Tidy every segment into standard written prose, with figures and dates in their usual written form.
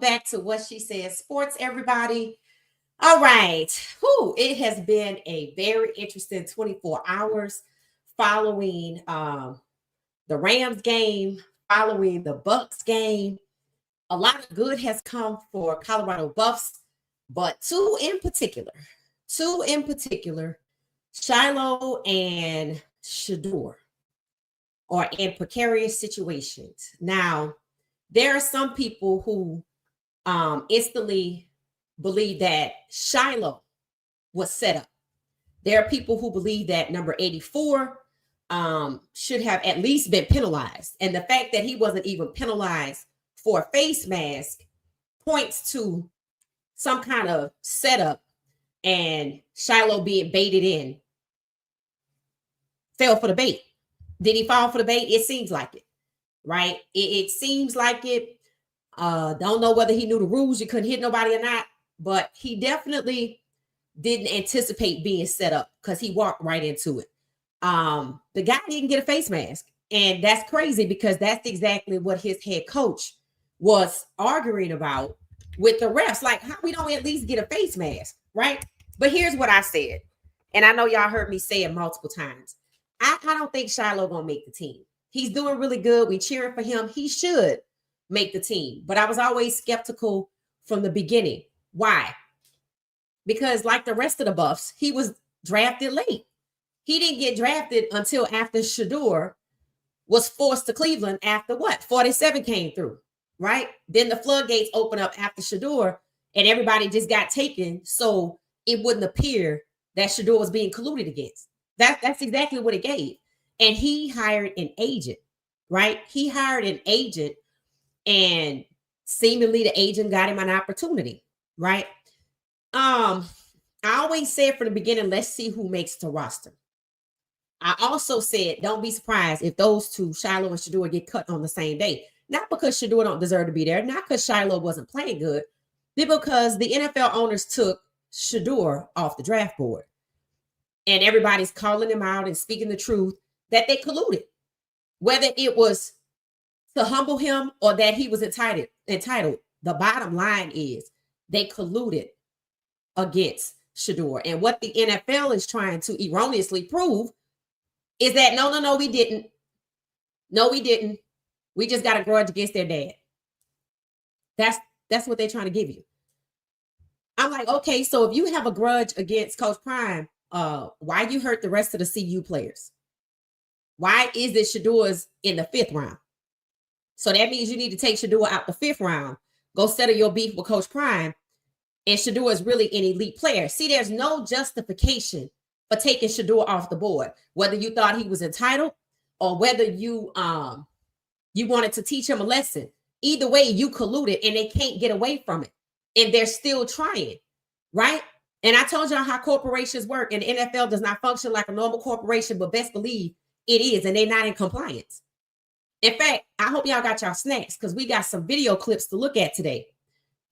back to What She Said Sports, everybody. All right. Whew, it has been a very interesting 24 hours following the Rams game, following the Bucs game. A lot of good has come for Colorado Buffs, but two in particular, Shilo and Shedeur are in precarious situations. Now, there are some people who instantly believe that Shilo was set up. There are people who believe that number 84 should have at least been penalized. And the fact that he wasn't even penalized for a face mask points to some kind of setup and Shilo being baited in. Fell for the bait. Did he fall for the bait? It seems like it, right? It seems like it. Don't know whether he knew the rules. You couldn't hit nobody or not, but he definitely didn't anticipate being set up because he walked right into it. The guy didn't get a face mask, and that's crazy because that's exactly what his head coach was arguing about with the refs. Like, how we don't at least get a face mask, right? But here's what I said, and I know y'all heard me say it multiple times. I don't think Shilo gonna make the team. He's doing really good. We cheering for him. He should make the team. But I was always skeptical from the beginning. Why? Because like the rest of the Buffs, he was drafted late. He didn't get drafted until after Shedeur was forced to Cleveland after what? 47 came through, right? Then the floodgates opened up after Shedeur and everybody just got taken so it wouldn't appear that Shedeur was being colluded against. That's exactly what it gave. And he hired an agent, right? He hired an agent and seemingly the agent got him an opportunity, right? I always said from the beginning, let's see who makes the roster. I also said, don't be surprised if those two, Shilo and Shedeur, get cut on the same day. Not because Shedeur don't deserve to be there, not because Shilo wasn't playing good, but because the NFL owners took Shedeur off the draft board. And everybody's calling him out and speaking the truth that they colluded. Whether it was to humble him or that he was entitled, the bottom line is they colluded against Shedeur. And what the NFL is trying to erroneously prove is that no, we didn't. No, we didn't. We just got a grudge against their dad. That's what they're trying to give you. I'm like, okay, so if you have a grudge against Coach Prime, why you hurt the rest of the CU players? Why is it Shedeur's in the 5th round? So that means you need to take Shedeur out the 5th round, go settle your beef with Coach Prime, and Shedeur is really an elite player. See, there's no justification for taking Shedeur off the board, whether you thought he was entitled or whether you wanted to teach him a lesson. Either way, you colluded and they can't get away from it. And they're still trying, right? And I told y'all how corporations work, and the NFL does not function like a normal corporation, but best believe it is, and they're not in compliance. In fact, I hope y'all got y'all snacks because we got some video clips to look at today.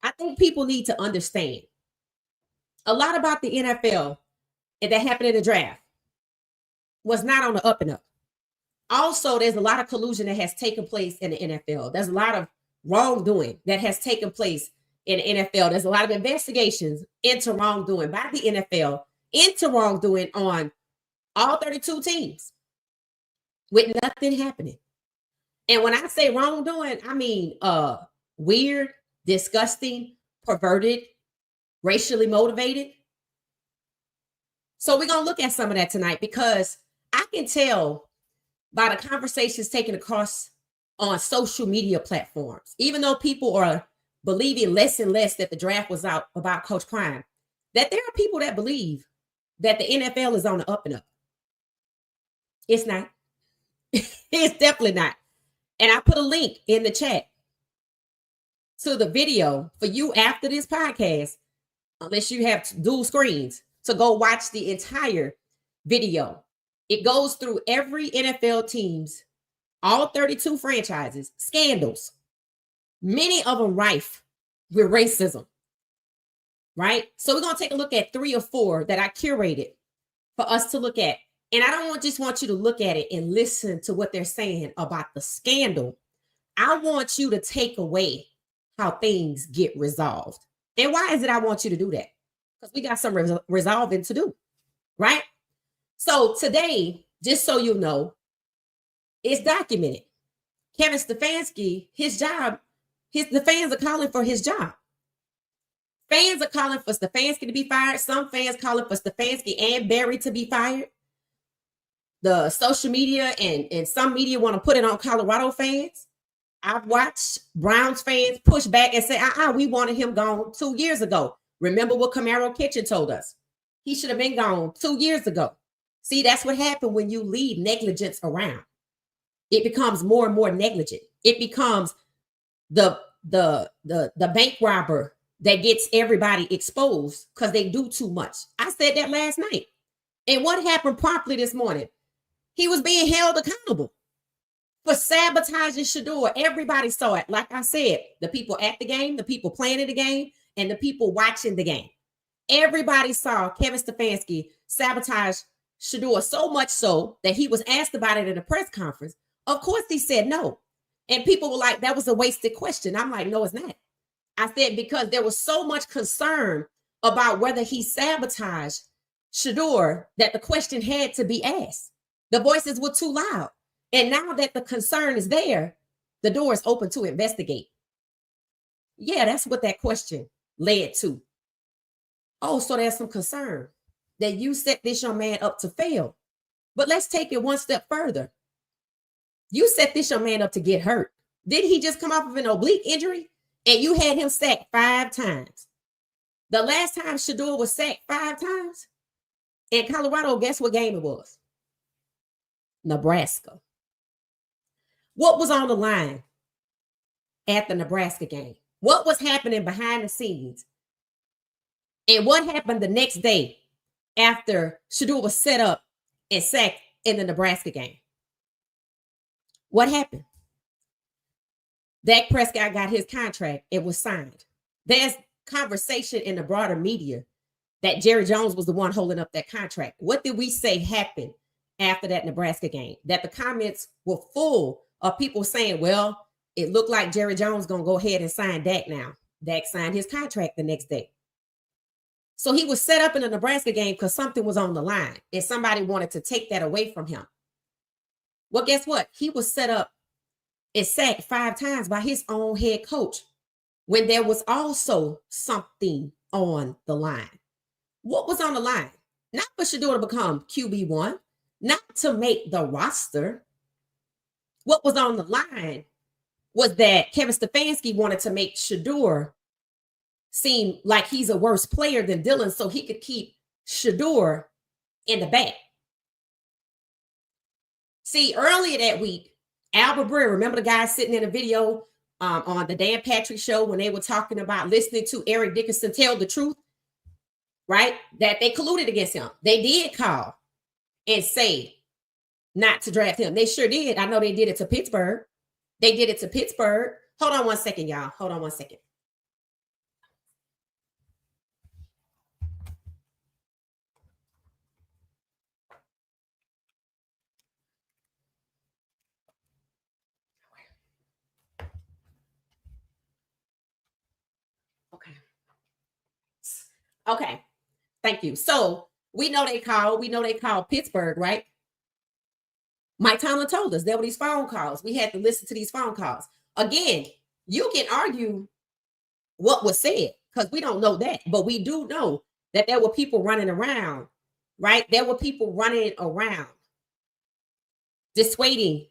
I think people need to understand a lot about the NFL and that happened in the draft was not on the up and up. Also, there's a lot of collusion that has taken place in the NFL. There's a lot of wrongdoing that has taken place in the NFL. There's a lot of investigations into wrongdoing by the NFL, into wrongdoing on all 32 teams with nothing happening. And when I say wrongdoing, I mean weird, disgusting, perverted, racially motivated. So we're going to look at some of that tonight because I can tell by the conversations taken across on social media platforms, even though people are believing less and less that the draft was out about Coach Prime, that there are people that believe that the NFL is on the up and up. It's not. It's definitely not. And I put a link in the chat to the video for you after this podcast, unless you have dual screens, to go watch the entire video. It goes through every NFL team's, all 32 franchises, scandals, many of them rife with racism, right? So we're going to take a look at 3 or 4 that I curated for us to look at. And I don't just want you to look at it and listen to what they're saying about the scandal. I want you to take away how things get resolved. And why is it I want you to do that? Because we got some resolving to do, right? So today, just so you know, it's documented. Kevin Stefanski, his job, the fans are calling for his job. Fans are calling for Stefanski to be fired. Some fans calling for Stefanski and Barry to be fired. The social media and some media want to put it on Colorado fans. I've watched Browns fans push back and say, we wanted him gone 2 years ago. Remember what Camaro Kitchen told us? He should have been gone 2 years ago. See, that's what happened when you leave negligence around. It becomes more and more negligent. It becomes the bank robber that gets everybody exposed because they do too much. I said that last night. And what happened promptly this morning? He was being held accountable for sabotaging Shedeur. Everybody saw it. Like I said, the people at the game, the people playing in the game, and the people watching the game. Everybody saw Kevin Stefanski sabotage Shedeur, so much so that he was asked about it at a press conference. Of course, he said no. And people were like, that was a wasted question. I'm like, no, it's not. I said, because there was so much concern about whether he sabotaged Shedeur that the question had to be asked. The voices were too loud. And now that the concern is there, the door is open to investigate. Yeah, that's what that question led to. Oh, so there's some concern that you set this young man up to fail. But let's take it one step further. You set this young man up to get hurt. Did he just come off of an oblique injury and you had him sacked 5 times? The last time Shedeur was sacked 5 times in Colorado, guess what game it was? Nebraska. What was on the line at the Nebraska game? What was happening behind the scenes? And what happened the next day after Shedeur was set up and sacked in the Nebraska game? What happened? Dak Prescott got his contract. It was signed. There's conversation in the broader media that Jerry Jones was the one holding up that contract. What did we say happened after that Nebraska game? That the comments were full of people saying, well, it looked like Jerry Jones going to go ahead and sign Dak now. Dak signed his contract the next day. So he was set up in the Nebraska game because something was on the line and somebody wanted to take that away from him. Well, guess what? He was set up and sacked 5 times by his own head coach when there was also something on the line. What was on the line? Not for Shedeur to become QB1, not to make the roster. What was on the line was that Kevin Stefanski wanted to make Shedeur seem like he's a worse player than Dylan so he could keep Shedeur in the back. See, earlier that week, Albert Breer, remember the guy sitting in a video on the Dan Patrick show when they were talking about listening to Eric Dickerson tell the truth, right? That they colluded against him. They did call and say not to draft him. They sure did. I know they did it to Pittsburgh. They did it to Pittsburgh. Hold on one second, y'all. Hold on one second. Okay. Thank you. So we know they called Pittsburgh, right? Mike Tomlin told us there were these phone calls. We had to listen to these phone calls. Again, you can argue what was said because we don't know that, but we do know that there were people running around, right? There were people running around dissuading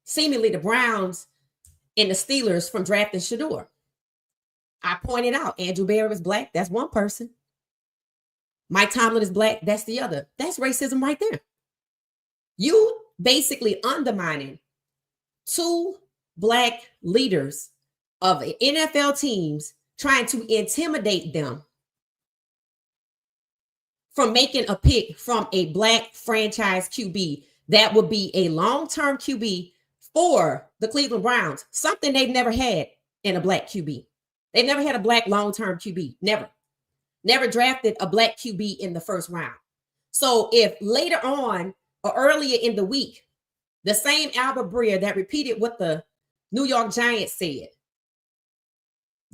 seemingly the Browns and the Steelers from drafting Shedeur. I pointed out Andrew Barry is black. That's one person. Mike Tomlin is black. That's the other. That's racism right there. You basically undermining 2 black leaders of NFL teams, trying to intimidate them from making a pick from a black franchise QB that would be a long-term QB for the Cleveland Browns, something they've never had in a black QB. They've never had a black long-term QB. Never drafted a black QB in the first round. So if later on or earlier in the week, the same Albert Breer that repeated what the New York Giants said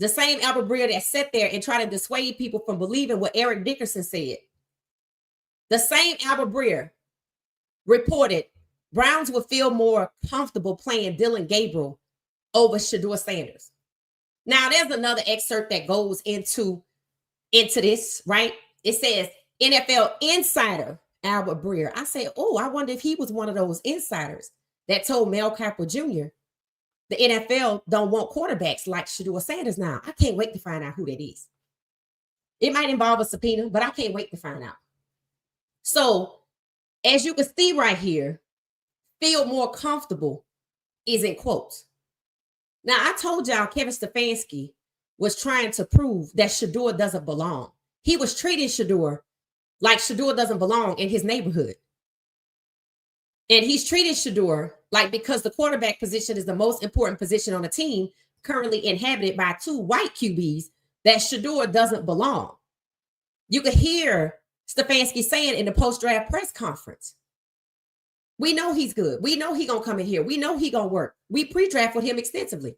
The same Albert Breer that sat there and tried to dissuade people from believing what Eric Dickerson said. The same Albert Breer reported Browns would feel more comfortable playing Dylan Gabriel over Shedeur Sanders. Now, there's another excerpt that goes into this, right? It says, NFL insider Albert Breer. I said, oh, I wonder if he was one of those insiders that told Mel Kiper Jr. the NFL don't want quarterbacks like Shedeur Sanders now. I can't wait to find out who that is. It might involve a subpoena, but I can't wait to find out. So, as you can see right here, feel more comfortable is in quotes. Now, I told y'all Kevin Stefanski was trying to prove that Shedeur doesn't belong. He was treating Shedeur like Shedeur doesn't belong in his neighborhood. And he's treating Shedeur like, because the quarterback position is the most important position on the team, currently inhabited by 2 white QBs, that Shedeur doesn't belong. You could hear Stefanski saying in the post-draft press conference, we know he's good. We know he's going to come in here. We know he's going to work. We pre-draft with him extensively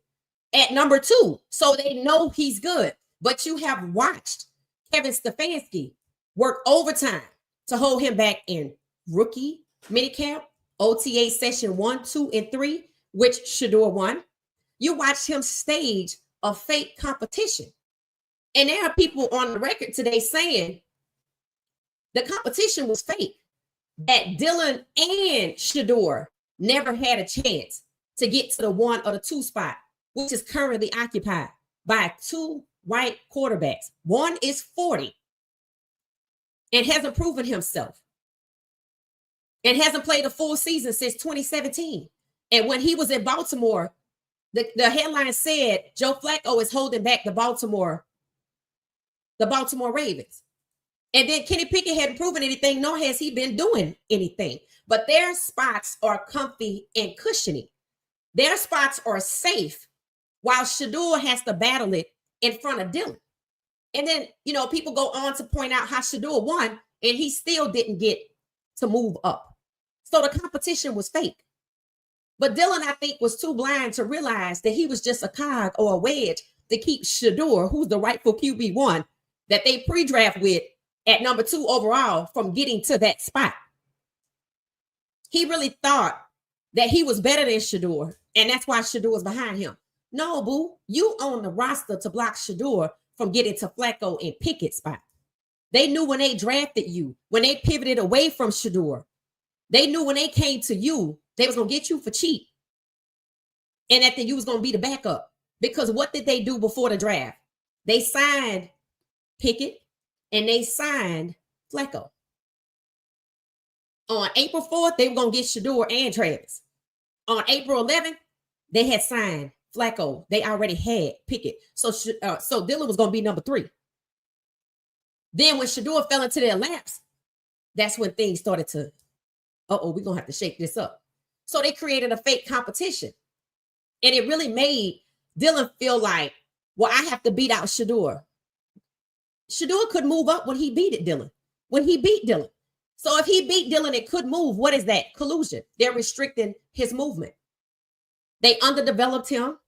at number 2. So they know he's good. But you have watched Kevin Stefanski work overtime to hold him back in rookie minicamp, OTA session 1, 2, and 3, which Shedeur won. You watched him stage a fake competition. And there are people on the record today saying the competition was fake, that Dylan and Shedeur never had a chance to get to the 1 or the 2 spot, which is currently occupied by 2 white quarterbacks. One is 40 and hasn't proven himself and hasn't played a full season since 2017. And when he was in Baltimore, the headline said Joe Flacco is holding back the Baltimore Ravens. And then Kenny Pickett hadn't proven anything, nor has he been doing anything. But their spots are comfy and cushiony. Their spots are safe, while Shedeur has to battle it in front of Dylan. And then, people go on to point out how Shedeur won, and he still didn't get to move up. So the competition was fake. But Dylan, I think, was too blind to realize that he was just a cog or a wedge to keep Shedeur, who's the rightful QB1, that they pre-draft with at number 2 overall, from getting to that spot. He really thought that he was better than Shedeur, and that's why Shedeur was behind him. No, boo, you on the roster to block Shedeur from getting to Flacco and Pickett's spot. They knew when they drafted you, when they pivoted away from Shedeur, they knew when they came to you, they was going to get you for cheap, and that you was going to be the backup. Because what did they do before the draft? They signed Pickett, and they signed Flacco. On April 4th, they were going to get Shedeur and Travis. On April 11th, they had signed Flacco. They already had Pickett. So Dylan was going to be number 3. Then when Shedeur fell into their laps, that's when things started to, we're going to have to shake this up. So they created a fake competition. And it really made Dylan feel like, well, I have to beat out Shedeur. Shedeur could move up when he beat Dylan. So if he beat Dylan and could move, what is that? Collusion. They're restricting his movement. They underdeveloped him.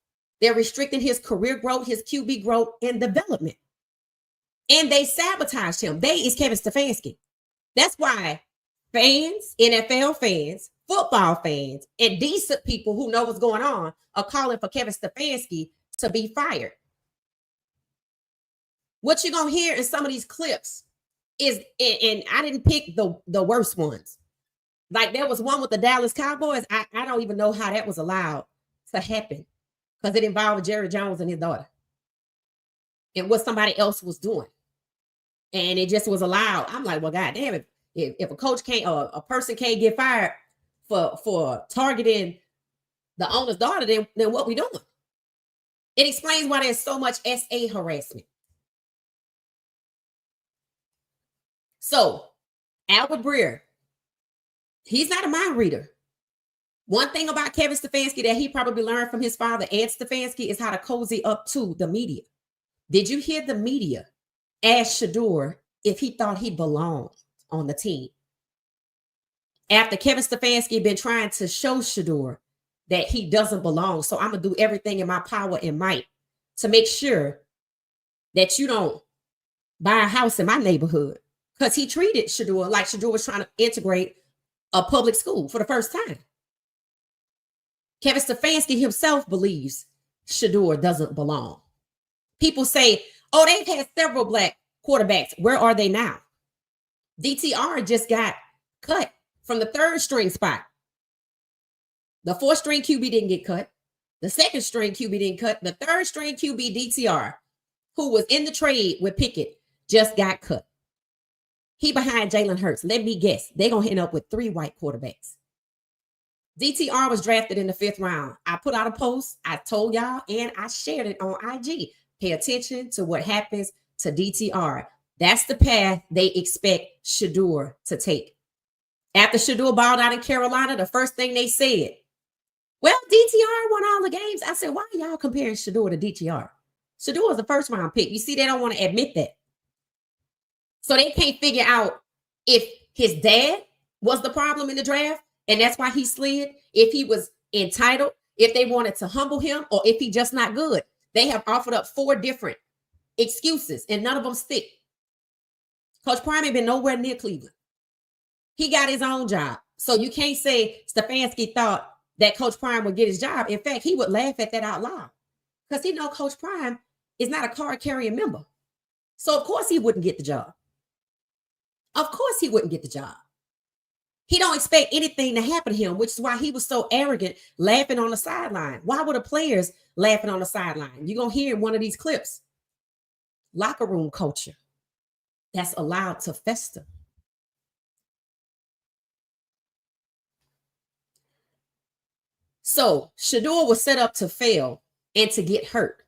They're restricting his career growth, his QB growth, and development. And they sabotaged him. They is Kevin Stefanski. That's why fans, NFL fans, football fans, and decent people who know what's going on are calling for Kevin Stefanski to be fired. What you're going to hear in some of these clips is, and I didn't pick the worst ones. Like there was one with the Dallas Cowboys. I don't even know how that was allowed to happen because it involved Jerry Jones and his daughter and what somebody else was doing. And it just was allowed. I'm like, well, God damn it. If a coach can't, or a person can't get fired for targeting the owner's daughter, then what we doing? It explains why there's so much SA harassment. So, Albert Breer, he's not a mind reader. One thing about Kevin Stefanski that he probably learned from his father, Ed Stefanski, is how to cozy up to the media. Did you hear the media ask Shedeur if he thought he belonged on the team? After Kevin Stefanski had been trying to show Shedeur that he doesn't belong. So I'm going to do everything in my power and might to make sure that you don't buy a house in my neighborhood, because he treated Shedeur like Shedeur was trying to integrate a public school for the first time. Kevin Stefanski himself believes Shedeur doesn't belong. People say, oh, they've had several black quarterbacks. Where are they now? DTR just got cut from the 3rd string spot. The 4th string QB didn't get cut. The 2nd string QB didn't cut. The 3rd string QB, DTR, who was in the trade with Pickett, just got cut. He behind Jalen Hurts. Let me guess. They're going to end up with 3 white quarterbacks. DTR was drafted in the 5th round. I put out a post. I told y'all, and I shared it on IG. Pay attention to what happens to DTR. That's the path they expect Shedeur to take. After Shedeur balled out in Carolina, the first thing they said, well, DTR won all the games. I said, why are y'all comparing Shedeur to DTR? Shedeur is a 1st round pick. You see, they don't want to admit that. So they can't figure out if his dad was the problem in the draft, and that's why he slid, if he was entitled, if they wanted to humble him, or if he just not good. They have offered up 4 different excuses, and none of them stick. Coach Prime ain't been nowhere near Cleveland. He got his own job. So you can't say Stefanski thought that Coach Prime would get his job. In fact, he would laugh at that out loud because he know Coach Prime is not a card-carrying member. So, of course, he wouldn't get the job. Of course, he wouldn't get the job. He don't expect anything to happen to him, which is why he was so arrogant, laughing on the sideline. Why were the players laughing on the sideline? You're going to hear in one of these clips. Locker room culture that's allowed to fester. So Shedeur was set up to fail and to get hurt.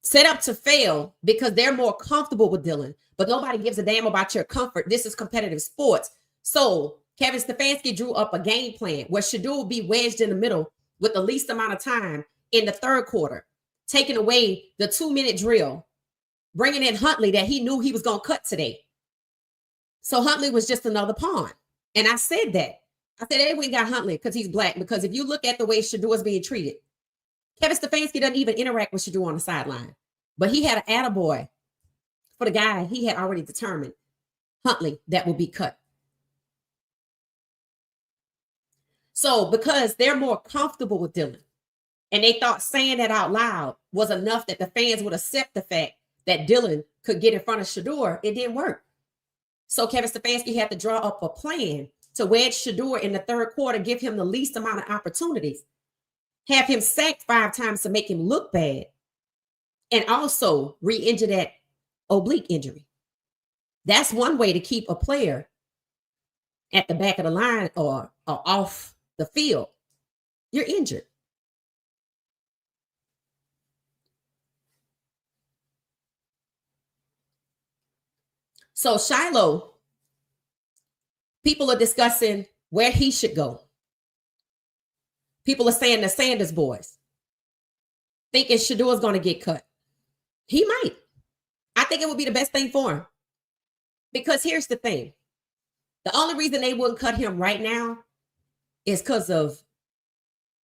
Set up to fail because they're more comfortable with Dylan, but nobody gives a damn about your comfort. This is competitive sports. So Kevin Stefanski drew up a game plan where Shedeur will be wedged in the middle with the least amount of time in the 3rd quarter, taking away the 2-minute drill, bringing in Huntley that he knew he was going to cut today. So Huntley was just another pawn. And I said that. I said, hey, we got Huntley because he's black. Because if you look at the way Shedeur is being treated, Kevin Stefanski doesn't even interact with Shedeur on the sideline. But he had an attaboy for the guy he had already determined, Huntley, that will be cut. So because they're more comfortable with Dylan, and they thought saying that out loud was enough that the fans would accept the fact that Dylan could get in front of Shedeur, it didn't work. So Kevin Stefanski had to draw up a plan to wedge Shedeur in the 3rd quarter, give him the least amount of opportunities, have him sacked 5 times to make him look bad, and also re-injure that oblique injury. That's one way to keep a player at the back of the line or off the field. You're injured. So Shilo, people are discussing where he should go. People are saying the Sanders boys, thinking Shedeur is going to get cut. He might. I think it would be the best thing for him. Because here's the thing. The only reason they wouldn't cut him right now is because of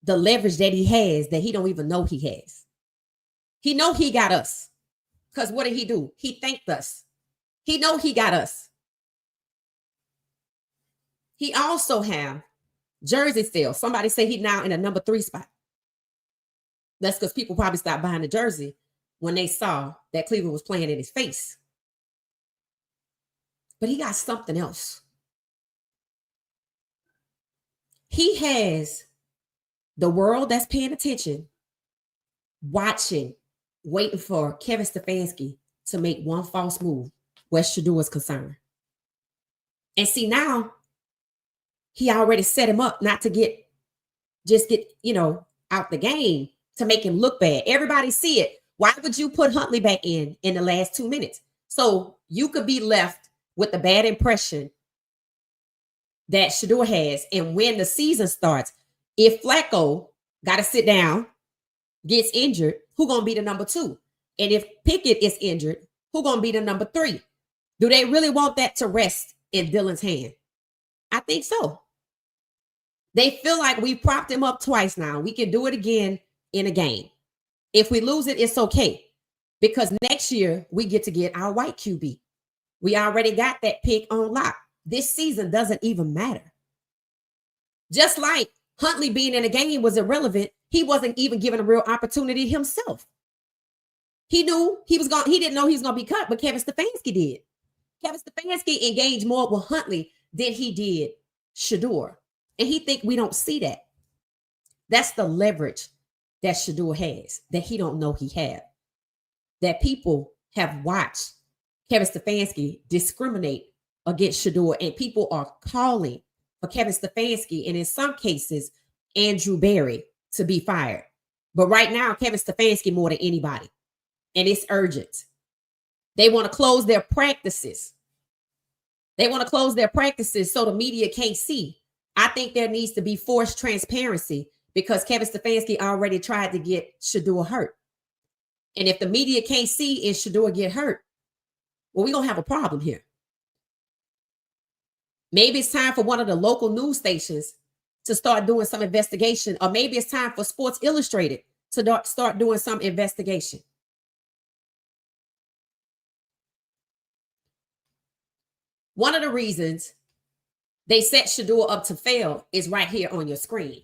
the leverage that he has that he don't even know he has. He know he got us. Because what did he do? He thanked us. He know he got us. He also have jersey sales. Somebody say he now in a number 3 spot. That's because people probably stopped buying the jersey when they saw that Cleveland was playing in his face. But he got something else. He has the world that's paying attention, watching, waiting for Kevin Stefanski to make one false move where Shedeur is concerned. And see, now he already set him up not to get out the game to make him look bad. Everybody see it. Why would you put Huntley back in the last 2 minutes? So you could be left with the bad impression that Shedeur has. And when the season starts, if Flacco got to sit down, gets injured, who going to be the number 2? And if Pickett is injured, who going to be the number 3? Do they really want that to rest in Dylan's hand? I think so. They feel like we propped him up twice now. We can do it again in a game. If we lose it, it's okay. because next year we get to get our white QB. We already got that pick on lock. This season doesn't even matter. Just like Huntley being in a game was irrelevant, he wasn't even given a real opportunity himself. He knew he was going. He didn't know he was going to be cut, but Kevin Stefanski did. Kevin Stefanski engaged more with Huntley than he did Shedeur, and he think we don't see that. That's the leverage that Shedeur has that he don't know he had. That people have watched Kevin Stefanski discriminate against Shedeur, and people are calling for Kevin Stefanski, and in some cases, Andrew Berry to be fired. But right now, Kevin Stefanski more than anybody, and it's urgent. They want to close their practices. They want to close their practices so the media can't see. I think there needs to be forced transparency because Kevin Stefanski already tried to get Shedeur hurt. And if the media can't see and Shedeur get hurt, well, we're going to have a problem here. Maybe it's time for one of the local news stations to start doing some investigation, or maybe it's time for Sports Illustrated to start doing some investigation. One of the reasons they set Shedeur up to fail is right here on your screen.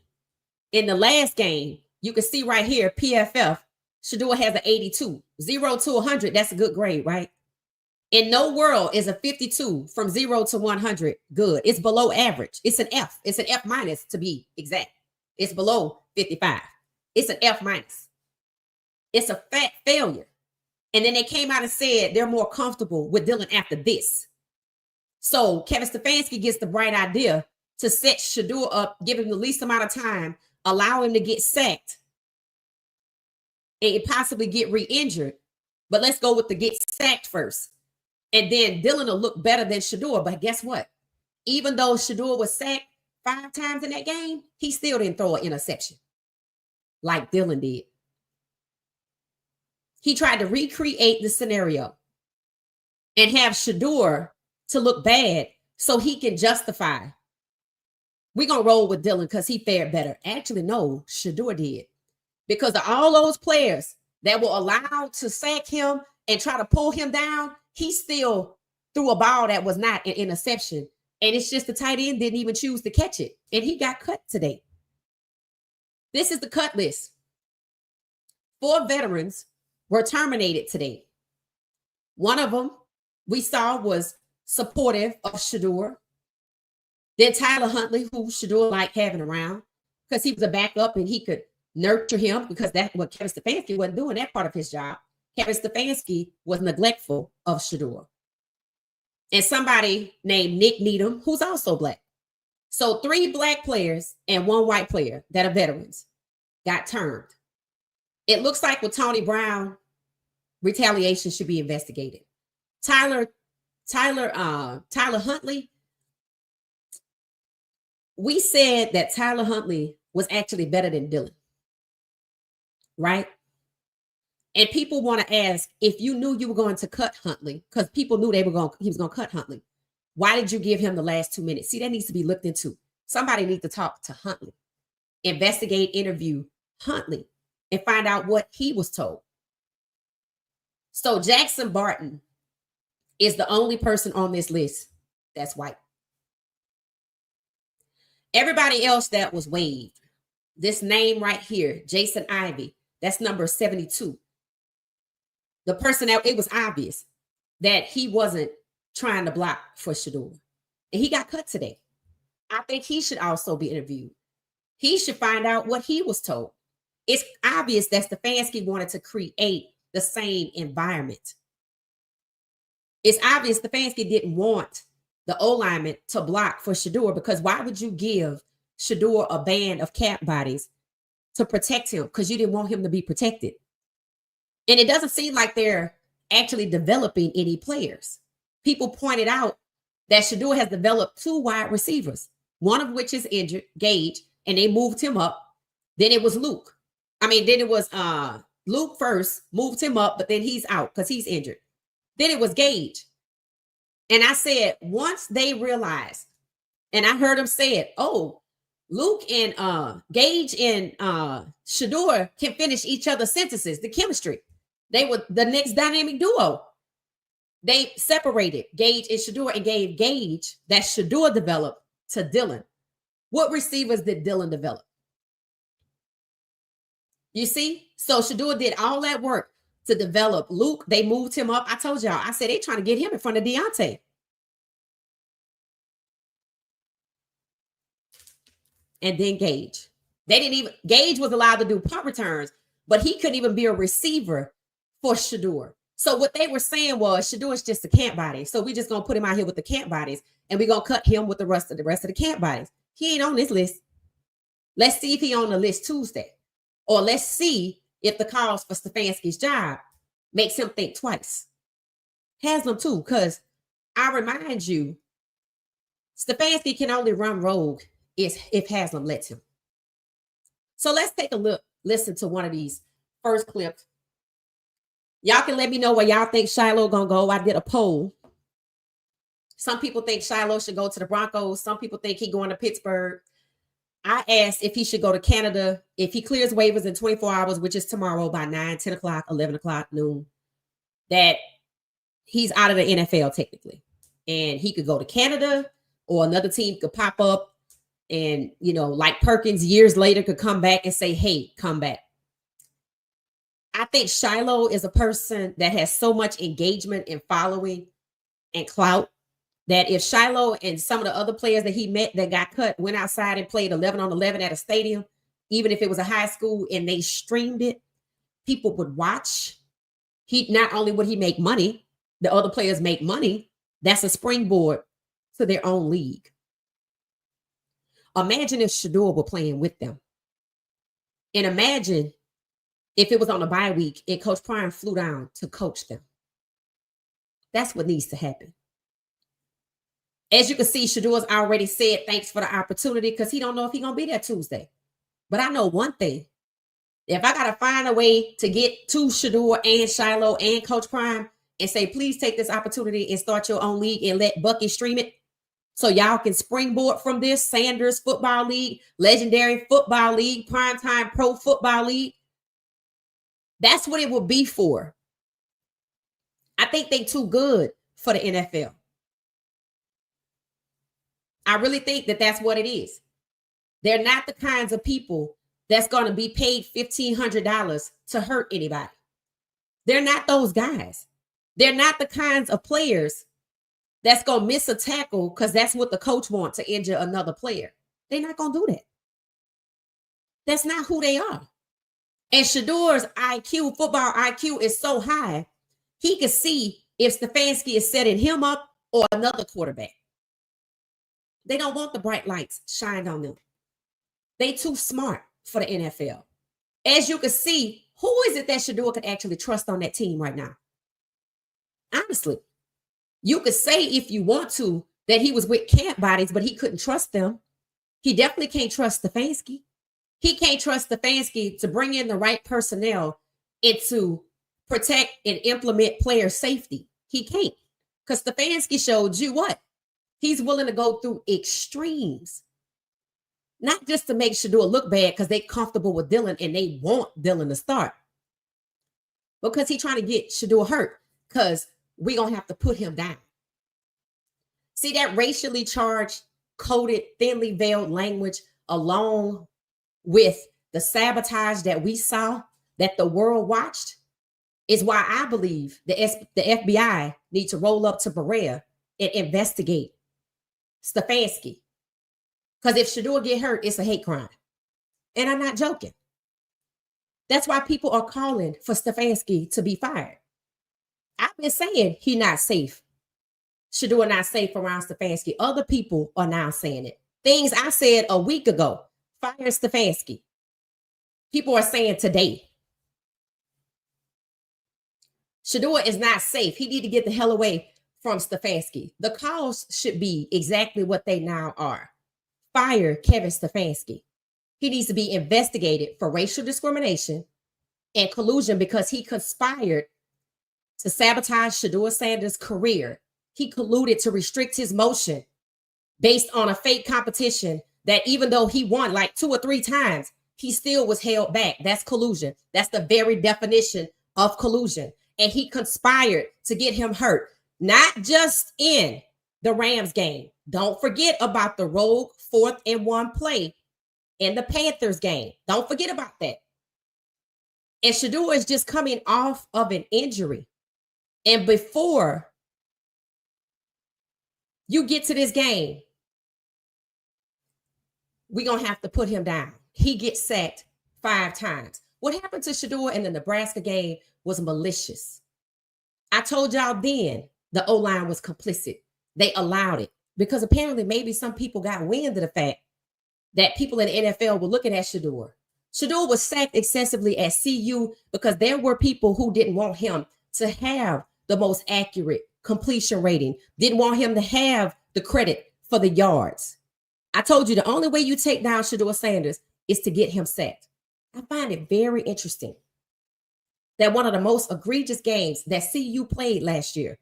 In the last game, you can see right here, PFF, Shedeur has an 82. 0 to 100, that's a good grade, right? In no world is a 52 from 0 to 100 good. It's below average. It's an F. It's an F minus to be exact. It's below 55. It's an F minus. It's a fat failure. And then they came out and said they're more comfortable with Dillon after this. So Kevin Stefanski gets the bright idea to set Shedeur up, give him the least amount of time, allow him to get sacked, and possibly get re-injured. But let's go with the get sacked first. And then Dillon will look better than Shedeur. But guess what? Even though Shedeur was sacked 5 times in that game, he still didn't throw an interception like Dillon did. He tried to recreate the scenario and have Shedeur to look bad so he can justify. We're going to roll with Dillon because he fared better. Actually, no, Shedeur did. Because of all those players that were allowed to sack him and try to pull him down, he still threw a ball that was not an interception. And it's just the tight end didn't even choose to catch it. And he got cut today. This is the cut list. 4 veterans were terminated today. One of them we saw was supportive of Shedeur. Then Tyler Huntley, who Shedeur liked having around because he was a backup and he could nurture him, because that's what Kevin Stefanski wasn't doing that part of his job. Kevin Stefanski was neglectful of Shedeur. And somebody named Nick Needham, who's also black. So 3 black players and 1 white player that are veterans got turned. It looks like with Tony Brown, retaliation should be investigated. Tyler Huntley, we said that Tyler Huntley was actually better than Dillon, right? And people want to ask, if you knew you were going to cut Huntley, because people knew he was going to cut Huntley, why did you give him the last 2 minutes? See, that needs to be looked into. Somebody needs to talk to Huntley, investigate, interview Huntley, and find out what he was told. So Jackson Barton is the only person on this list that's white. Everybody else that was waived, this name right here, Jason Ivey, that's number 72. The person that it was obvious that he wasn't trying to block for Shedeur. And he got cut today. I think he should also be interviewed. He should find out what he was told. It's obvious that Stefanski wanted to create the same environment. It's obvious Stefanski didn't want the O-lineman to block for Shedeur, because why would you give Shedeur a band of cap bodies to protect him? Because you didn't want him to be protected. And it doesn't seem like they're actually developing any players. People pointed out that Shedeur has developed 2 wide receivers, one of which is injured, Gage, and they moved him up. Then it was Luke. Then it was Luke first, moved him up, but then he's out because he's injured. Then it was Gage. And I said, once they realized, and I heard him say it, oh, Luke and Gage and Shedeur can finish each other's sentences, the chemistry. They were the next dynamic duo. They separated Gage and Shedeur and gave Gage that Shedeur developed to Dylan. What receivers did Dylan develop? You see? So Shedeur did all that work to develop Luke. They moved him up. I told y'all, I said they trying to get him in front of Deontay. And then Gage. Gage was allowed to do punt returns, but he couldn't even be a receiver for Shedeur. So what they were saying was Shedeur is just a camp body. So we just gonna put him out here with the camp bodies, and we're gonna cut him with the rest of the camp bodies. He ain't on this list. Let's see if he on the list Tuesday. Or let's see if the calls for Stefanski's job makes him think twice. Haslam too, because I remind you, Stefanski can only run rogue if Haslam lets him. So let's take a listen to one of these first clips. Y'all can let me know where y'all think Shilo gonna go. I did a poll. Some people think Shilo should go to the Broncos. Some people think he going to Pittsburgh. I asked if he should go to Canada. If he clears waivers in 24 hours, which is tomorrow by 9, 10 o'clock, 11 o'clock, noon, that he's out of the NFL technically. And he could go to Canada, or another team could pop up and, like Perkins years later could come back and say, hey, come back. I think Shilo is a person that has so much engagement and following and clout that if Shilo and some of the other players that he met that got cut went outside and played 11 on 11 at a stadium, even if it was a high school and they streamed it, people would watch. Not only would he make money, the other players make money. That's a springboard to their own league. Imagine if Shedeur were playing with them. And imagine if it was on a bye week and Coach Prime flew down to coach them. That's what needs to happen. As you can see, Shedeur's already said thanks for the opportunity because he don't know if he's going to be there Tuesday. But I know one thing. If I got to find a way to get to Shedeur and Shilo and Coach Prime and say, please take this opportunity and start your own league and let Bucky stream it so y'all can springboard from this Sanders Football League, Legendary Football League, Primetime Pro Football League. That's what it will be for. I think they too good for the NFL. I really think that that's what it is. They're not the kinds of people that's going to be paid $1,500 to hurt anybody. They're not those guys. They're not the kinds of players that's going to miss a tackle because that's what the coach wants to injure another player. They're not going to do that. That's not who they are. And Shedeur's IQ, football IQ, is so high, he could see if Stefanski is setting him up or another quarterback. They don't want the bright lights shined on them. They too smart for the NFL. As you can see, who is it that Shedeur could actually trust on that team right now? Honestly, you could say if you want to that he was with camp bodies, but he couldn't trust them. He definitely can't trust Stefanski. He can't trust Stefanski to bring in the right personnel and to protect and implement player safety. He can't, because Stefanski showed you what? He's willing to go through extremes, not just to make Shedeur look bad because they're comfortable with Dylan and they want Dylan to start, because he's trying to get Shedeur hurt because we're going to have to put him down. See that racially charged, coded, thinly veiled language along with the sabotage that we saw, that the world watched, is why I believe the FBI need to roll up to Berea and investigate Stefanski. Because if Shedeur get hurt, it's a hate crime. And I'm not joking. That's why people are calling for Stefanski to be fired. I've been saying he's not safe. Shedeur not safe around Stefanski. Other people are now saying it. Things I said a week ago. Fire Stefanski. People are saying today. Shedeur is not safe. He need to get the hell away from Stefanski. The calls should be exactly what they now are. Fire Kevin Stefanski. He needs to be investigated for racial discrimination and collusion because he conspired to sabotage Shedeur Sanders' career. He colluded to restrict his motion based on a fake competition that even though he won like 2 or 3 times, he still was held back. That's collusion. That's the very definition of collusion, and he conspired to get him hurt, not just in the Rams game. Don't forget about the rogue 4th-and-1 play in the Panthers game. Don't forget about that. And Shedeur is just coming off of an injury. And before you get to this game, we're going to have to put him down. He gets sacked 5 times. What happened to Shedeur in the Nebraska game was malicious. I told y'all then the O-line was complicit. They allowed it because apparently maybe some people got wind of the fact that people in the NFL were looking at Shedeur. Shedeur was sacked excessively at CU because there were people who didn't want him to have the most accurate completion rating, didn't want him to have the credit for the yards. I told you the only way you take down Shedeur Sanders is to get him sacked. I find it very interesting that one of the most egregious games that CU played last year,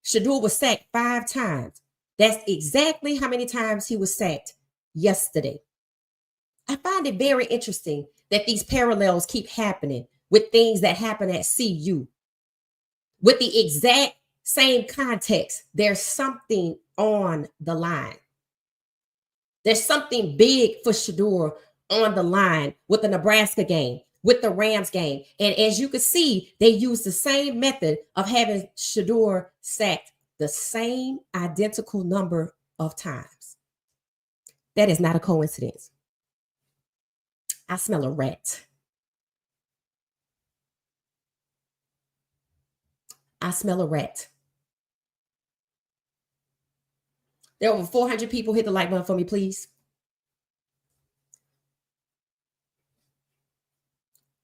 Shedeur was sacked 5 times. That's exactly how many times he was sacked yesterday. I find it very interesting that these parallels keep happening with things that happen at CU. With the exact same context, there's something on the line. There's something big for Shedeur on the line with the Nebraska game, with the Rams game. And as you can see, they use the same method of having Shedeur sacked the same identical number of times. That is not a coincidence. I smell a rat. I smell a rat. There are over 400 people. Hit the like button for me, please.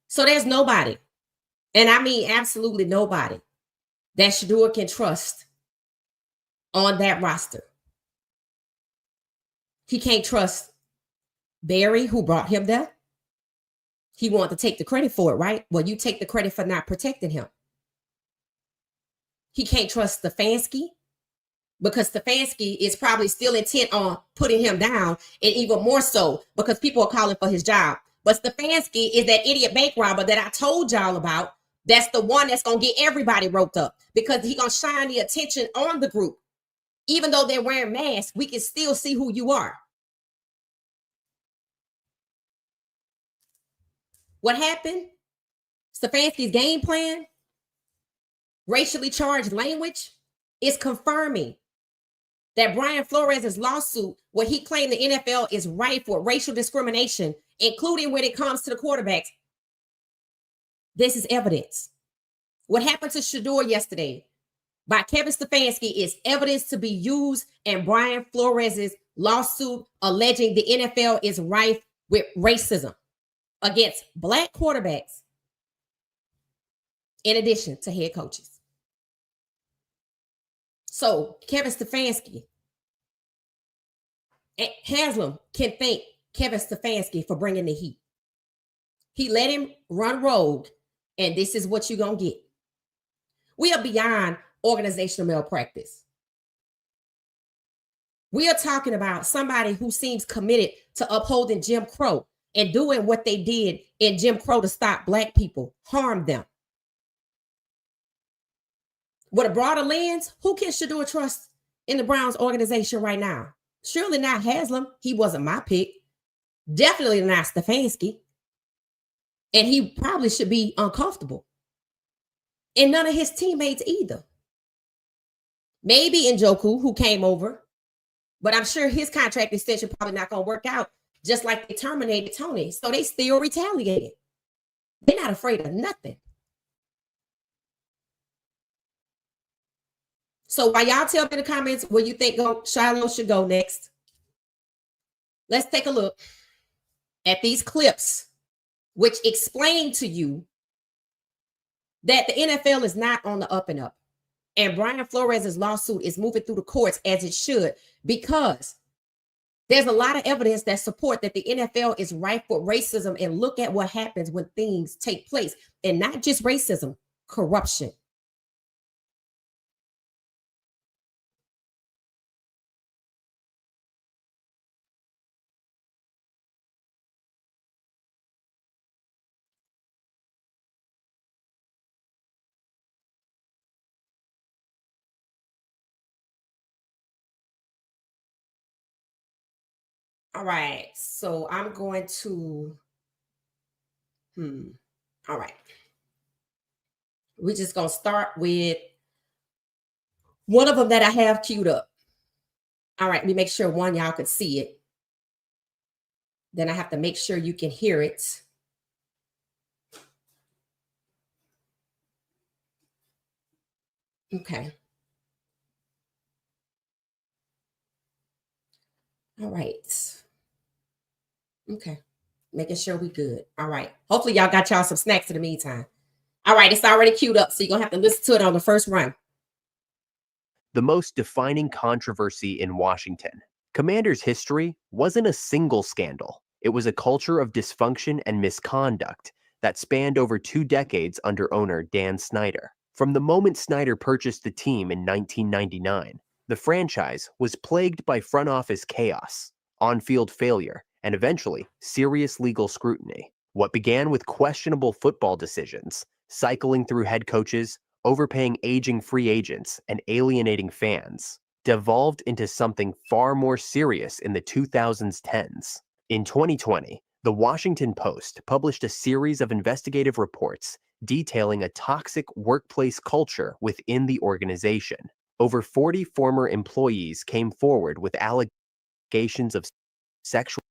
So there's nobody, and I mean absolutely nobody, that Shedeur can trust on that roster. He can't trust Barry, who brought him there. He wanted to take the credit for it, right? Well, you take the credit for not protecting him. He can't trust Stefanski because Stefanski is probably still intent on putting him down, and even more so because people are calling for his job. But Stefanski is that idiot bank robber that I told y'all about. That's the one that's going to get everybody roped up because he's going to shine the attention on the group. Even though they're wearing masks, we can still see who you are. What happened? Stefanski's game plan, racially charged language, is confirming that Brian Flores' lawsuit, where he claimed the NFL is rife with racial discrimination, including when it comes to the quarterbacks, this is evidence. What happened to Shedeur yesterday by Kevin Stefanski is evidence to be used in Brian Flores' lawsuit alleging the NFL is rife with racism against Black quarterbacks, in addition to head coaches. So Kevin Stefanski, Haslam can thank Kevin Stefanski for bringing the heat. He let him run rogue, and this is what you're going to get. We are beyond organizational malpractice. We are talking about somebody who seems committed to upholding Jim Crow and doing what they did in Jim Crow to stop Black people, harm them. With a broader lens, who can Shedeur trust in the Browns organization right now? Surely not Haslam. He wasn't my pick. Definitely not Stefanski. And he probably should be uncomfortable. And none of his teammates either. Maybe Njoku, who came over, but I'm sure his contract extension probably not going to work out, just like they terminated Tony. So they still retaliated. They're not afraid of nothing. So while y'all tell me in the comments where you think Shilo should go next, let's take a look at these clips, which explain to you that the NFL is not on the up and up. And Brian Flores' lawsuit is moving through the courts as it should, because there's a lot of evidence that support that the NFL is rife with racism. And look at what happens when things take place. And not just racism, corruption. All right. So I'm going to, all right. We're just going to start with one of them that I have queued up. All right. Let me make sure one, y'all could see it. Then I have to make sure you can hear it. Okay. All right. Okay. Making sure we good. All right. Hopefully y'all got y'all some snacks in the meantime. All right. It's already queued up. So you're going to have to listen to it on the first run. The most defining controversy in Washington. Commanders' history wasn't a single scandal. It was a culture of dysfunction and misconduct that spanned over 2 decades under owner Dan Snyder. From the moment Snyder purchased the team in 1999, the franchise was plagued by front office chaos, on-field failure, and eventually serious legal scrutiny. What began with questionable football decisions, cycling through head coaches, overpaying aging free agents, and alienating fans, devolved into something far more serious in the 2010s. In 2020, the Washington Post published a series of investigative reports detailing a toxic workplace culture within the organization. Over 40 former employees came forward with allegations of sexual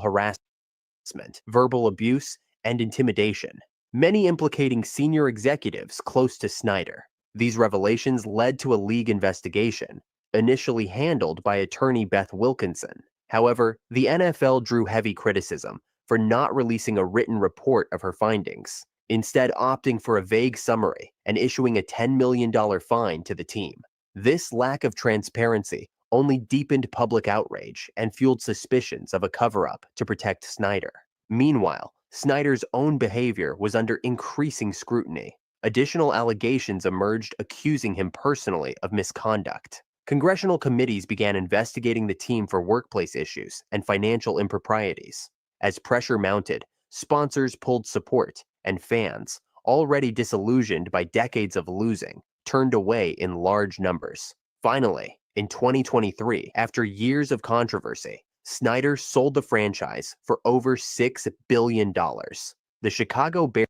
harassment, verbal abuse, and intimidation, many implicating senior executives close to Snyder. These revelations led to a league investigation, initially handled by attorney Beth Wilkinson. However, the NFL drew heavy criticism for not releasing a written report of her findings, instead opting for a vague summary and issuing a $10 million fine to the team. This lack of transparency only deepened public outrage and fueled suspicions of a cover-up to protect Snyder. Meanwhile, Snyder's own behavior was under increasing scrutiny. Additional allegations emerged accusing him personally of misconduct. Congressional committees began investigating the team for workplace issues and financial improprieties. As pressure mounted, sponsors pulled support, and fans, already disillusioned by decades of losing, turned away in large numbers. Finally, in 2023, after years of controversy, Snyder sold the franchise for over $6 billion. The Chicago Bears.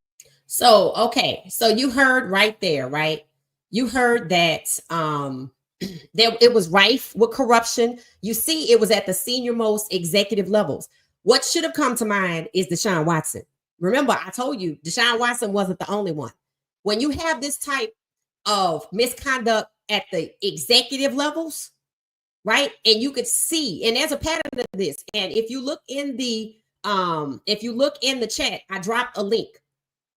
So, okay. So you heard right there, right? You heard that that it was rife with corruption. You see, it was at the senior most executive levels. What should have come to mind is Deshaun Watson. Remember, I told you Deshaun Watson wasn't the only one. When you have this type of misconduct at the executive levels, right? And you could see, and there's a pattern of this. And if you look in the chat, I dropped a link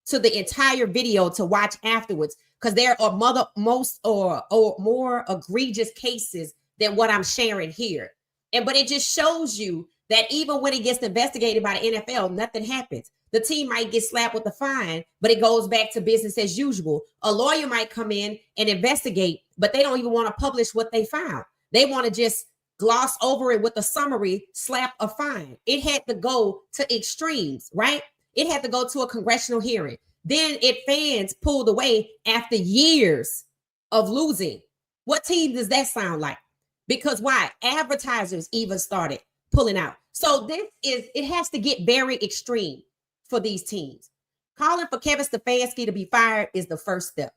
to the entire video to watch afterwards because there are most or more egregious cases than what I'm sharing here. But it just shows you that even when it gets investigated by the NFL, nothing happens. The team might get slapped with a fine, but it goes back to business as usual. A lawyer might come in and investigate, but they don't even want to publish what they found. They want to just gloss over it with a summary, slap a fine. It had to go to extremes, right? It had to go to a congressional hearing. Then fans pulled away after years of losing. What team does that sound like? Because why? Advertisers even started pulling out. So it has to get very extreme for these teams. Calling for Kevin Stefanski to be fired is the first step.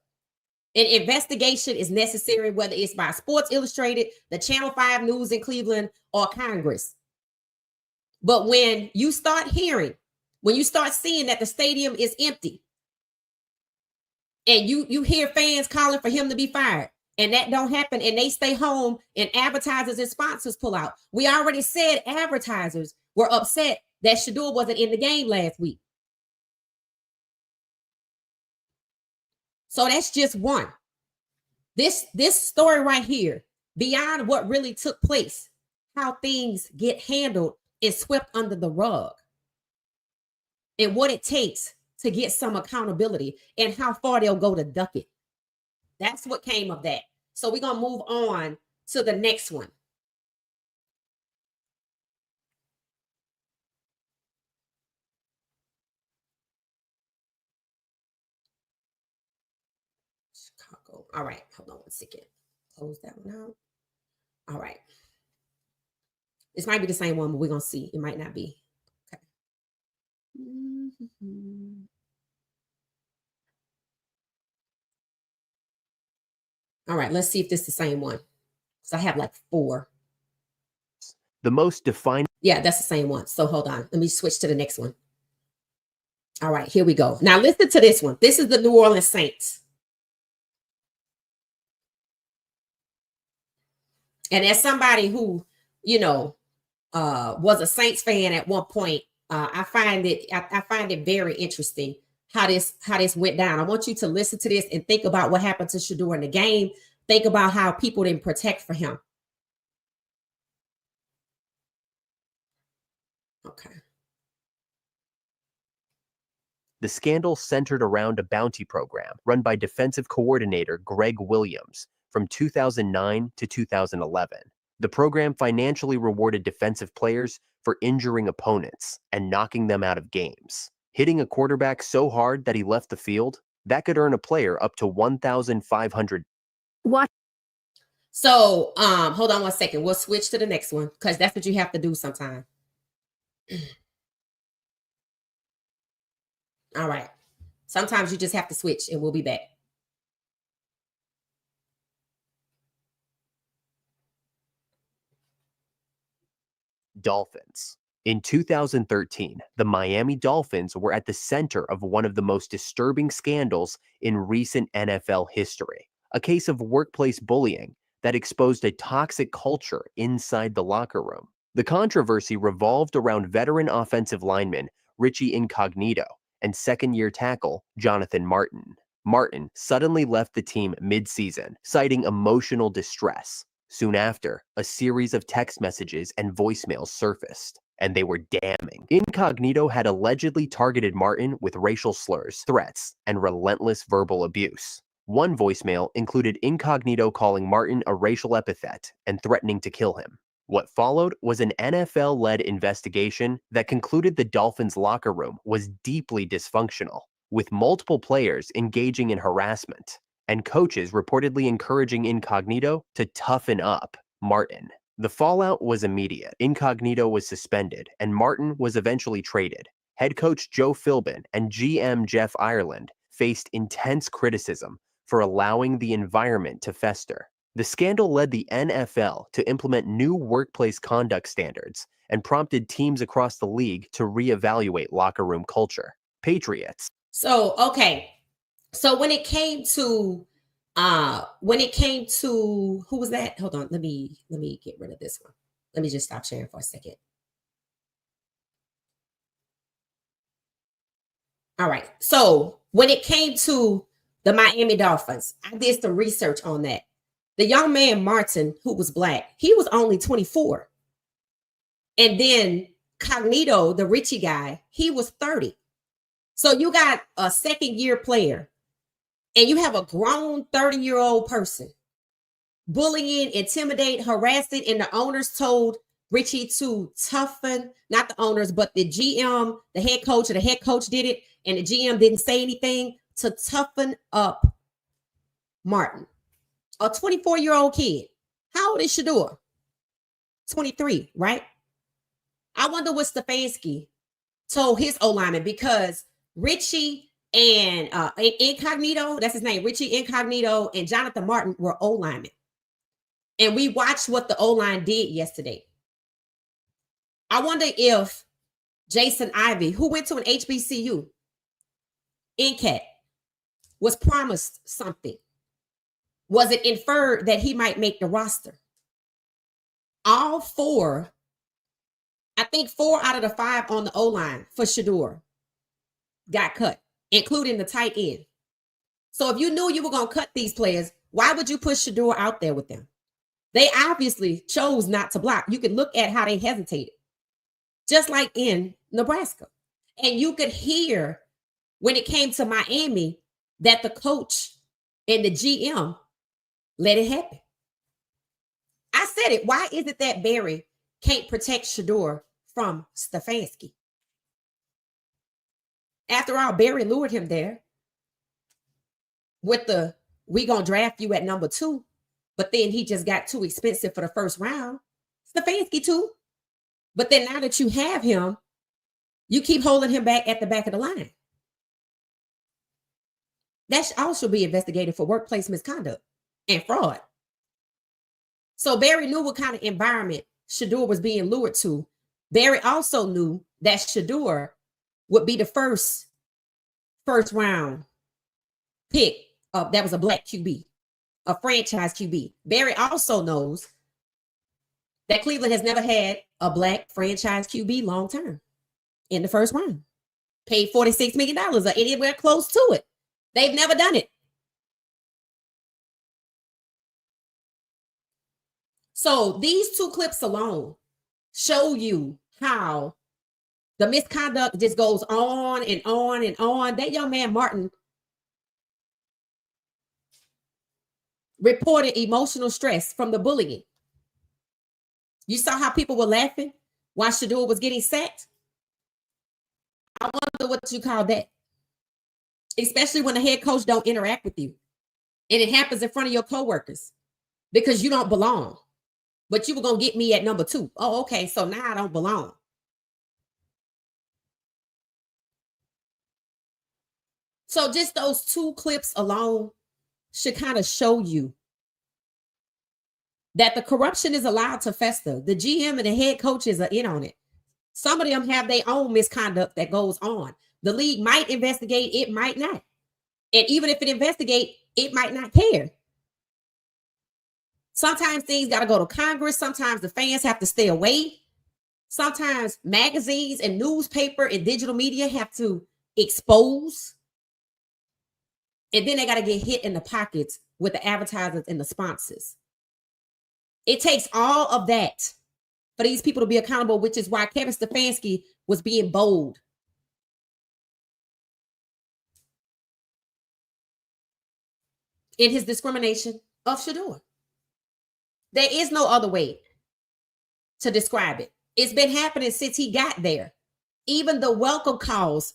An investigation is necessary, whether it's by Sports Illustrated, the Channel 5 News in Cleveland, or Congress. But when you start seeing that the stadium is empty, and you hear fans calling for him to be fired, and that don't happen, and they stay home, and advertisers and sponsors pull out. We already said advertisers were upset that Shedeur wasn't in the game last week. So that's just one. This story right here, beyond what really took place, how things get handled is swept under the rug, and what it takes to get some accountability, and how far they'll go to duck it. That's what came of that. So we're going to move on to the next one. Chicago. All right. Hold on one second. Close that one out. All right. This might be the same one, but we're gonna see. It might not be. Okay. Mhm. All right, let's see if this is the same one. So I have like 4. The most defining. Yeah, that's the same one. So hold on. Let me switch to the next one. All right, here we go. Now listen to this one. This is the New Orleans Saints. And as somebody who, you know, was a Saints fan at one point, I find it very interesting how this went down. I want you to listen to this and think about what happened to Shedeur in the game. Think about how people didn't protect for him. Okay. The scandal centered around a bounty program run by defensive coordinator Greg Williams from 2009 to 2011. The program financially rewarded defensive players for injuring opponents and knocking them out of games. Hitting a quarterback so hard that he left the field, that could earn a player up to $1,500. What? So, hold on one second. We'll switch to the next one because that's what you have to do sometime. All right. Sometimes you just have to switch and we'll be back. Dolphins. In 2013, the Miami Dolphins were at the center of one of the most disturbing scandals in recent NFL history, a case of workplace bullying that exposed a toxic culture inside the locker room. The controversy revolved around veteran offensive lineman Richie Incognito and second-year tackle Jonathan Martin. Martin suddenly left the team mid-season, citing emotional distress. Soon after, a series of text messages and voicemails surfaced, and they were damning. Incognito had allegedly targeted Martin with racial slurs, threats, and relentless verbal abuse. One voicemail included Incognito calling Martin a racial epithet and threatening to kill him. What followed was an NFL-led investigation that concluded the Dolphins' locker room was deeply dysfunctional, with multiple players engaging in harassment, and coaches reportedly encouraging Incognito to toughen up Martin. The fallout was immediate. Incognito was suspended, and Martin was eventually traded. Head coach Joe Philbin and GM Jeff Ireland faced intense criticism for allowing the environment to fester. The scandal led the NFL to implement new workplace conduct standards and prompted teams across the league to reevaluate locker room culture. Patriots. So, okay. So when it came to who was that? Hold on, let me get rid of this one. Let me just stop sharing for a second. All right. So when it came to the Miami Dolphins, I did some research on that. The young man Martin, who was black, he was only 24. And then Cognito, the Richie guy, he was 30. So you got a second-year player and you have a grown 30-year-old person bullying, intimidate, harassing, and the owners told Richie to toughen, not the owners, but the GM, the head coach, or the head coach did it, and the GM didn't say anything to toughen up Martin, a 24-year-old kid. How old is Shedeur? 23, right? I wonder what Stefanski told his O-lineman, because Richie and Incognito, that's his name, Richie Incognito and Jonathan Martin were O-linemen. And we watched what the O-line did yesterday. I wonder if Jason Ivey, who went to an HBCU, NCAT, was promised something. Was it inferred that he might make the roster? All four, I think 4 out of the 5 on the O-line for Shedeur got cut, including the tight end. So if you knew you were going to cut these players, why would you push Shedeur out there with them? They obviously chose not to block. You could look at how they hesitated, just like in Nebraska. And you could hear when it came to Miami that the coach and the GM let it happen. I said it. Why is it that Barry can't protect Shedeur from Stefanski? After all, Barry lured him there with the, we gonna draft you at number 2, but then he just got too expensive for the first round. Stefanski too. But then now that you have him, you keep holding him back at the back of the line. That should also be investigated for workplace misconduct and fraud. So Barry knew what kind of environment Shedeur was being lured to. Barry also knew that Shedeur would be the first round pick that was a black QB, a franchise QB. Barry also knows that Cleveland has never had a black franchise QB long term in the first round. Paid $46 million or anywhere close to it. They've never done it. So these two clips alone show you how the misconduct just goes on and on and on. That young man, Martin, reported emotional stress from the bullying. You saw how people were laughing while Shedeur was getting sacked? I wonder what you call that. Especially when the head coach don't interact with you. And it happens in front of your coworkers because you don't belong. But you were going to get me at number 2. Oh, okay. So now I don't belong. So just those two clips alone should kind of show you that the corruption is allowed to fester. The GM and the head coaches are in on it. Some of them have their own misconduct that goes on. The league might investigate, it might not. And even if it investigates, it might not care. Sometimes things got to go to Congress. Sometimes the fans have to stay away. Sometimes magazines and newspaper and digital media have to expose. And then they got to get hit in the pockets with the advertisers and the sponsors. It takes all of that for these people to be accountable, which is why Kevin Stefanski was being bold. In his discrimination of Shedeur. There is no other way to describe it. It's been happening since he got there. Even the welcome calls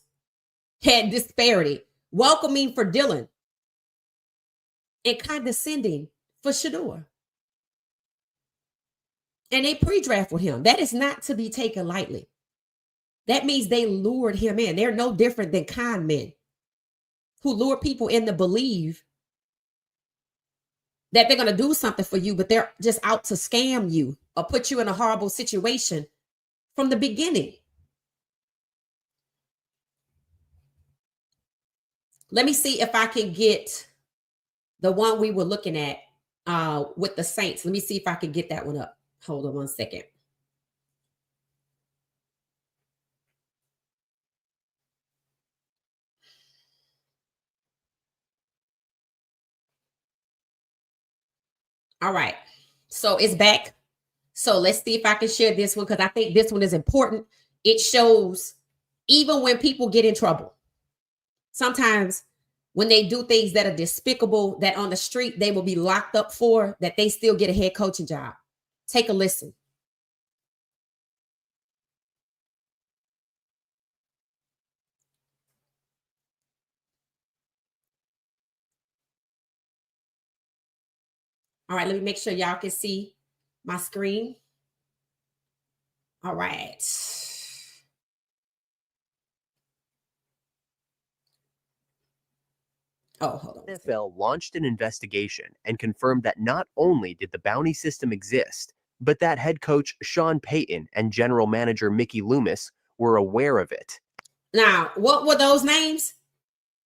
had disparity. Welcoming for Dylan and condescending for Shedeur. And they pre-draft with him. That is not to be taken lightly. That means they lured him in. They're no different than con men who lure people in to believe that they're going to do something for you, but they're just out to scam you or put you in a horrible situation from the beginning. Let me see if I can get the one we were looking at with the Saints. Let me see if I can get that one up. Hold on one second. All right. So it's back. So let's see if I can share this one because I think this one is important. It shows even when people get in trouble, sometimes when they do things that are despicable, that on the street they will be locked up for, that they still get a head coaching job. Take a listen. All right, let me make sure y'all can see my screen. All right. Oh, hold on. The NFL launched an investigation and confirmed that not only did the bounty system exist, but that head coach Sean Payton and general manager Mickey Loomis were aware of it. Now, what were those names?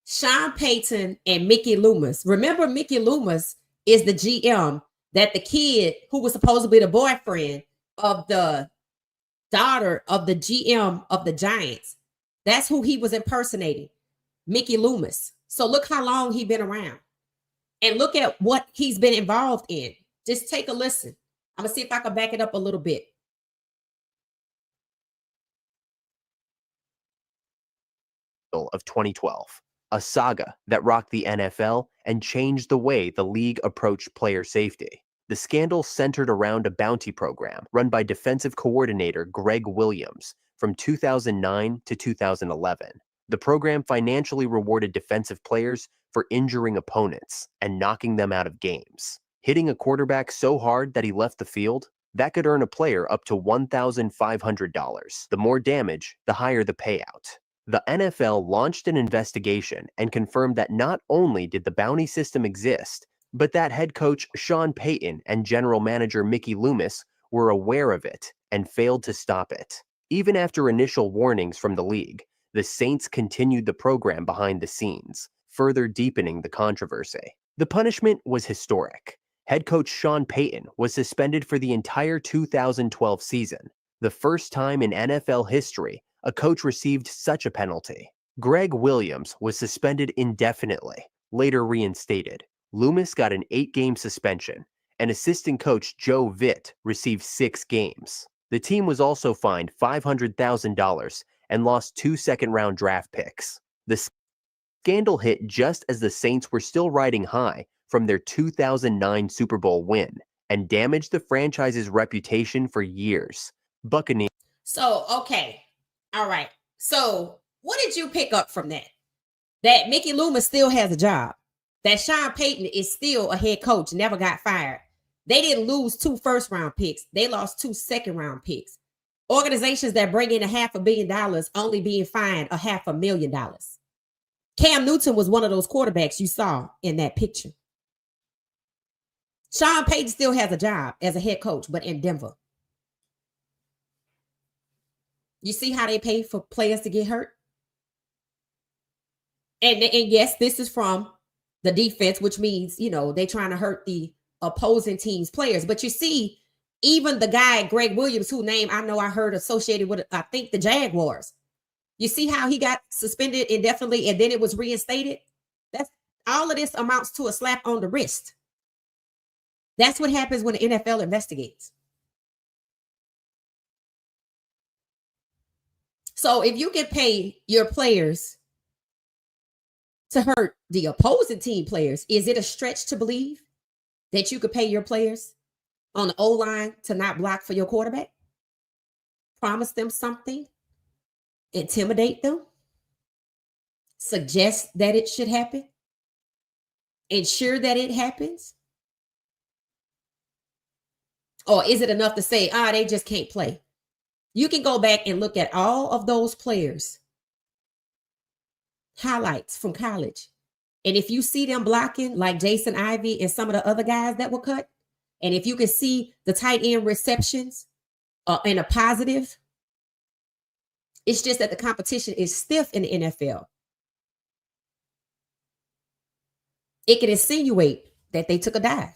Sean Payton and Mickey Loomis. Remember, Mickey Loomis is the GM that the kid who was supposed to be the boyfriend of the daughter of the GM of the Giants. That's who he was impersonating, Mickey Loomis. So look how long he's been around and look at what he's been involved in. Just take a listen. I'm going to see if I can back it up a little bit. Of 2012, a saga that rocked the NFL and changed the way the league approached player safety. The scandal centered around a bounty program run by defensive coordinator Greg Williams from 2009 to 2011. The program financially rewarded defensive players for injuring opponents and knocking them out of games. Hitting a quarterback so hard that he left the field, That could earn a player up to $1,500. The more damage, the higher the payout. The NFL launched an investigation and confirmed that not only did the bounty system exist, but that head coach Sean Payton and general manager Mickey Loomis were aware of it and failed to stop it. Even after initial warnings from the league, the Saints continued the program behind the scenes, further deepening the controversy. The punishment was historic. Head coach Sean Payton was suspended for the entire 2012 season, the first time in NFL history a coach received such a penalty. Greg Williams was suspended indefinitely, later reinstated. Loomis got an 8-game suspension, and assistant coach Joe Vitt received 6 games. The team was also fined $500,000 and lost 2 second-round draft picks. The scandal hit just as the Saints were still riding high from their 2009 Super Bowl win and damaged the franchise's reputation for years. Buccaneers. So, okay. All right. So, what did you pick up from that? That Mickey Loomis still has a job. That Sean Payton is still a head coach, never got fired. They didn't lose 2 first-round picks. They lost 2 second-round picks. Organizations that bring in $500 million only being fined $500,000. Cam Newton was one of those quarterbacks you saw in that picture. Sean Payton still has a job as a head coach, but in Denver. You see how they pay for players to get hurt? And yes, this is from the defense, which means, they're trying to hurt the opposing team's players. But you see, even the guy, Greg Williams, whose name I know I heard associated with, I think, the Jaguars. You see how he got suspended indefinitely and then it was reinstated? That's all of this amounts to a slap on the wrist. That's what happens when the NFL investigates. So if you can pay your players to hurt the opposing team players, is it a stretch to believe that you could pay your players on the O-line to not block for your quarterback? Promise them something? Intimidate them? Suggest that it should happen? Ensure that it happens? Or is it enough to say, they just can't play? You can go back and look at all of those players' highlights from college. And if you see them blocking like Jason Ivey and some of the other guys that were cut, and if you can see the tight end receptions in a positive, it's just that the competition is stiff in the NFL. It can insinuate that they took a dive.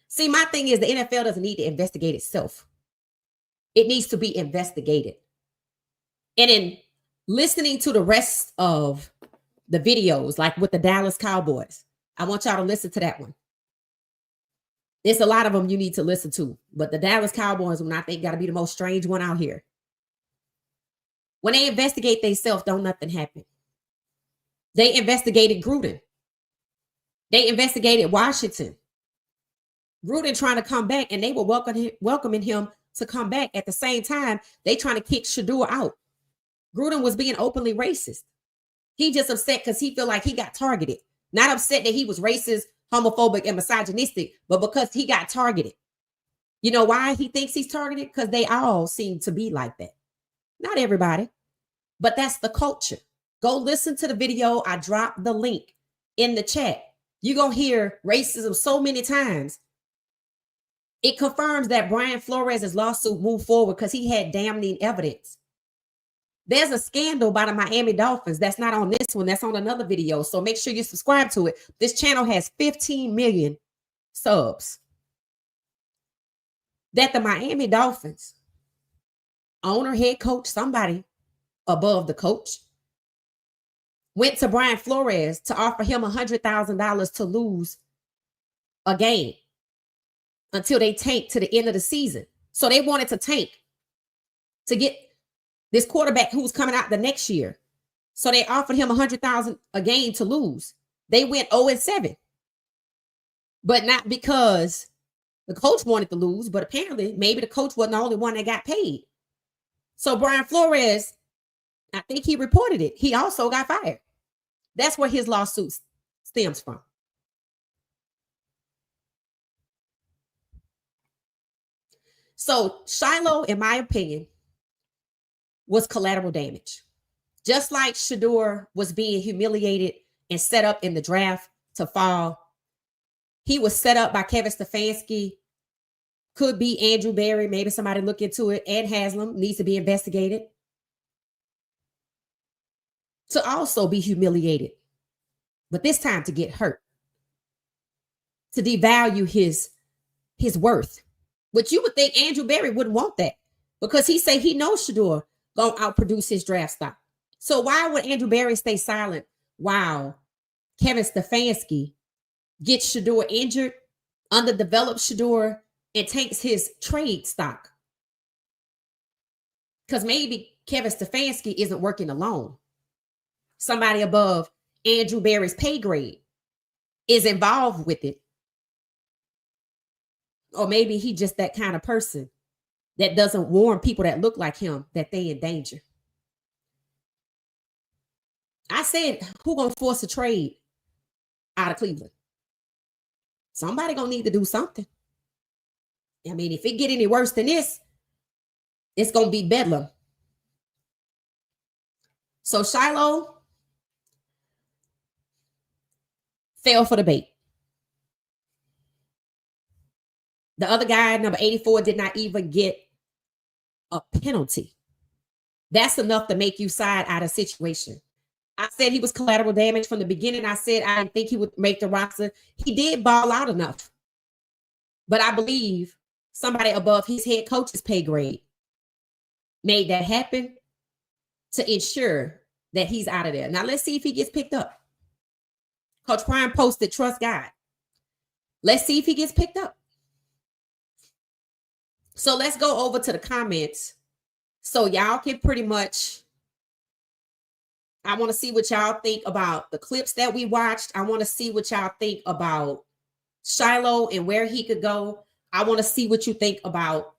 See, my thing is the NFL doesn't need to investigate itself. It needs to be investigated. And in listening to the rest of the videos, like with the Dallas Cowboys, I want y'all to listen to that one. There's a lot of them you need to listen to, but the Dallas Cowboys one I think got to be the most strange one out here. When they investigate themselves, don't nothing happen. They investigated Gruden. They investigated Washington. Gruden trying to come back, and they were welcoming him to come back. At the same time, they trying to kick Shedeur out. Gruden was being openly racist. He just upset because he feel like he got targeted. Not upset that he was racist, homophobic, and misogynistic, but because he got targeted. You know why he thinks he's targeted? Because they all seem to be like that. Not everybody, but that's the culture. Go listen to the video. I dropped the link in the chat. You're going to hear racism so many times. It confirms that Brian Flores' lawsuit moved forward because he had damning evidence. There's a scandal by the Miami Dolphins that's not on this one. That's on another video. So make sure you subscribe to it. This channel has 15 million subs. That the Miami Dolphins, owner, head coach, somebody above the coach, went to Brian Flores to offer him $100,000 to lose a game until they tanked to the end of the season. So they wanted to tank to get this quarterback who was coming out the next year. So they offered him $100,000 a game to lose. They went 0-7. But not because the coach wanted to lose, but apparently maybe the coach wasn't the only one that got paid. So Brian Flores, I think he reported it. He also got fired. That's where his lawsuit stems from. So Shilo, in my opinion, was collateral damage. Just like Shedeur was being humiliated and set up in the draft to fall, he was set up by Kevin Stefanski. Could be Andrew Berry. Maybe somebody look into it. Ed Haslam needs to be investigated. To also be humiliated, but this time to get hurt, to devalue his worth. Which you would think Andrew Berry wouldn't want that, because he say he knows Shedeur gonna outproduce his draft stock. So why would Andrew Berry stay silent while Kevin Stefanski gets Shedeur injured, underdeveloped Shedeur, and takes his trade stock? Because maybe Kevin Stefanski isn't working alone. Somebody above Andrew Berry's pay grade is involved with it. Or maybe he just that kind of person that doesn't warn people that look like him that they in danger. I said, who gonna force a trade out of Cleveland? Somebody gonna need to do something. I mean, if it get any worse than this, it's gonna be bedlam. So Shilo fell for the bait. The other guy, number 84, did not even get a penalty. That's enough to make you side out of situation. I said he was collateral damage from the beginning. I said I didn't think he would make the roster. He did ball out enough. But I believe somebody above his head coach's pay grade made that happen to ensure that he's out of there. Now, let's see if he gets picked up. Coach Prime posted trust God. Let's see if he gets picked up. So let's go over to the comments. So y'all can pretty much, I want to see what y'all think about the clips that we watched. I want to see what y'all think about Shilo and where he could go. I want to see what you think about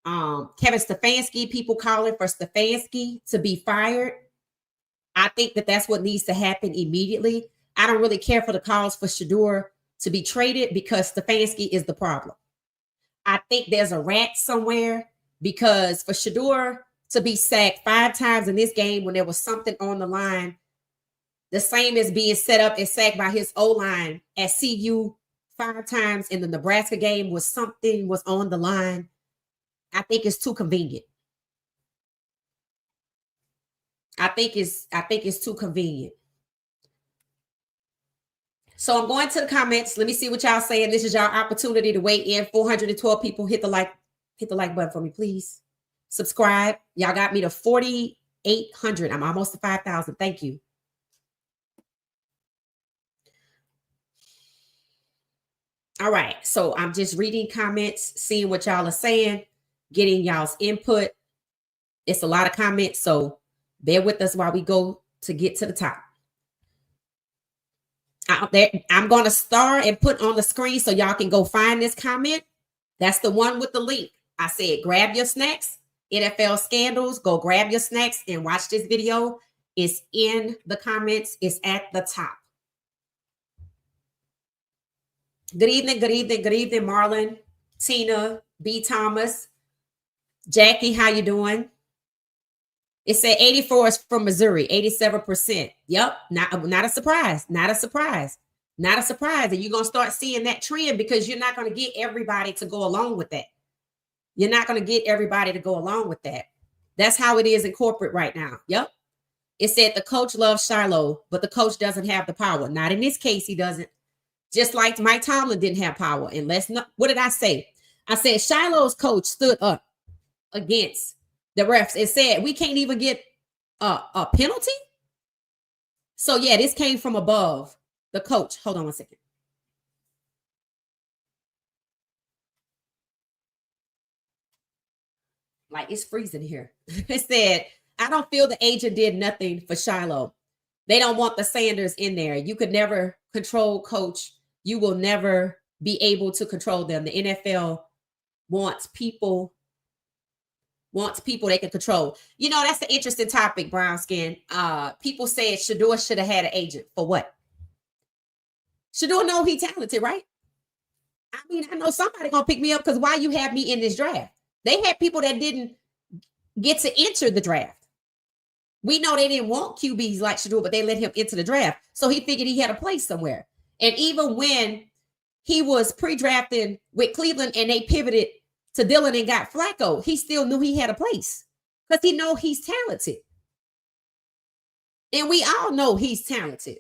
Kevin Stefanski, people calling for Stefanski to be fired. I think that that's what needs to happen immediately. I don't really care for the calls for Shedeur to be traded because Stefanski is the problem. I think there's a rat somewhere, because for Shedeur to be sacked 5 times in this game when there was something on the line, the same as being set up and sacked by his O-line at CU 5 times in the Nebraska game was something was on the line. I think it's too convenient. I think it's too convenient. So I'm going to the comments. Let me see what y'all saying. This is y'all opportunity to weigh in. 412 people. Hit the like button for me, please. Subscribe. Y'all got me to 4,800. I'm almost to 5,000. Thank you. All right. So I'm just reading comments, seeing what y'all are saying, getting y'all's input. It's a lot of comments, so bear with us while we go to get to the top. I'm going to star and put on the screen so y'all can go find this comment. That's the one with the link. I said, grab your snacks, NFL scandals, go grab your snacks and watch this video. It's in the comments. It's at the top. Good evening, Marlon, Tina, B. Thomas, Jackie, how you doing? It said 84 is from Missouri, 87%. Yep, not a surprise. And you're going to start seeing that trend because you're not going to get everybody to go along with that. That's how it is in corporate right now. Yep. It said the coach loves Shilo, but the coach doesn't have the power. Not in this case, he doesn't. Just like Mike Tomlin didn't have power. And what did I say? I said Shiloh's coach stood up against the refs. It said we can't even get a penalty. So yeah, this came from above the coach. Hold on one second. Like, it's freezing here. It said, I don't feel the agent did nothing for Shilo. They don't want the Sanders in there. You could never control coach. You will never be able to control them. The NFL wants people they can control. You know, that's the interesting topic, brown skin. People said Shedeur should have had an agent. For what? Shedeur know he talented, right? I mean, I know somebody gonna pick me up because why you have me in this draft? They had people that didn't get to enter the draft. We know they didn't want QBs like Shedeur, but they let him into the draft. So he figured he had a place somewhere. And even when he was pre-drafted with Cleveland and they pivoted to Dillon and got Flacco, he still knew he had a place because he know he's talented. And we all know he's talented.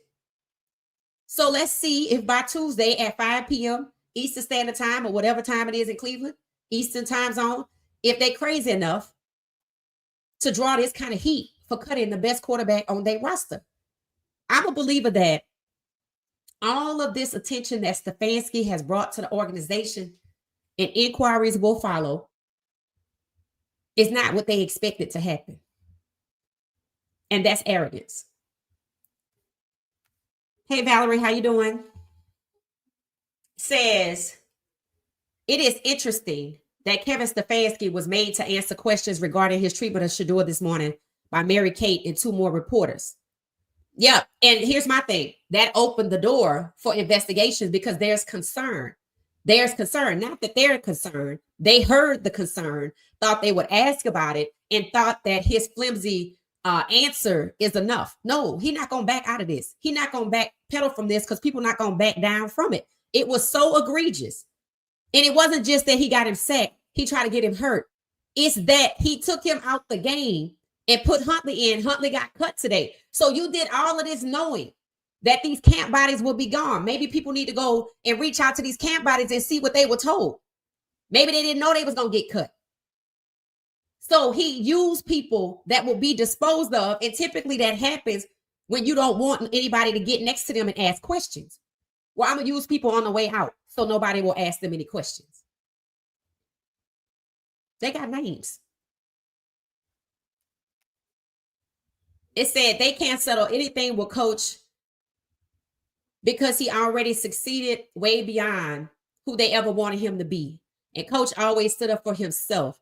So let's see if by Tuesday at 5 p.m. Eastern Standard Time or whatever time it is in Cleveland, Eastern Time Zone, if they crazy enough to draw this kind of heat for cutting the best quarterback on their roster. I'm a believer that all of this attention that Stefanski has brought to the organization and inquiries will follow is not what they expected to happen. And that's arrogance. Hey, Valerie, how you doing? Says, it is interesting that Kevin Stefanski was made to answer questions regarding his treatment of Shedeur this morning by Mary Kate and 2 more reporters. Yeah, and here's my thing. That opened the door for investigations because there's concern. There's concern. Not that they're concerned. They heard the concern, thought they would ask about it, and thought that his flimsy answer is enough. No, he's not going to back out of this. He's not going to backpedal from this because people are not going to back down from it. It was so egregious. And it wasn't just that he got him sacked. He tried to get him hurt. It's that he took him out the game and put Huntley in. Huntley got cut today. So you did all of this knowing that these camp bodies will be gone. Maybe people need to go and reach out to these camp bodies and see what they were told. Maybe they didn't know they was going to get cut. So he used people that will be disposed of. And typically that happens when you don't want anybody to get next to them and ask questions. Well, I'm going to use people on the way out so nobody will ask them any questions. They got names. It said they can't settle anything with Coach because he already succeeded way beyond who they ever wanted him to be. And Coach always stood up for himself.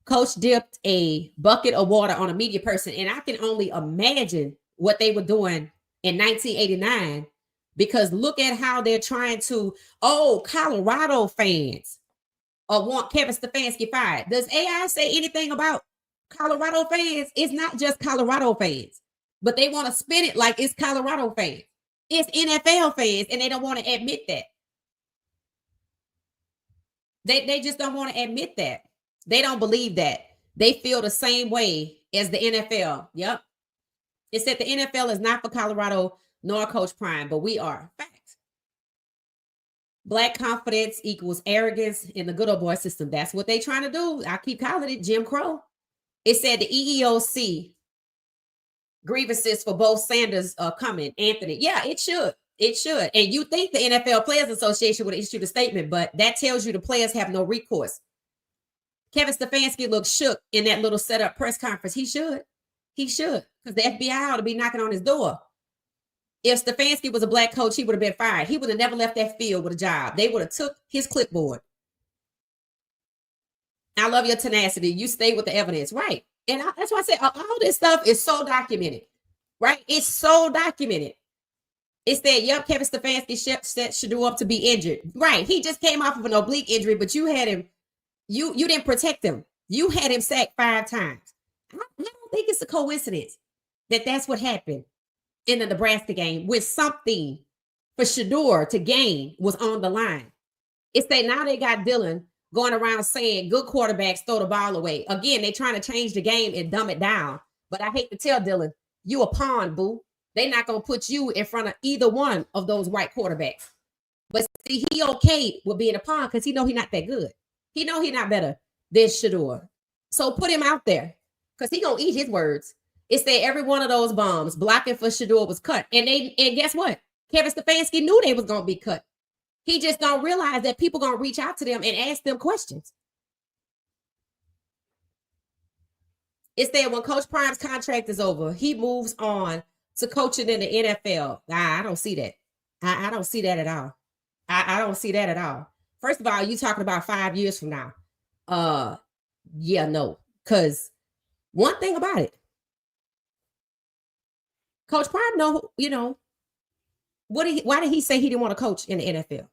Coach dipped a bucket of water on a media person. And I can only imagine what they were doing in 1989, because look at how they're trying to, Colorado fans want Kevin Stefanski fired. Does AI say anything about Colorado fans? It's not just Colorado fans, but they want to spin it like it's Colorado fans. It's NFL fans, and they don't want to admit that. They just don't want to admit that. They don't believe that. They feel the same way as the NFL. Yep. It said the NFL is not for Colorado nor Coach Prime, but we are. Fact. Black confidence equals arrogance in the good old boy system. That's what they trying to do. I keep calling it Jim Crow. It said the EEOC grievances for both Sanders are coming. Anthony. Yeah, it should. It should. And you think the NFL Players Association would issue a statement, but that tells you the players have no recourse. Kevin Stefanski looked shook in that little setup press conference. He should. He should. Because the FBI ought to be knocking on his door. If Stefanski was a black coach, he would have been fired. He would have never left that field with a job. They would have took his clipboard. I love your tenacity. You stay with the evidence. Right. And that's why I said all this stuff is so documented. Right. It's so documented. It said, yep, Kevin Stefanski set Shedeur up to be injured. Right. He just came off of an oblique injury, but you had him. You didn't protect him. You had him sacked 5 times. I don't think it's a coincidence that that's what happened in the Nebraska game when something for Shedeur to gain was on the line. It's that now they got Dillon going around saying good quarterbacks throw the ball away. Again, they're trying to change the game and dumb it down. But I hate to tell Dillon, you a pawn, boo. They're not going to put you in front of either one of those white quarterbacks. But see, he okay with being a pawn because he know he's not that good. He know he's not better than Shedeur. So put him out there because he going to eat his words. It said every one of those bombs blocking for Shedeur was cut. And guess what? Kevin Stefanski knew they was going to be cut. He just don't realize that people going to reach out to them and ask them questions. It said when Coach Prime's contract is over, he moves on to coaching in the NFL. I don't see that. I don't see that at all. I don't see that at all. First of all, you talking about 5 years from now. Yeah, no. Because one thing about it, Coach Prime know, why did he say he didn't want to coach in the NFL?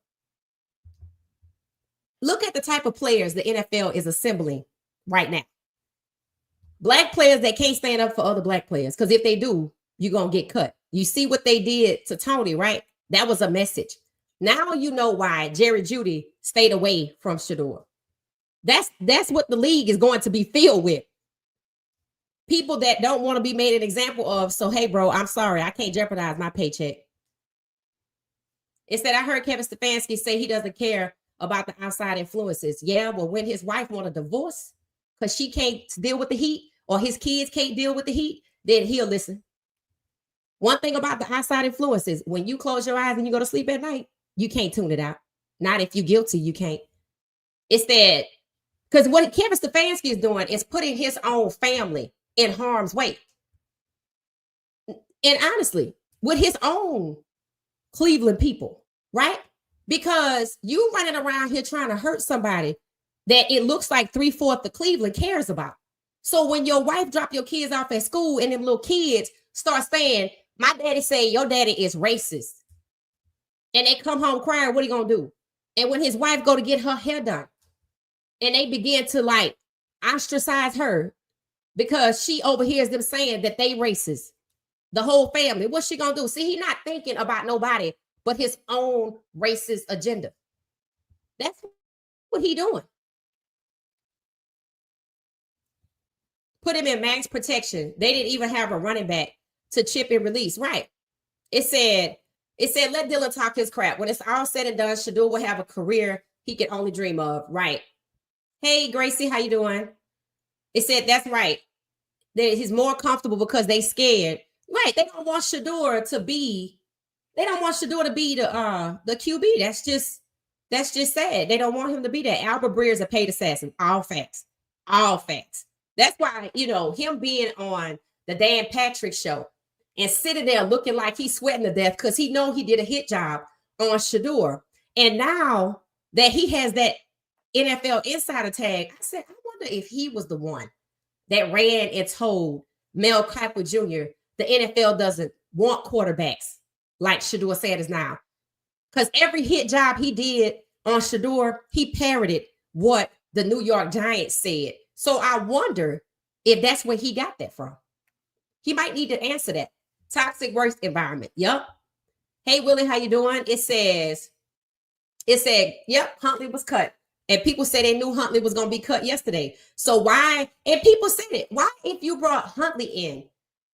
Look at the type of players the NFL is assembling right now. Black players that can't stand up for other black players, because if they do, you're going to get cut. You see what they did to Tony, right? That was a message. Now you know why Jerry Jeudy stayed away from Shedeur. That's what the league is going to be filled with. People that don't want to be made an example of. So, hey, bro, I'm sorry. I can't jeopardize my paycheck. It said, I heard Kevin Stefanski say he doesn't care about the outside influences. Yeah, well, when his wife want a divorce because she can't deal with the heat or his kids can't deal with the heat, then he'll listen. One thing about the outside influences, when you close your eyes and you go to sleep at night, you can't tune it out. Not if you're guilty, you can't. It's that, because what Kevin Stefanski is doing is putting his own family in harm's way. And honestly, with his own Cleveland people, right? Because you running around here trying to hurt somebody that it looks like 3/4 of Cleveland cares about. So when your wife drop your kids off at school and them little kids start saying, my daddy say your daddy is racist, and they come home crying, what are you gonna do? And when his wife go to get her hair done and they begin to like ostracize her because she overhears them saying that they racist, the whole family, what's she gonna do? See, he's not thinking about nobody but his own racist agenda. That's what he doing. Put him in max protection. They didn't even have a running back to chip and release. Right. It said, let Dylan talk his crap. When it's all said and done, Shedeur will have a career he can only dream of. Right. Hey, Gracie, how you doing? It said, that's right. That he's more comfortable because they scared. Right. They don't want Shedeur to be the QB. That's just sad. They don't want him to be that. Albert Breer is a paid assassin. All facts. All facts. That's why, him being on the Dan Patrick show and sitting there looking like he's sweating to death because he know he did a hit job on Shedeur. And now that he has that NFL insider tag, I said, I wonder if he was the one that ran and told Mel Kiper Jr. the NFL doesn't want quarterbacks like Shedeur Sanders now. Because every hit job he did on Shedeur, he parroted what the New York Giants said. So I wonder if that's where he got that from. He might need to answer that. Toxic work environment. Yep. Hey, Willie, how you doing? It said, yep, Huntley was cut. And people say they knew Huntley was going to be cut yesterday. So why? And people said it. Why, if you brought Huntley in,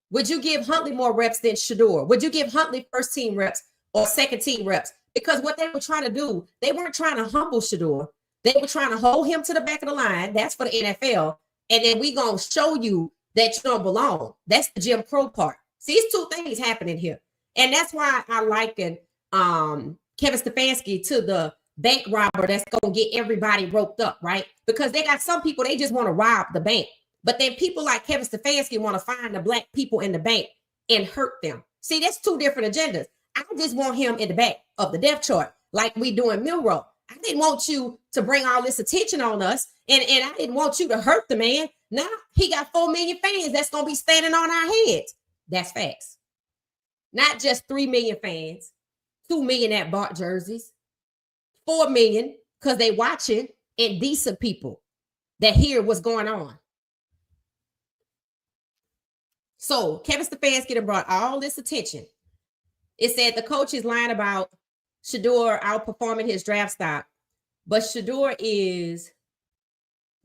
would you give Huntley more reps than Shedeur? Would you give Huntley first team reps or second team reps? Because what they were trying to do, they weren't trying to humble Shedeur. They were trying to hold him to the back of the line. That's for the NFL. And then we going to show you that you don't belong. That's the Jim Crow part. See, it's two things happening here. And that's why I liken Kevin Stefanski to the bank robber that's going to get everybody roped up, right? Because they got some people, they just want to rob the bank. But then people like Kevin Stefanski want to find the black people in the bank and hurt them. See, that's two different agendas. I just want him in the back of the depth chart like we do in Milrow. I didn't want you to bring all this attention on us, and I didn't want you to hurt the man. Now he got 4 million fans that's going to be standing on our heads. That's facts. Not just 3 million fans, 2 million that bought jerseys, 4 million because they watching, and decent people that hear what's going on. So Kevin Stefanski done brought all this attention. It said the coach is lying about Shedeur outperforming his draft stock, but Shedeur is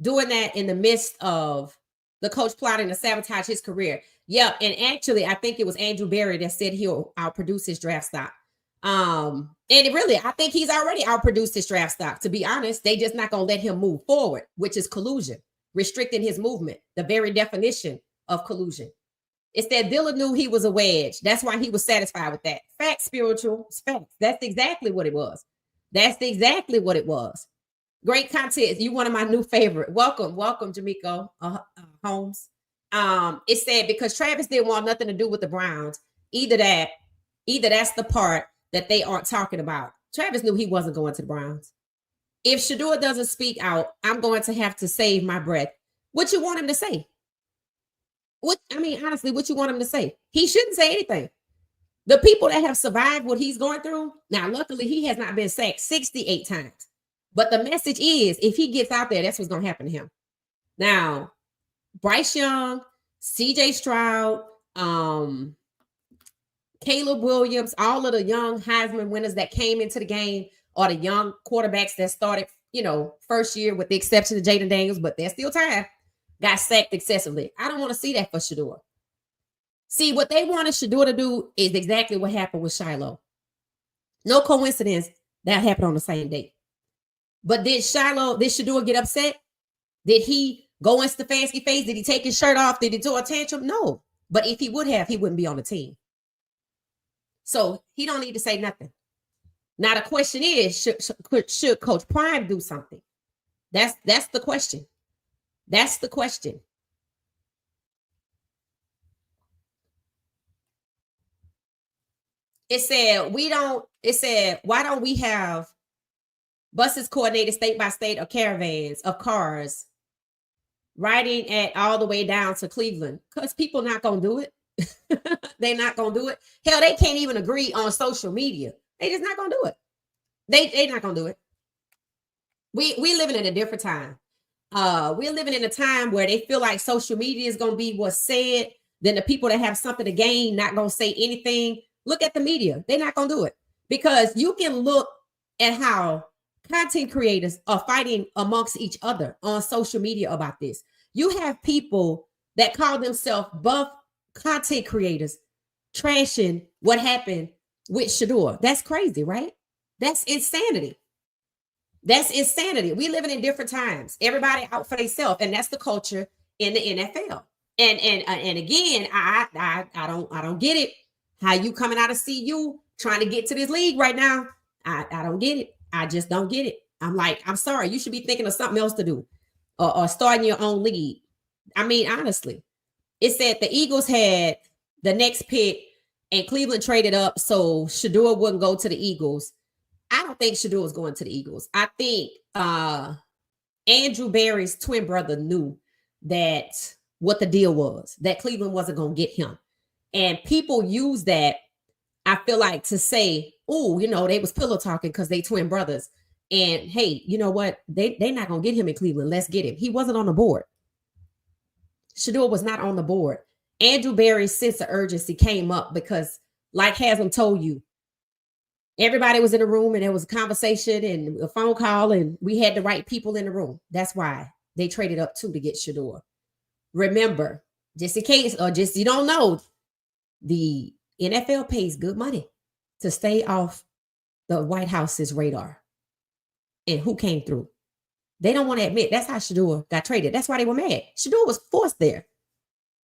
doing that in the midst of the coach plotting to sabotage his career. Yeah, and actually, I think it was Andrew Berry that said he'll outproduce his draft stock. And really, I think he's already outproduced his draft stock. To be honest, they just not going to let him move forward, which is collusion, restricting his movement, the very definition of collusion. It's that Dilla knew he was a wedge. That's why he was satisfied with that. Facts, spiritual, facts. That's exactly what it was. That's exactly what it was. Great content. You one of my new favorite. Welcome, Jamiko Holmes. It said because Travis didn't want nothing to do with the Browns. Either that's the part that they aren't talking about. Travis knew he wasn't going to the Browns. If Shedeur doesn't speak out, I'm going to have to save my breath. What you want him to say? Honestly, what you want him to say? He shouldn't say anything. The people that have survived what he's going through, now, luckily, he has not been sacked 68 times. But the message is, if he gets out there, that's what's going to happen to him. Now, Bryce Young, CJ Stroud, Caleb Williams, all of the young Heisman winners that came into the game, or the young quarterbacks that started, first year, with the exception of Jaden Daniels, but there's still time, got sacked excessively. I don't want to see that for Shedeur. See, what they wanted Shedeur to do is exactly what happened with Shilo. No coincidence that happened on the same day. But did Shedeur get upset? Did he go in Stefanski's face? Did he take his shirt off? Did he throw a tantrum? No. But if he would have, he wouldn't be on the team. So he don't need to say nothing. Now the question is, should Coach Prime do something? That's the question. That's the question. It said, why don't we have buses coordinated state by state, or caravans of cars riding at all the way down to Cleveland? Because people not going to do it. They're not going to do it. Hell, they can't even agree on social media. They just not going to do it. They not going to do it. We living in a different time. We're living in a time where they feel like social media is going to be what's said. Then the people that have something to gain not going to say anything. Look at the media. They're not going to do it, because you can look at how content creators are fighting amongst each other on social media about this. You have people that call themselves buff content creators trashing what happened with Shedeur. That's crazy, right? That's insanity. That's insanity. We living in different times. Everybody out for themselves, and that's the culture in the NFL. And again, I don't get it. How you coming out of CU trying to get to this league right now? I don't get it. I just don't get it. I'm like, I'm sorry. You should be thinking of something else to do, or starting your own league. I mean, honestly, it said the Eagles had the next pick and Cleveland traded up so Shedeur wouldn't go to the Eagles. I don't think Shedeur was going to the Eagles. I think Andrew Berry's twin brother knew that what the deal was, that Cleveland wasn't going to get him. And people use that, I feel like, to say, oh, they was pillow talking because they twin brothers. And hey, you know what? They not going to get him in Cleveland. Let's get him. He wasn't on the board. Shedeur was not on the board. Andrew Berry's sense of urgency came up because, like Haslam told you, everybody was in the room and there was a conversation and a phone call, and we had the right people in the room. That's why they traded up too to get Shedeur. Remember, just in case, or just you don't know, the NFL pays good money to stay off the White House's radar. And who came through? They don't want to admit that's how Shedeur got traded. That's why they were mad. Shedeur was forced there.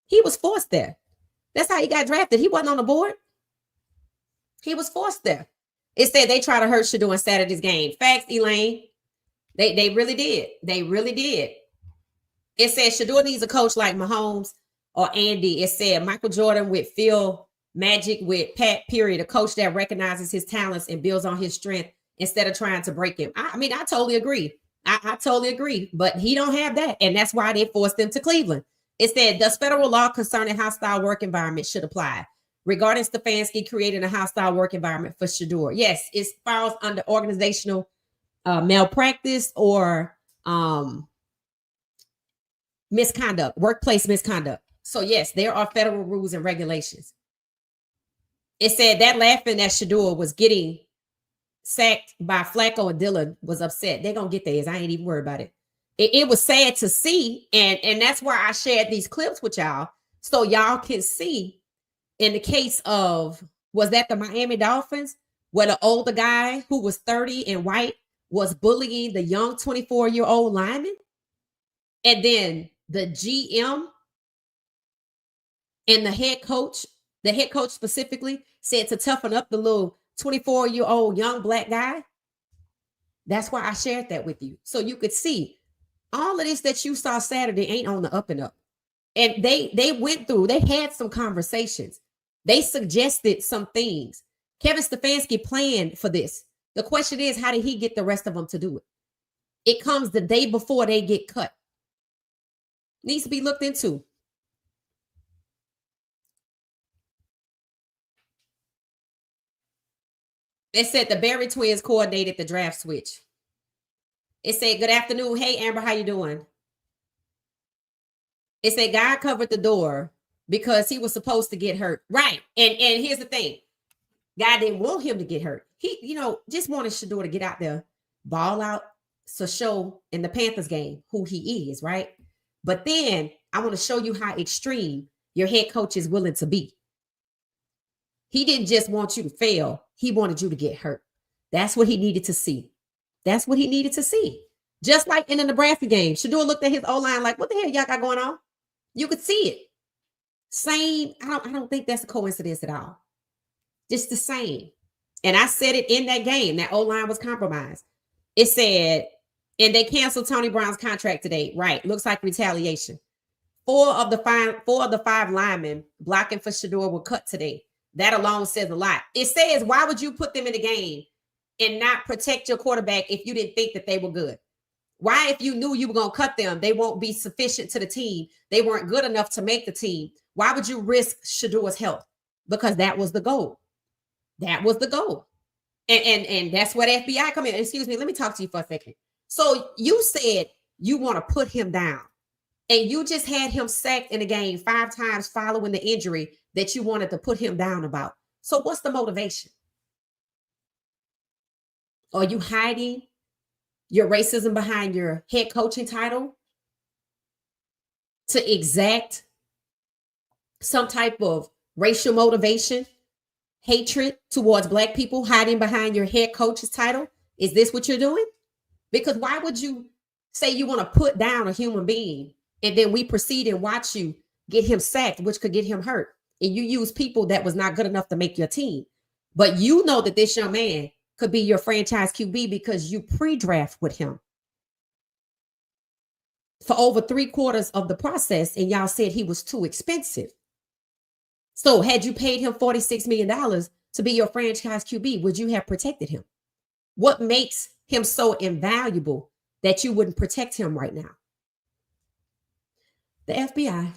He was forced there. That's how he got drafted. He wasn't on the board. He was forced there. It said they tried to hurt Shedeur in Saturday's game. Facts, Elaine. They really did. They really did. It said Shedeur needs a coach like Mahomes or Andy. It said Michael Jordan with Phil, Magic with Pat Period, a coach that recognizes his talents and builds on his strength instead of trying to break him. I mean, I totally agree. I totally agree. But he don't have that. And that's why they forced him to Cleveland. It said, does federal law concerning hostile work environment should apply? Regarding Stefanski creating a hostile work environment for Shedeur. Yes, it falls under organizational malpractice or misconduct, workplace misconduct. So yes, there are federal rules and regulations. It said that laughing at Shedeur was getting sacked by Flacco and Dillon was upset. They're going to get theirs. I ain't even worried about it. It was sad to see. And that's why I shared these clips with y'all. So y'all can see, in the case of, was that the Miami Dolphins, where the older guy who was 30 and white was bullying the young 24-year-old lineman? And then the GM and the head coach specifically said to toughen up the little 24-year-old young black guy. That's why I shared that with you. So you could see all of this that you saw Saturday ain't on the up and up. And they went through, they had some conversations. They suggested some things. Kevin Stefanski planned for this. The question is, how did he get the rest of them to do it? It comes the day before they get cut. Needs to be looked into. It said the Berry twins coordinated the draft switch. It said, good afternoon. Hey, Amber, how you doing? It said God covered the door because he was supposed to get hurt. Right. And here's the thing. God didn't want him to get hurt. He, just wanted Shedeur to get out there, ball out, to show in the Panthers game who he is, right? But then I want to show you how extreme your head coach is willing to be. He didn't just want you to fail. He wanted you to get hurt. That's what he needed to see. That's what he needed to see. Just like in the Nebraska game, Shedeur looked at his O-line like, what the hell y'all got going on? You could see it. Same. I don't think that's a coincidence at all. Just the same. And I said it in that game. That O-line was compromised. It said, and they canceled Tony Brown's contract today. Right. Looks like retaliation. Four of the five linemen blocking for Shedeur were cut today. That alone says a lot. It says, why would you put them in the game and not protect your quarterback if you didn't think that they were good? Why, if you knew you were going to cut them, they won't be sufficient to the team. They weren't good enough to make the team. Why would you risk Shedeur's health? Because that was the goal. That was the goal. And that's what FBI come in. Excuse me, let me talk to you for a second. So you said you want to put him down. And you just had him sacked in the game 5 times following the injury that you wanted to put him down about. So what's the motivation? Are you hiding your racism behind your head coaching title to exact some type of racial motivation, hatred towards Black people, hiding behind your head coach's title? Is this what you're doing? Because why would you say you want to put down a human being and then we proceed and watch you get him sacked, which could get him hurt? And you use people that was not good enough to make your team. But you know that this young man could be your franchise QB because you pre-draft with him for over 3/4 of the process, and y'all said he was too expensive. So had you paid him $46 million to be your franchise QB, would you have protected him? What makes him so invaluable that you wouldn't protect him right now? The FBI.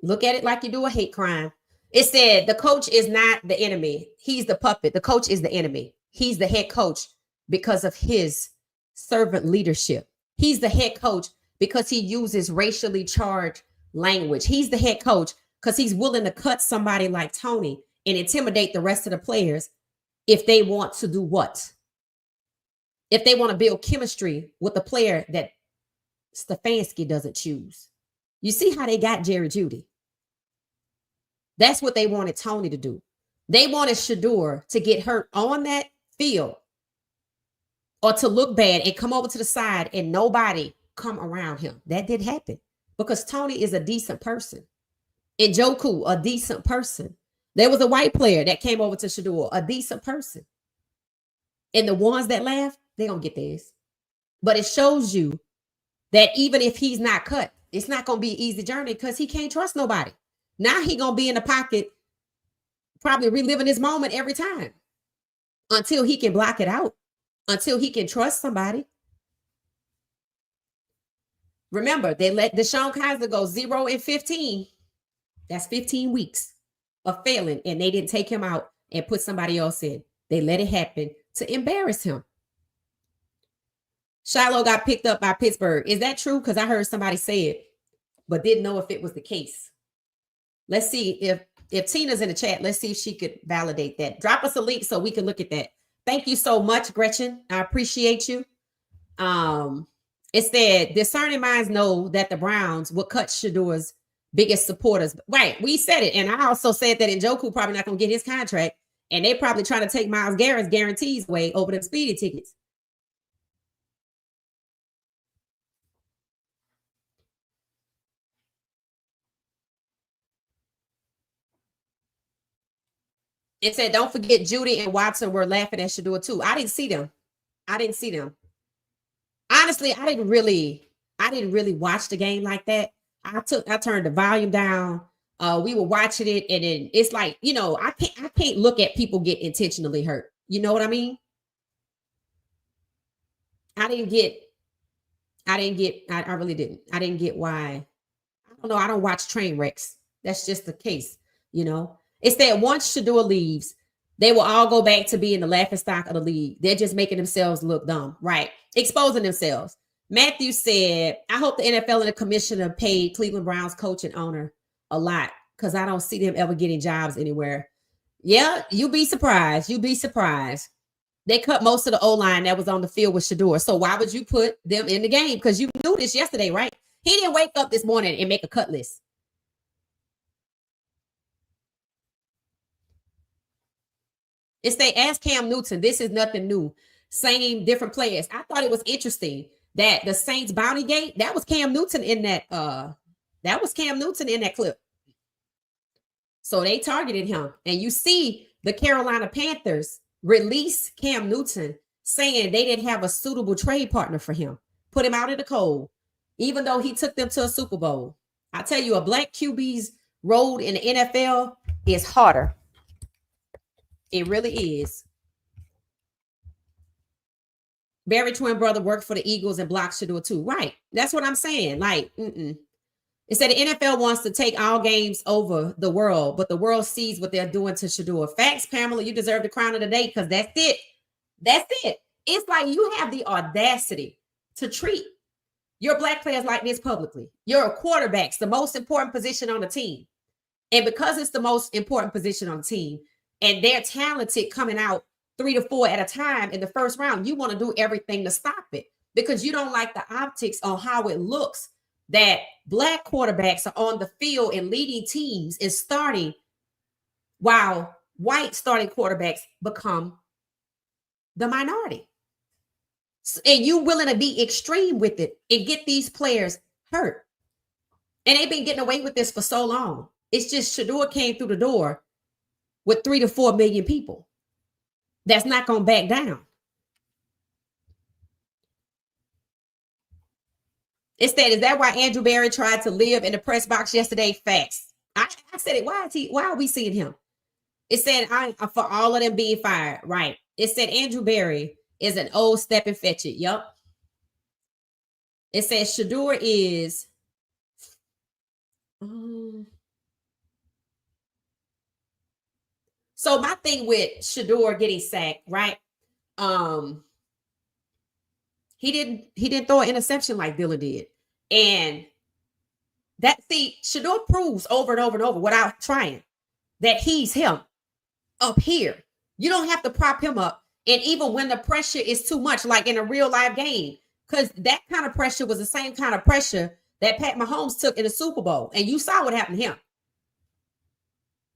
Look at it like you do a hate crime. It said the coach is not the enemy. He's the puppet. The coach is the enemy. He's the head coach because of his servant leadership. He's the head coach because he uses racially charged language. He's the head coach because he's willing to cut somebody like Tony and intimidate the rest of the players if they want to do what? If they want to build chemistry with a player that Stefanski doesn't choose. You see how they got Jerry Jeudy? That's what they wanted Tony to do. They wanted Shedeur to get hurt on that field or to look bad and come over to the side and nobody come around him. That didn't happen because Tony is a decent person. And Njoku, a decent person. There was a white player that came over to Shedeur, a decent person. And the ones that laugh, they're going to get theirs. But it shows you that even if he's not cut, it's not going to be an easy journey because he can't trust nobody. Now he going to be in the pocket, probably reliving his moment every time until he can block it out, until he can trust somebody. Remember, they let Deshaun Kaiser go 0-15. That's 15 weeks of failing, and they didn't take him out and put somebody else in. They let it happen to embarrass him. Shilo got picked up by Pittsburgh. Is that true? Because I heard somebody say it, but didn't know if it was the case. Let's see if Tina's in the chat. Let's see if she could validate that. Drop us a link so we can look at that. Thank you so much, Gretchen. I appreciate you. It said, discerning minds know that the Browns will cut Shedeur's biggest supporters. Right, we said it. And I also said that Njoku probably not going to get his contract. And they probably trying to take Myles Garrett's guarantees away over them speeding tickets. It said, don't forget Jeudy and Watson were laughing at Shedeur too. I didn't see them. Honestly, I didn't really watch the game like that. I turned the volume down. We were watching it, and then it's like, I can't look at people get intentionally hurt. You know what I mean? I really didn't. I didn't get why. I don't know. I don't watch train wrecks. That's just the case, It's that once Shedeur leaves, they will all go back to being the laughing stock of the league. They're just making themselves look dumb, right? Exposing themselves. Matthew said, I hope the NFL and the commissioner paid Cleveland Browns coach and owner a lot because I don't see them ever getting jobs anywhere. Yeah, you'd be surprised. You'd be surprised. They cut most of the O-line that was on the field with Shedeur. So why would you put them in the game? Because you knew this yesterday, right? He didn't wake up this morning and make a cut list. It's they asked Cam Newton. This is nothing new. Same, different players. I thought it was interesting that the Saints bounty gate, that was Cam Newton in that clip. So they targeted him. And you see the Carolina Panthers release Cam Newton saying they didn't have a suitable trade partner for him. Put him out in the cold, even though he took them to a Super Bowl. I tell you, a black QB's road in the NFL is harder. It really is. Barry twin brother worked for the Eagles and blocked Shedeur too. Right. That's what I'm saying. Like, It said the NFL wants to take all games over the world, but the world sees what they're doing to Shedeur. Facts, Pamela, you deserve the crown of the day because that's it. That's it. It's like you have the audacity to treat your black players like this publicly. You're a quarterback, the most important position on the team. And because it's the most important position on the team and they're talented coming out 3 to 4 at a time in the first round, you want to do everything to stop it because you don't like the optics on how it looks that black quarterbacks are on the field and leading teams and starting while white starting quarterbacks become the minority. And you willing to be extreme with it and get these players hurt. And they've been getting away with this for so long. It's just Shedeur came through the door with 3 to 4 million people. That's not going to back down. Instead, is that why Andrew Berry tried to live in the press box yesterday? Facts. I said it. Why are we seeing him? It said for all of them being fired. Right. It said Andrew Berry is an old step and fetch it. Yup. It says Shedeur is so my thing with Shedeur getting sacked, right? He didn't throw an interception like Dillon did. And Shedeur proves over and over and over without trying that he's him up here. You don't have to prop him up. And even when the pressure is too much, like in a real live game, because that kind of pressure was the same kind of pressure that Pat Mahomes took in the Super Bowl. And you saw what happened to him.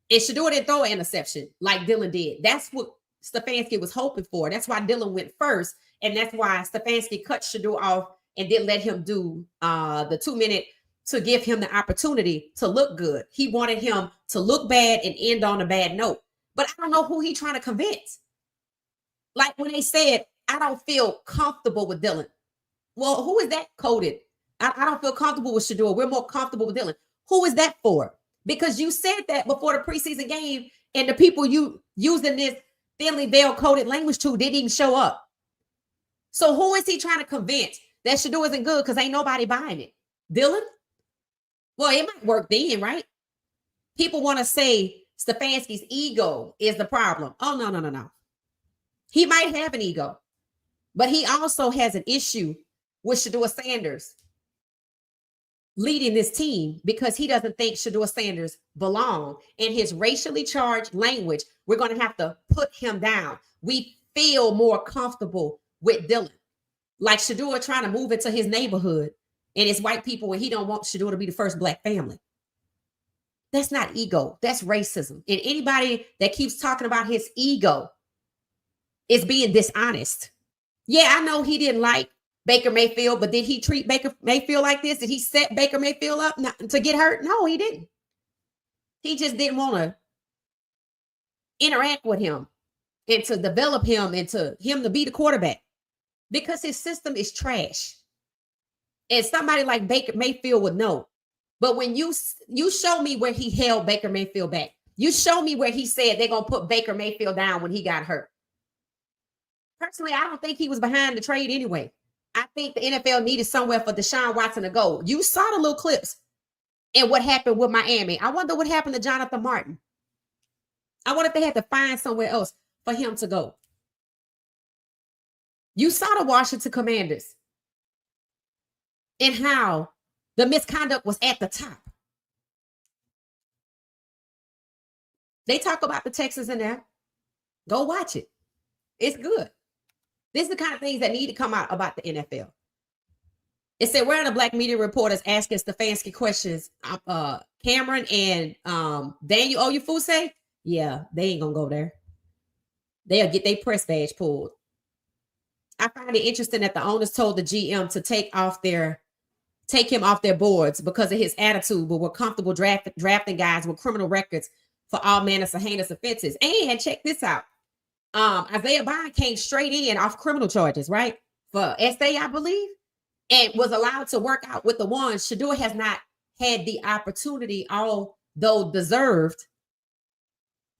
And Shedeur didn't throw an interception like Dillon did. That's what Stefanski was hoping for. That's why Dillon went first. And that's why Stefanski cut Shedeur off and didn't let him do the 2-minute to give him the opportunity to look good. He wanted him to look bad and end on a bad note. But I don't know who he's trying to convince. Like when they said, I don't feel comfortable with Dillon. Well, who is that coded? I don't feel comfortable with Shedeur. We're more comfortable with Dillon. Who is that for? Because you said that before the preseason game and the people you using this thinly veiled coded language to didn't even show up. So who is he trying to convince that Shedeur isn't good because ain't nobody buying it? Dillon? Well, it might work then, right? People want to say Stefanski's ego is the problem. Oh, no. He might have an ego, but he also has an issue with Shedeur Sanders leading this team because he doesn't think Shedeur Sanders belong. In his racially charged language, we're going to have to put him down. We feel more comfortable with Dillon. Like Shedeur trying to move into his neighborhood and it's white people and he don't want Shedeur to be the first black family. That's not ego. That's racism. And anybody that keeps talking about his ego is being dishonest. Yeah, I know he didn't like Baker Mayfield, but did he treat Baker Mayfield like this? Did he set Baker Mayfield up to get hurt? No, he didn't. He just didn't want to interact with him and to develop him and to him to be the quarterback because his system is trash. And somebody like Baker Mayfield would know. But when you show me where he held Baker Mayfield back, you show me where he said they're going to put Baker Mayfield down when he got hurt. Personally, I don't think he was behind the trade anyway. I think the NFL needed somewhere for Deshaun Watson to go. You saw the little clips and what happened with Miami. I wonder what happened to Jonathan Martin. I wonder if they had to find somewhere else for him to go. You saw the Washington Commanders. and how the misconduct was at the top. They talk about the Texans in there. Go watch it. It's good. This is the kind of things that need to come out about the NFL. It said, where are the black media reporters asking Stefanski questions? Cameron and Daniel Oyefuse, yeah, they ain't gonna go there. They'll get their press badge pulled. I find it interesting that the owners told the GM to take him off their boards because of his attitude, but were comfortable drafting guys with criminal records for all manners of heinous offenses. And check this out. Isaiah Bond came straight in off criminal charges, right? For SA, I believe, and was allowed to work out with the ones. Shedeur has not had the opportunity, although deserved,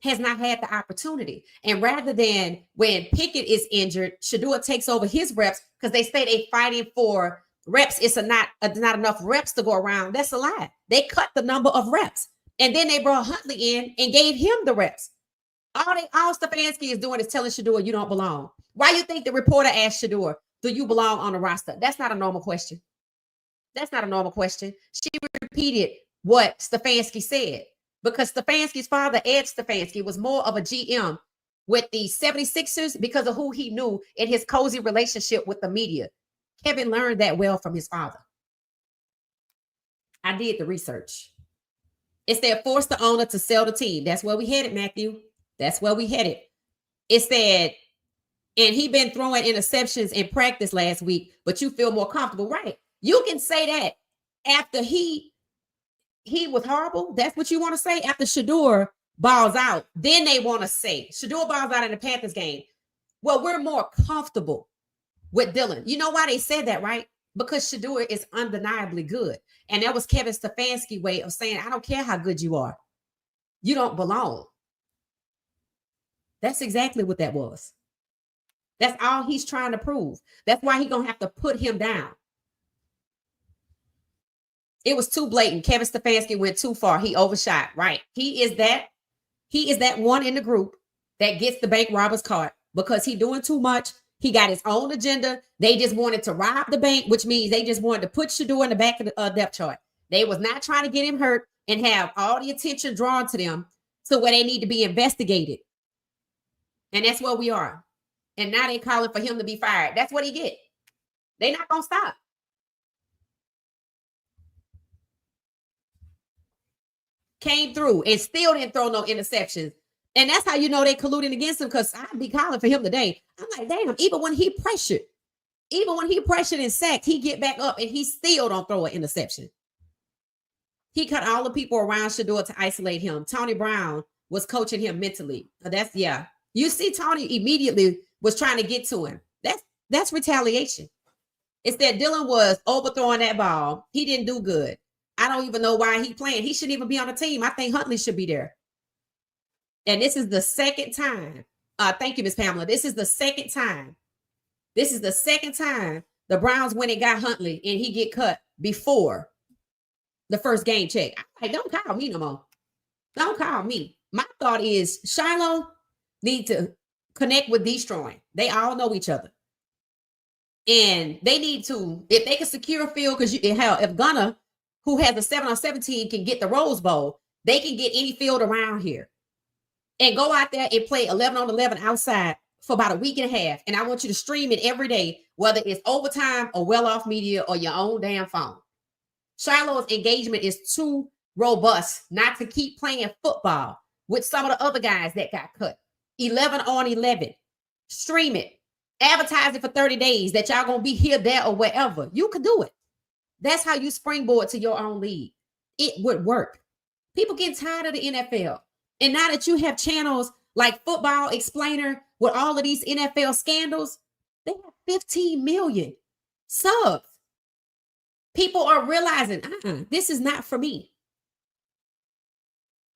has not had the opportunity. And rather than when Pickett is injured, Shedeur takes over his reps because they say they fighting for reps. It's not enough reps to go around. That's a lie. They cut the number of reps. And then they brought Huntley in and gave him the reps. All Stefanski is doing is telling Shedeur you don't belong. Why you think the reporter asked Shedeur, do you belong on the roster? That's not a normal question. That's not a normal question. She repeated what Stefanski said because Stefanski's father, Ed Stefanski, was more of a GM with the 76ers because of who he knew in his cozy relationship with the media. Kevin learned that well from his father. I did the research. It's that forced the owner to sell the team. That's where we headed, Matthew. That's where we headed. It said, and he been throwing interceptions in practice last week, but you feel more comfortable, right? You can say that after he was horrible. That's what you want to say after Shedeur balls out. Then they want to say Shedeur balls out in the Panthers game. Well, we're more comfortable with Dylan. You know why they said that, right? Because Shedeur is undeniably good. And that was Kevin Stefanski's way of saying, I don't care how good you are. You don't belong. That's exactly what that was. That's all he's trying to prove. That's why he's going to have to put him down. It was too blatant. Kevin Stefanski went too far. He overshot, right? He is that one in the group that gets the bank robbers caught because he's doing too much. He got his own agenda. They just wanted to rob the bank, which means they just wanted to put Shedeur in the back of the depth chart. They was not trying to get him hurt and have all the attention drawn to them to where they need to be investigated. And that's where we are. And now they calling for him to be fired. That's what he get. They're not going to stop. Came through and still didn't throw no interceptions. And that's how you know they colluding against him because I'd be calling for him today. I'm like, damn, even when he pressured and sacked, he get back up and he still don't throw an interception. He cut all the people around Shedeur to isolate him. Tony Brown was coaching him mentally. Yeah. You see, Tony immediately was trying to get to him. That's retaliation. It's that Dylan was overthrowing that ball. He didn't do good. I don't even know why he's playing. He shouldn't even be on the team. I think Huntley should be there. And this is the second time. Thank you, Miss Pamela. This is the second time. The Browns went and got Huntley and he get cut before the first game check. I'm like, don't call me no more. Don't call me. My thought is Shilo need to connect with Destroying. They all know each other. And they need to, if they can secure a field, because if Gunner, who has a 7-on-17, can get the Rose Bowl, they can get any field around here. And go out there and play 11-on-11 outside for about a week and a half. And I want you to stream it every day, whether it's overtime or well-off media or your own damn phone. Shiloh's engagement is too robust not to keep playing football with some of the other guys that got cut. 11-on-11. Stream it. Advertise it for 30 days that y'all going to be here, there, or wherever. You could do it. That's how you springboard to your own league. It would work. People get tired of the NFL. And now that you have channels like Football Explainer with all of these NFL scandals, they have 15 million subs. People are realizing, this is not for me.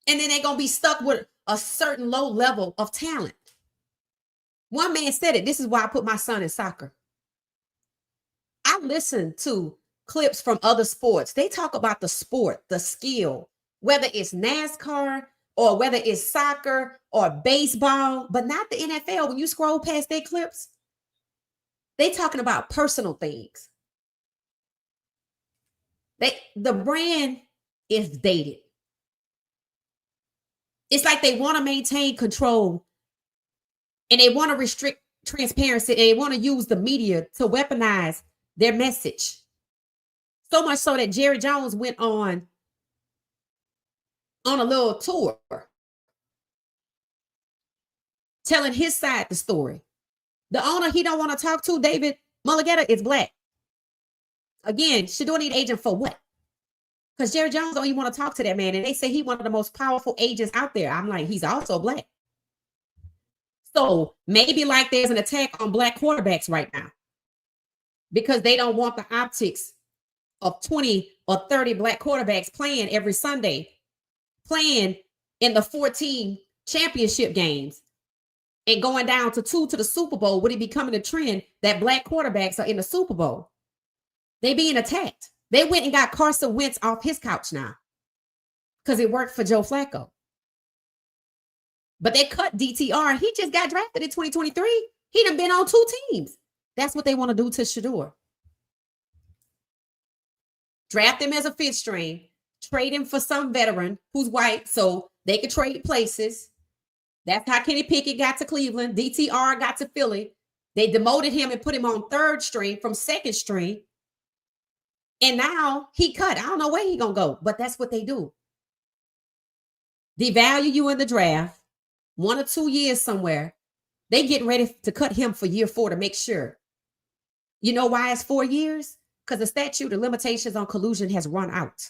And then they're going to be stuck with a certain low level of talent. One man said it. This is why I put my son in soccer. I listen to clips from other sports. They talk about the sport, the skill, whether it's NASCAR or whether it's soccer or baseball, but not the NFL. When you scroll past their clips, they talking about personal things. The brand is dated. It's like they want to maintain control and they want to restrict transparency and they want to use the media to weaponize their message. So much so that Jerry Jones went on a little tour telling his side of the story. The owner he don't want to talk to, David Mulligetta, is black. Again, Shedeur need agent for what? Because Jerry Jones don't even want to talk to that man. And they say he's one of the most powerful agents out there. I'm like, he's also black. So maybe like there's an attack on black quarterbacks right now because they don't want the optics of 20 or 30 black quarterbacks playing every Sunday, playing in the 14 championship games and going down to 2 to the Super Bowl. Would it becoming a trend that black quarterbacks are in the Super Bowl? They being attacked. They went and got Carson Wentz off his couch now because it worked for Joe Flacco. But they cut DTR. He just got drafted in 2023. He done been on 2 teams. That's what they want to do to Shedeur. Draft him as a 5th string, trade him for some veteran who's white so they could trade places. That's how Kenny Pickett got to Cleveland. DTR got to Philly. They demoted him and put him on 3rd string from 2nd string. And now he cut. I don't know where he going to go, but that's what they do. Devalue you in the draft, 1 or 2 years somewhere. They getting ready to cut him for year 4 to make sure. You know why it's 4 years? Because the statute of limitations on collusion has run out.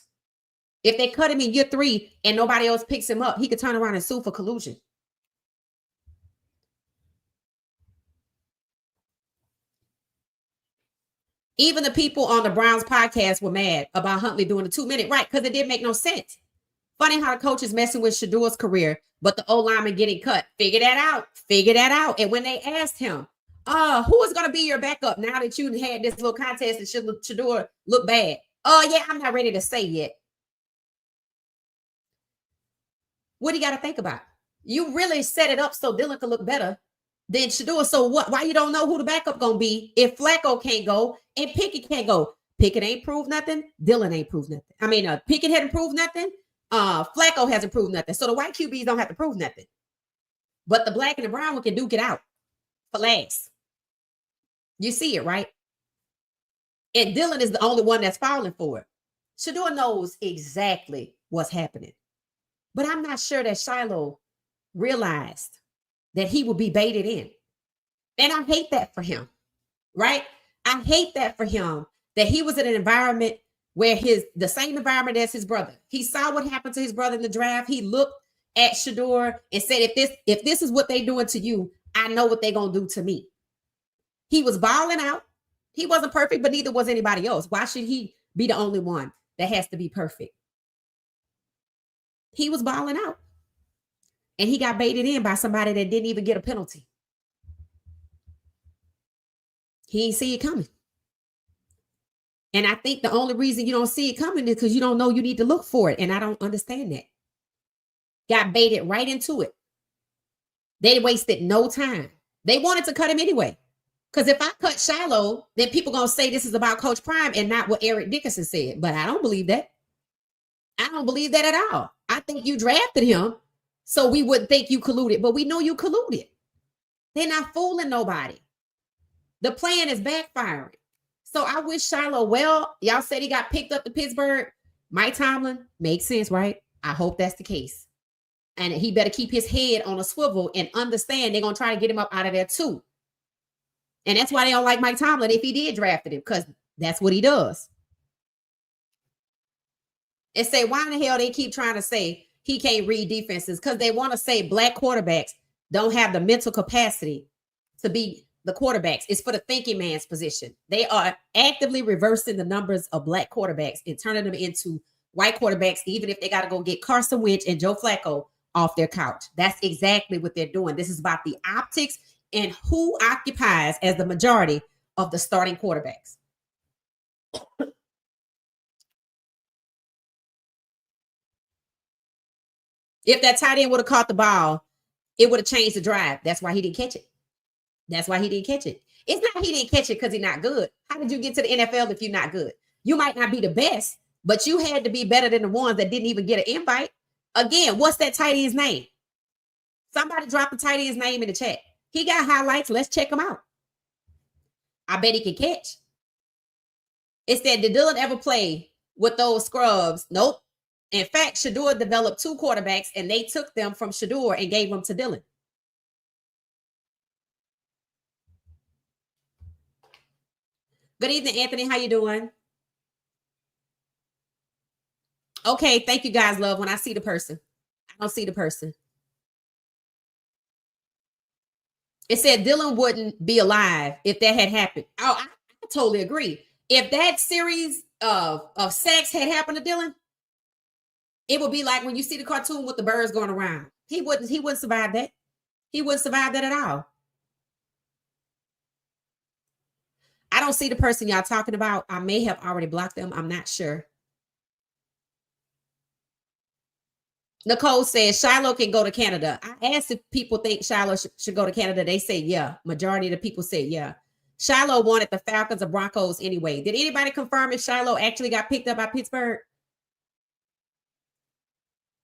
If they cut him in year 3 and nobody else picks him up, he could turn around and sue for collusion. Even the people on the Browns podcast were mad about Huntley doing the 2-minute, right? Because it didn't make no sense. Funny how the coach is messing with Shedeur's career, but the O-lineman getting cut. Figure that out. Figure that out. And when they asked him, who is going to be your backup now that you had this little contest and Shedeur look bad? Oh, yeah, I'm not ready to say yet. What do you got to think about? You really set it up so Dylan could look better than Shedeur. So what? Why you don't know who the backup going to be if Flacco can't go and Pickett can't go? Pickett ain't proved nothing. Dylan ain't proved nothing. I mean, Pickett hadn't proved nothing. Flacco hasn't proved nothing. So the white QBs don't have to prove nothing. But the black and the brown one can duke it out for last. You see it, right? And Dylan is the only one that's falling for it. Shedeur knows exactly what's happening. But I'm not sure that Shilo realized that he would be baited in. And I hate that for him, right? I hate that for him, that he was in an environment where the same environment as his brother. He saw what happened to his brother in the draft. He looked at Shedeur and said, if this is what they're doing to you, I know what they're going to do to me. He was balling out. He wasn't perfect, but neither was anybody else. Why should he be the only one that has to be perfect? He was balling out. And he got baited in by somebody that didn't even get a penalty. He ain't see it coming. And I think the only reason you don't see it coming is because you don't know you need to look for it. And I don't understand that. Got baited right into it. They wasted no time. They wanted to cut him anyway. Because if I cut Shilo, then people going to say this is about Coach Prime and not what Eric Dickerson said. But I don't believe that. I don't believe that at all. I think you drafted him so we wouldn't think you colluded. But we know you colluded. They're not fooling nobody. The plan is backfiring. So I wish Shilo well. Y'all said he got picked up to Pittsburgh. Mike Tomlin makes sense, right? I hope that's the case. And he better keep his head on a swivel and understand they're going to try to get him up out of there too. And that's why they don't like Mike Tomlin if he did draft him, because that's what he does. And say, why in the hell they keep trying to say he can't read defenses? Because they want to say black quarterbacks don't have the mental capacity to be the quarterbacks. It's for the thinking man's position. They are actively reversing the numbers of black quarterbacks and turning them into white quarterbacks, even if they got to go get Carson Wentz and Joe Flacco off their couch. That's exactly what they're doing. This is about the optics and who occupies as the majority of the starting quarterbacks. If that tight end would have caught the ball, it would have changed the drive. That's why he didn't catch it. That's why he didn't catch it. It's not he didn't catch it because he's not good. How did you get to the NFL if you're not good? You might not be the best, But you had to be better than the ones that didn't even get an invite. Again, what's that tight end's name? Somebody drop the tight end's name in the chat. He got highlights. Let's check him out. I bet he can catch. It said, did Dillon ever play with those scrubs? Nope. In fact, Shedeur developed 2 quarterbacks, and they took them from Shedeur and gave them to Dillon. Good evening, Anthony. How you doing? Okay, thank you guys, love. When I see the person, I don't see the person. It said Dillon wouldn't be alive if that had happened. Oh, I totally agree. If that series of sacks had happened to Dillon, it would be like when you see the cartoon with the birds going around. He wouldn't survive that. He wouldn't survive that at all. I don't see the person y'all talking about. I may have already blocked them. I'm not sure. Nicole says Shilo can go to Canada. I asked if people think Shilo should go to Canada. They say yeah. Majority of the people say yeah. Shilo wanted the Falcons or Broncos anyway. Did anybody confirm if Shilo actually got picked up by Pittsburgh?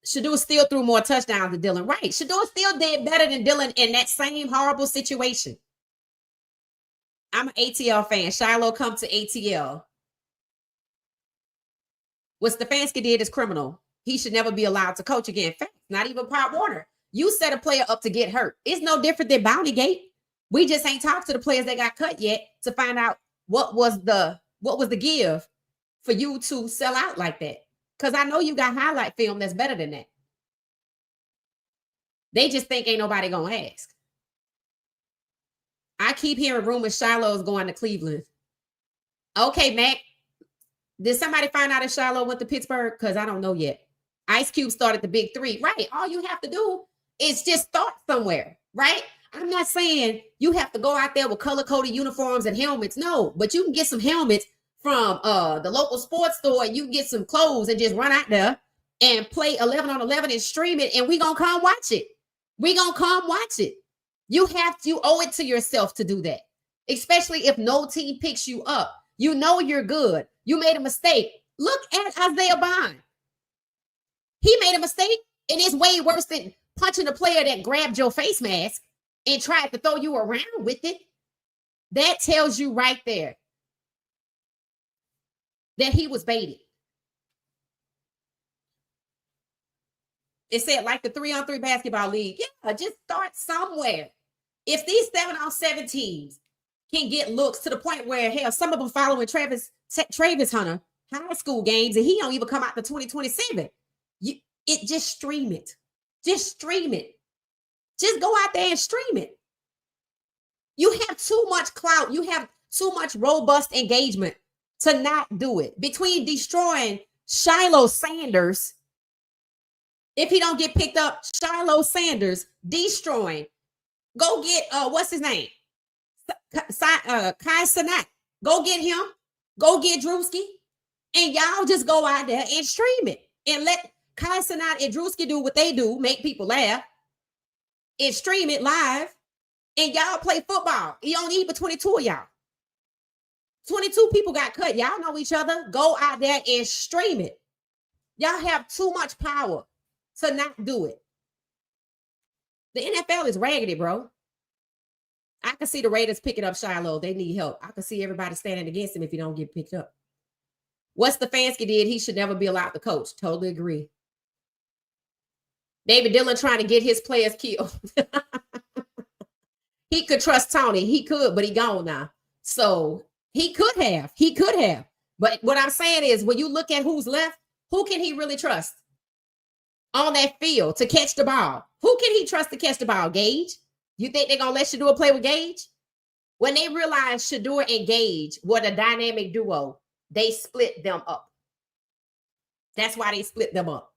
Shedeur still threw more touchdowns than Dillon. Right. Shedeur still did better than Dillon in that same horrible situation. I'm an ATL fan. Shilo come to ATL. What Stefanski did is criminal. He should never be allowed to coach again. Fact, not even Pop Warner. You set a player up to get hurt. It's no different than Bountygate. We just ain't talked to the players that got cut yet to find out what was the give for you to sell out like that. Because I know you got highlight film that's better than that. They just think ain't nobody gonna ask. I keep hearing rumors Shiloh's going to Cleveland. Okay, Mac. Did somebody find out if Shilo went to Pittsburgh? Because I don't know yet. Ice Cube started the big 3. Right. All you have to do is just start somewhere. Right. I'm not saying you have to go out there with color-coded uniforms and helmets. No, but you can get some helmets from the local sports store, and you can get some clothes and just run out there and play 11 on 11 and stream it, and we gonna come watch it. We gonna come watch it. You owe it to yourself to do that, especially if no team picks you up. You know you're good. You made a mistake. Look at Isaiah Bond. He made a mistake, and it's way worse than punching a player that grabbed your face mask and tried to throw you around with it. That tells you right there that he was baited. It said like the 3-on-3 basketball league. Yeah, just start somewhere. If these 7-on-7 teams can get looks to the point where, hell, some of them following Travis Hunter high school games, and he don't even come out to 2027. Just stream it. Just stream it. Just go out there and stream it. You have too much clout. You have too much robust engagement to not do it. Between destroying Shilo Sanders, if he don't get picked up, Shilo Sanders destroying. Go get what's his name? Kai Cenat. Go get him. Go get Drewski. And y'all just go out there and stream it. And let Kai Cenat and Drewski do what they do, make people laugh. And stream it live. And y'all play football. You don't need but 22 of y'all. 22 people got cut. Y'all know each other. Go out there and stream it. Y'all have too much power to not do it. The NFL is raggedy, bro. I can see the Raiders picking up Shilo. They need help. I can see everybody standing against him if he don't get picked up. What Stefanski did, he should never be allowed to coach. Totally agree. David Dillon trying to get his players killed. He could trust Tony. He could, but he gone now. So he could have. He could have. But what I'm saying is, when you look at who's left, who can he really trust on that field to catch the ball? Who can he trust to catch the ball? Gage? You think they're going to let Shedeur play with Gage? When they realized Shedeur and Gage were the dynamic duo, they split them up. That's why they split them up.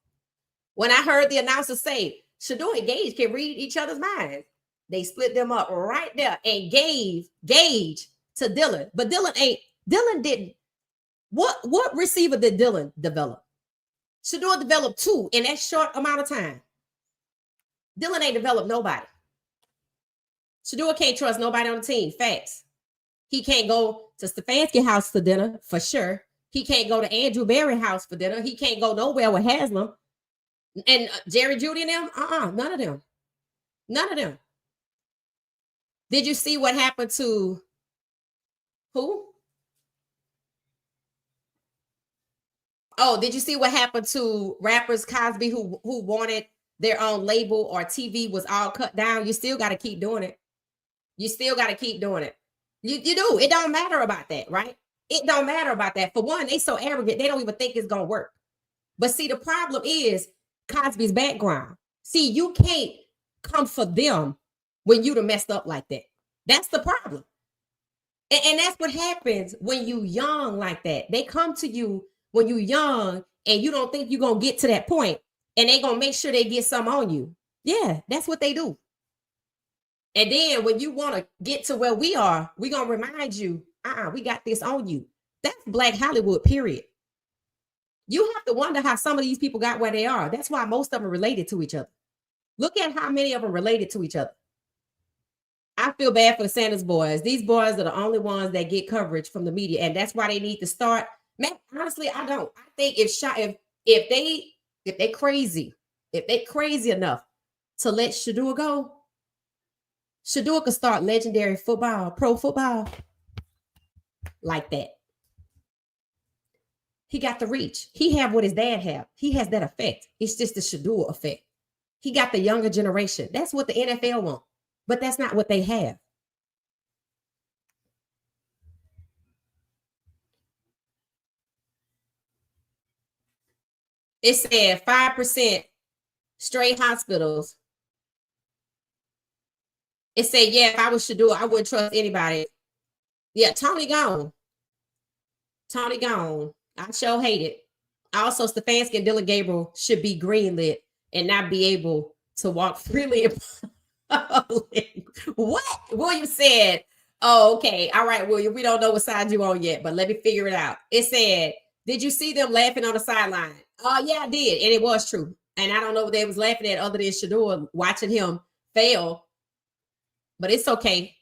When I heard the announcer say Shedeur and Gage can read each other's minds, they split them up right there and gave Gage to Dillon. But Dillon didn't. What receiver did Dillon develop? Shedeur developed 2 in that short amount of time. Dillon ain't developed nobody. Shedeur can't trust nobody on the team. Facts. He can't go to Stefanski house for dinner for sure. He can't go to Andrew Berry house for dinner. He can't go nowhere with Haslam. And Jerry Judy and them, none of them. None of them. Did you see what happened to who? Oh, did you see what happened to rappers Cosby who wanted their own label or TV was all cut down? You still got to keep doing it. You still got to keep doing it. You do. It don't matter about that, right? It don't matter about that. For one, they so arrogant, they don't even think it's going to work. But see, the problem is Cosby's background. See, you can't come for them when you done messed up like that. That's the problem. And that's what happens when you young like that. They come to you when you young and you don't think you're going to get to that point, and they going to make sure they get some on you. Yeah, that's what they do. And then when you want to get to where we are, we're going to remind you, we got this on you. That's Black Hollywood, period. You have to wonder how some of these people got where they are. That's why most of them are related to each other. Look at how many of them related to each other. I feel bad for the Sanders boys. These boys are the only ones that get coverage from the media, and that's why they need to start. Man, honestly, I don't. I think if they crazy enough to let Shedeur go, Shedeur could start legendary football, pro football, like that. He got the reach. He have what his dad have. He has that effect. It's just the Shedeur effect. He got the younger generation. That's what the NFL want, but that's not what they have. It said 5% straight hospitals. It said, yeah, if I was Shedeur, I wouldn't trust anybody. Yeah, Tony gone. Tony gone. I sure hate it. Also, Stefanski and Dylan Gabriel should be greenlit and not be able to walk freely. What? William said, oh, okay. All right, William, we don't know what side you're on yet, but let me figure it out. It said, did you see them laughing on the sideline? Oh, yeah, I did. And it was true. And I don't know what they was laughing at other than Shedeur watching him fail. But it's okay.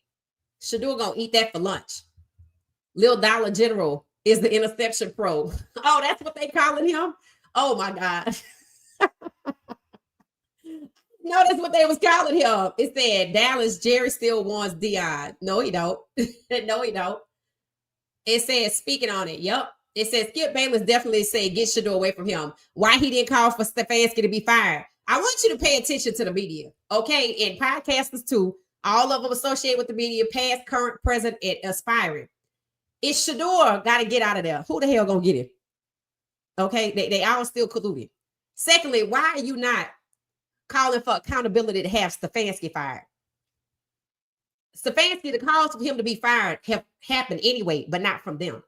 Shedeur gonna eat that for lunch. Lil Dollar General is the interception pro. Oh, that's what they calling him? Oh, my God. No, that's what they was calling him. It said, Dallas, Jerry still wants Dion. No, he don't. No, he don't. It says, speaking on it. Yep. It says, Skip Bayless definitely said, get Shedeur away from him. Why he didn't call for Stefanski to be fired? I want you to pay attention to the media, okay? And podcasters, too. All of them associated with the media, past, current, present, and aspiring. If Shedeur got to get out of there, who the hell gonna get him? Okay, they all still colluding. Secondly, why are you not calling for accountability to have Stefanski fired? Stefanski, the calls for him to be fired have happened anyway, but not from them.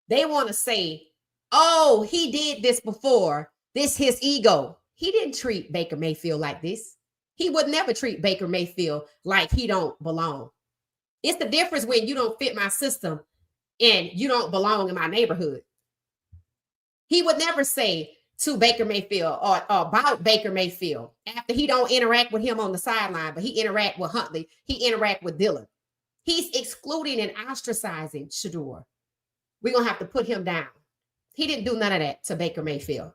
They want to say, oh, he did this before. This his ego. He didn't treat Baker Mayfield like this. He would never treat Baker Mayfield like he don't belong. It's the difference when you don't fit my system and you don't belong in my neighborhood. He would never say to Baker Mayfield or about Baker Mayfield after he don't interact with him on the sideline, but he interact with Huntley. He interact with Dillon. He's excluding and ostracizing Shedeur. We're going to have to put him down. He didn't do none of that to Baker Mayfield.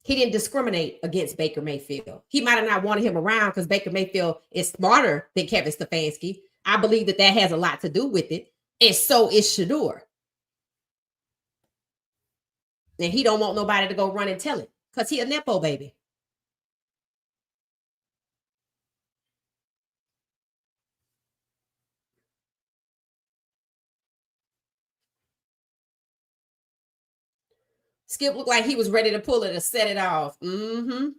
He didn't discriminate against Baker Mayfield. He might have not wanted him around because Baker Mayfield is smarter than Kevin Stefanski. I believe that has a lot to do with it. And so is Shedeur. And he don't want nobody to go run and tell it because he a Nepo baby. Skip looked like he was ready to pull it and set it off. The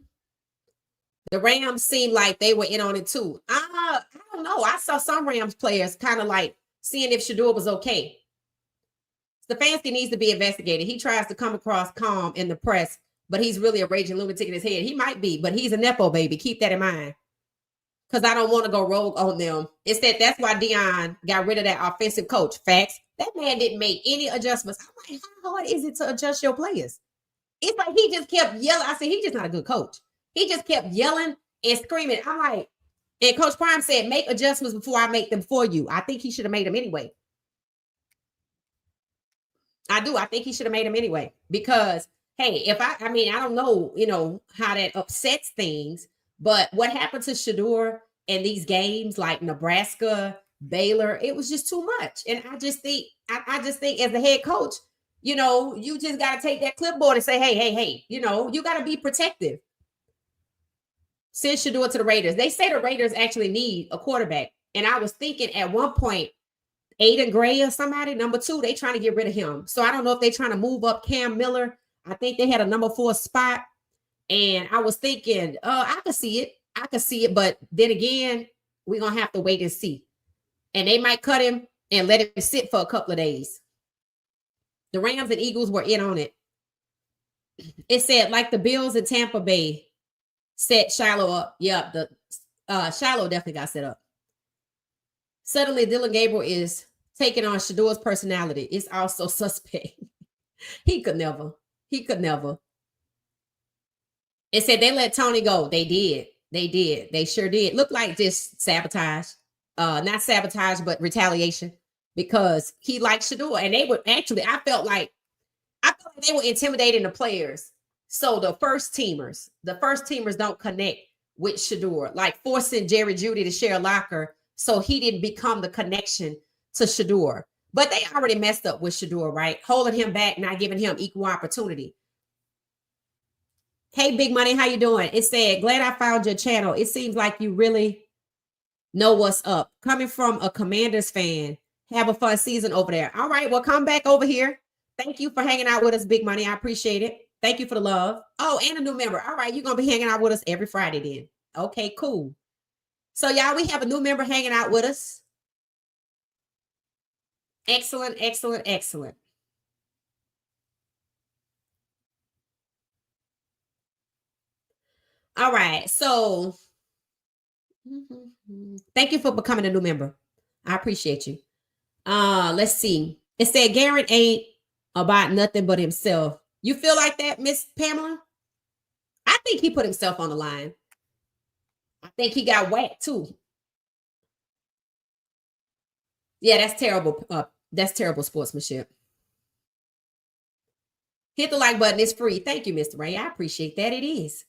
Rams seemed like they were in on it too. I don't know. I saw some Rams players kind of like seeing if Shedeur was okay. Stefanski needs to be investigated. He tries to come across calm in the press, but he's really a raging lunatic in his head. He might be, but he's a Nepo baby. Keep that in mind. Because I don't want to go rogue on them. It's that's why Dion got rid of that offensive coach. Facts. That man didn't make any adjustments. I'm like, how hard is it to adjust your players? It's like he just kept yelling. I said, he's just not a good coach. He just kept yelling and screaming. I'm like, and Coach Prime said, make adjustments before I make them for you. I think he should have made them anyway. I do. I think he should have made him anyway. Because hey, if I mean, I don't know, how that upsets things, but what happened to Shedeur in these games like Nebraska, Baylor, it was just too much. And I just think as the head coach, you just gotta take that clipboard and say, hey, you gotta be protective. Send Shedeur to the Raiders. They say the Raiders actually need a quarterback. And I was thinking at one point, Aiden Gray or somebody, number 2, they trying to get rid of him. So I don't know if they're trying to move up Cam Miller. I think they had a number 4 spot. And I was thinking, I could see it. But then again, we're going to have to wait and see. And they might cut him and let him sit for a couple of days. The Rams and Eagles were in on it. It said, like the Bills in Tampa Bay set Shilo up. Yep, the Shilo definitely got set up. Suddenly, Dylan Gabriel is taking on Shedeur's personality. It's also suspect. He could never. It said they let Tony go. They did. They sure did. Looked like just sabotage. Not sabotage, but retaliation. Because he liked Shedeur. And they would actually, I felt like they were intimidating the players. So the first teamers don't connect with Shedeur. Like forcing Jerry Jeudy to share a locker so he didn't become the connection to Shedeur. But they already messed up with Shedeur, right? Holding him back, not giving him equal opportunity. Hey, Big Money, how you doing? It said, glad I found your channel. It seems like you really know what's up. Coming from a Commanders fan, have a fun season over there. All right, well, come back over here. Thank you for hanging out with us, Big Money. I appreciate it. Thank you for the love. Oh, and a new member. All right, you're going to be hanging out with us every Friday then. Okay, cool. So, y'all, we have a new member hanging out with us. Excellent. All right, so thank you for becoming a new member. I appreciate you. Let's see. It said Garrett ain't about nothing but himself. You feel like that, Miss Pamela? I think he put himself on the line. I think he got whacked too. Yeah, that's terrible. That's terrible sportsmanship. Hit the like button. It's free. Thank you, Mr. Ray. I appreciate that. It is.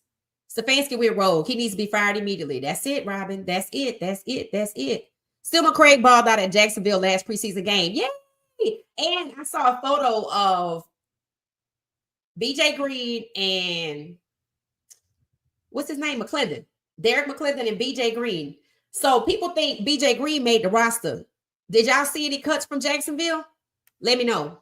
Stefanski went rogue. He needs to be fired immediately. That's it, Robin. That's it. Still McCraig balled out at Jacksonville last preseason game. Yay! And I saw a photo of BJ Green and what's his name? McClendon. Derek McClendon and BJ Green. So people think BJ Green made the roster. Did y'all see any cuts from Jacksonville? Let me know.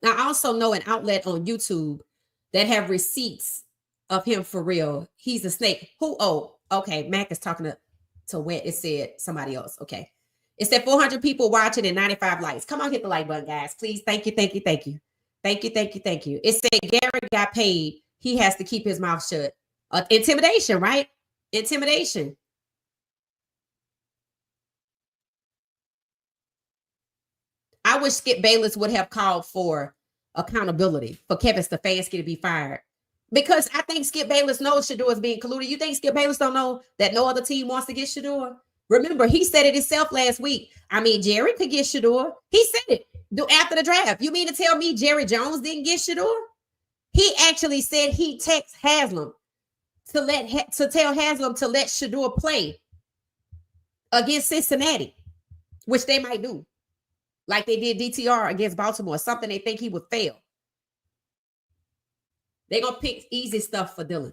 I also know an outlet on YouTube that have receipts of him for real. He's a snake. Who? Oh, okay. Mac is talking to Wet. It said somebody else. Okay. It said 400 people watching and 95 likes. Come on, hit the like button, guys. Please. Thank you. It said Garrett got paid. He has to keep his mouth shut. Intimidation, right? Intimidation. I wish Skip Bayless would have called for accountability for Kevin Stefanski to be fired. Because I think Skip Bayless knows Shedeur is being colluded. You think Skip Bayless don't know that no other team wants to get Shedeur? Remember, he said it himself last week. I mean, Jerry could get Shedeur. He said it after the draft. You mean to tell me Jerry Jones didn't get Shedeur? He actually said he texted Haslam to tell Haslam to let Shedeur play against Cincinnati, which they might do. Like they did DTR against Baltimore, something they think he would fail. They're going to pick easy stuff for Dylan.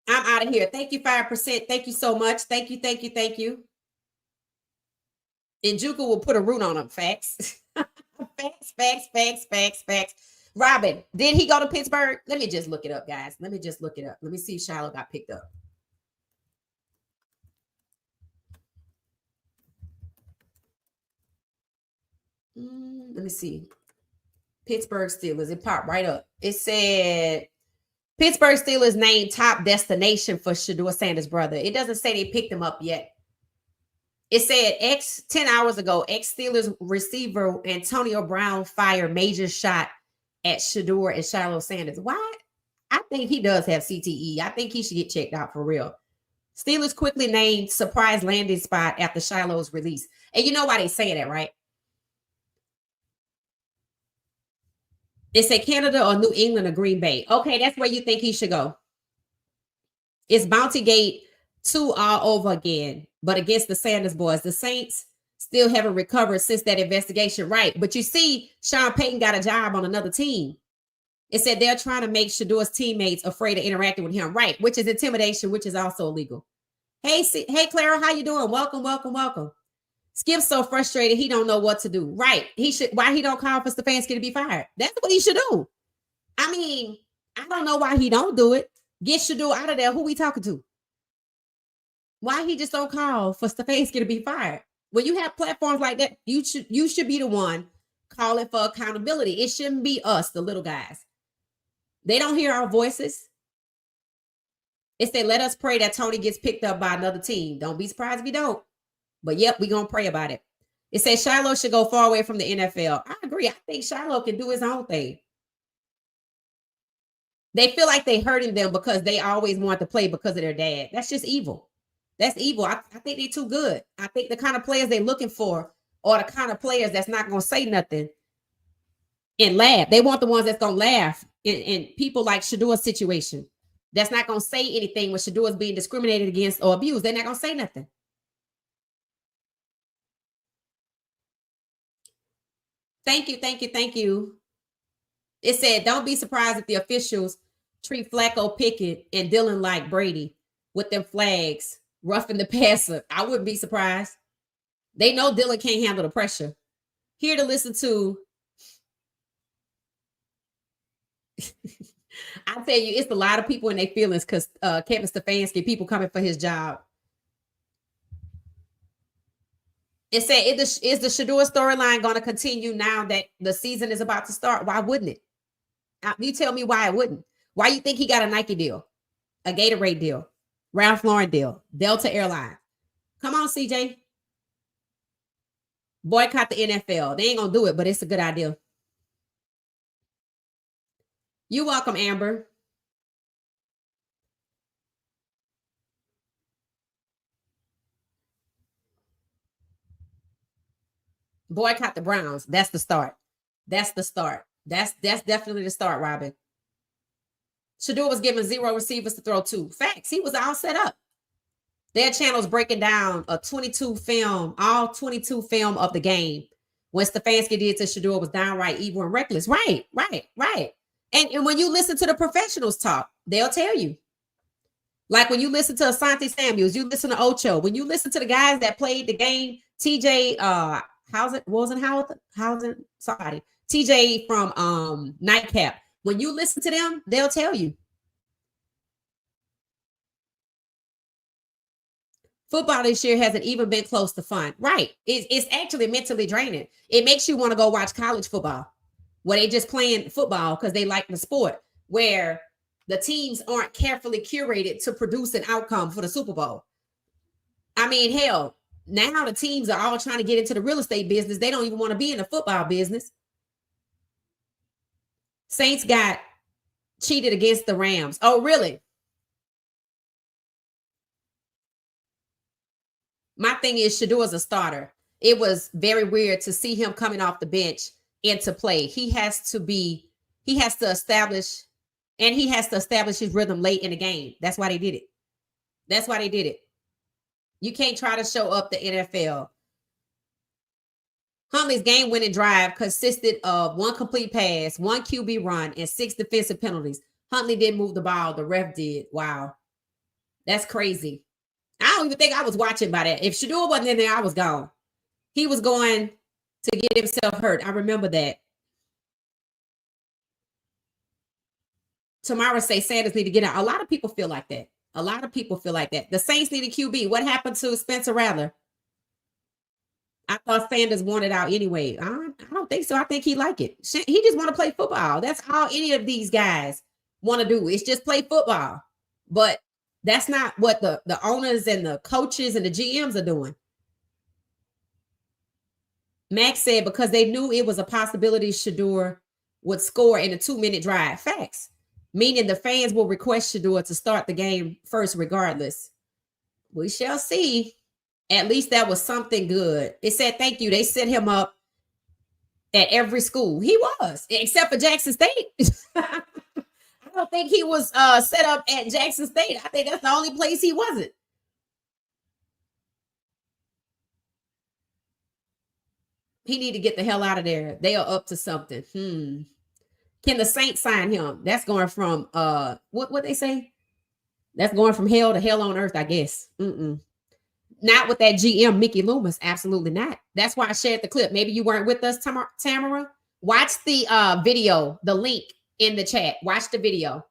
I'm out of here. Thank you, 5%. Thank you so much. Thank you. And Juku will put a root on them. Facts. Facts. Robin, did he go to Pittsburgh? Let me just look it up, guys. Let me see if Shilo got picked up. Let me see. Pittsburgh Steelers. It popped right up. It said Pittsburgh Steelers named top destination for Shedeur Sanders' brother. It doesn't say they picked him up yet. It said 10 hours ago, ex-Steelers receiver Antonio Brown fired major shot at Shedeur and Shilo Sanders. Why? I think he does have CTE. I think he should get checked out for real. Steelers quickly named surprise landing spot after Shiloh's release. And you know why they say that, right? They say Canada or New England or Green Bay. Okay, that's where you think he should go. It's Bounty Gate 2 all over again, but against the Sanders boys. The Saints still haven't recovered since that investigation, right? But you see, Sean Payton got a job on another team. It said they're trying to make Shedeur's teammates afraid of interacting with him, right? Which is intimidation, which is also illegal. Hey, Clara, how you doing? Welcome, welcome, welcome. Skip's so frustrated he don't know what to do. Right? Why he don't call for Stefanski to be fired? That's what he should do. I mean, I don't know why he don't do it. Get Shedeur out of there. Who we talking to? Why he just don't call for Stefanski to be fired? When you have platforms like that, you should be the one calling for accountability. It shouldn't be us, the little guys. They don't hear our voices. It said, let us pray that Tony gets picked up by another team. Don't be surprised if he don't. But yep, we're going to pray about it. It says Shilo should go far away from the NFL. I agree. I think Shilo can do his own thing. They feel like they hurting them because they always want to play because of their dad. That's just evil. That's evil. I think they're too good. I think the kind of players they're looking for are the kind of players that's not going to say nothing and laugh. They want the ones that's going to laugh in people like Shedeur's situation. That's not going to say anything when Shedeur is being discriminated against or abused. They're not going to say nothing. Thank you, thank you, thank you. It said, don't be surprised if the officials treat Flacco, Pickett, and Dylan like Brady with them flags, roughing the passer. I wouldn't be surprised. They know Dylan can't handle the pressure. Here to listen to. I tell you, it's a lot of people in their feelings because Kevin Stefanski, people coming for his job. It said, is the Shedeur storyline going to continue now that the season is about to start? Why wouldn't it? You tell me why it wouldn't. Why you think he got a Nike deal, a Gatorade deal, Ralph Lauren deal, Delta Airlines? Come on, CJ. Boycott the NFL. They ain't going to do it, but it's a good idea. You're welcome, Amber. Boycott the Browns. That's the start. That's the start. That's definitely the start, Robin. Shedeur was given 0 receivers to throw to. Facts. He was all set up. Their channel's breaking down a 22 film, all 22 film of the game. When Stefanski did to Shedeur was downright evil and reckless. Right. And when you listen to the professionals talk, they'll tell you. Like when you listen to Asante Samuels, you listen to Ocho. When you listen to the guys that played the game, TJ, TJ from Nightcap. When you listen to them, they'll tell you. Football this year hasn't even been close to fun. Right. It's actually mentally draining. It makes you want to go watch college football where they just playing football because they like the sport, where the teams aren't carefully curated to produce an outcome for the Super Bowl. I mean, hell, now the teams are all trying to get into the real estate business. They don't even want to be in the football business. Saints got cheated against the Rams. Oh, really? My thing is Shedeur's a starter. It was very weird to see him coming off the bench into play. He has to establish his rhythm late in the game. That's why they did it. You can't try to show up the NFL. Huntley's game-winning drive consisted of 1 complete pass, 1 QB run, and 6 defensive penalties. Huntley didn't move the ball. The ref did. Wow. That's crazy. I don't even think I was watching by that. If Shedeur wasn't in there, I was gone. He was going to get himself hurt. I remember that. Tamara say Sanders need to get out. A lot of people feel like that. The Saints need a QB. What happened to Spencer Rattler? I thought Sanders wanted out anyway. I don't think so. I think he like it. He just want to play football. That's all any of these guys want to do. It's just play football. But that's not what the owners and the coaches and the GMs are doing. Max said because they knew it was a possibility Shedeur would score in a 2-minute drive. Facts. meaning the fans will request Shedeur to start the game first regardless. We shall see. At least that was something good. It said thank you. They set him up at every school. He was, except for Jackson State. I don't think he was set up at Jackson State. I think that's the only place he wasn't. He need to get the hell out of there. They are up to something. Can the Saints sign him? That's going from what they say? That's going from hell to hell on earth, I guess. Not with that GM Mickey Loomis. Absolutely not. That's why I shared the clip. Maybe you weren't with us, Tamara. Watch the video, the link in the chat. Watch the video.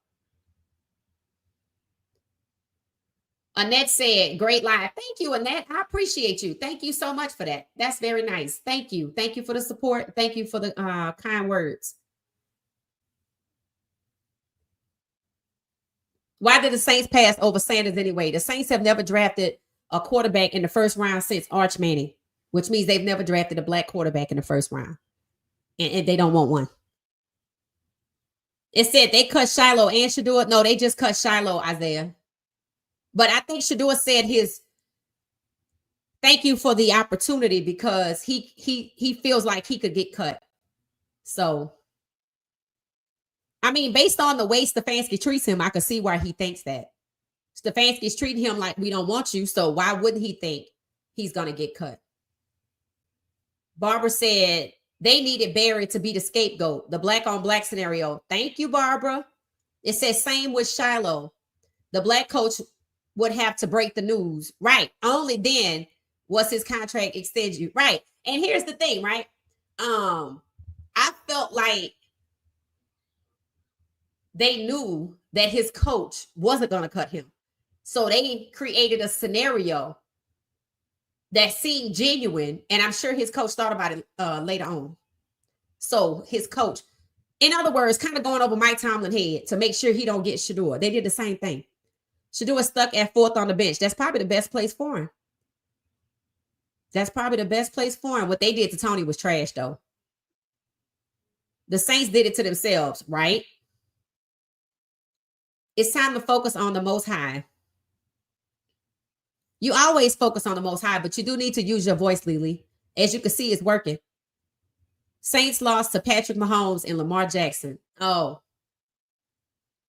Annette said, great live. Thank you, Annette. I appreciate you. Thank you so much for that. That's very nice. Thank you. Thank you for the support. Thank you for the kind words. Why did the Saints pass over Sanders anyway? The Saints have never drafted a quarterback in the first round since Arch Manning, which means they've never drafted a black quarterback in the first round. And they don't want one. It said they cut Shilo and Shedeur. No, they just cut Shilo, Isaiah. But I think Shedeur said his thank you for the opportunity because he feels like he could get cut. So, I mean, based on the way Stefanski treats him, I could see why he thinks that. Stefanski's treating him like we don't want you, so why wouldn't he think he's going to get cut? Barbara said they needed Barry to be the scapegoat, the black on black scenario. Thank you, Barbara. It says same with Shilo. The black coach would have to break the news. Right. Only then was his contract extended. Right. And here's the thing, right? I felt like they knew that his coach wasn't going to cut him. So they created a scenario that seemed genuine. And I'm sure his coach thought about it later on. So his coach, in other words, kind of going over Mike Tomlin's head to make sure he don't get Shedeur. They did the same thing. Shedeur stuck at 4th on the bench. That's probably the best place for him. That's probably the best place for him. What they did to Tony was trash, though. The Saints did it to themselves, right? It's time to focus on the Most High. You always focus on the Most High, but you do need to use your voice, Lily. As you can see, it's working. Saints lost to Patrick Mahomes and Lamar Jackson. Oh,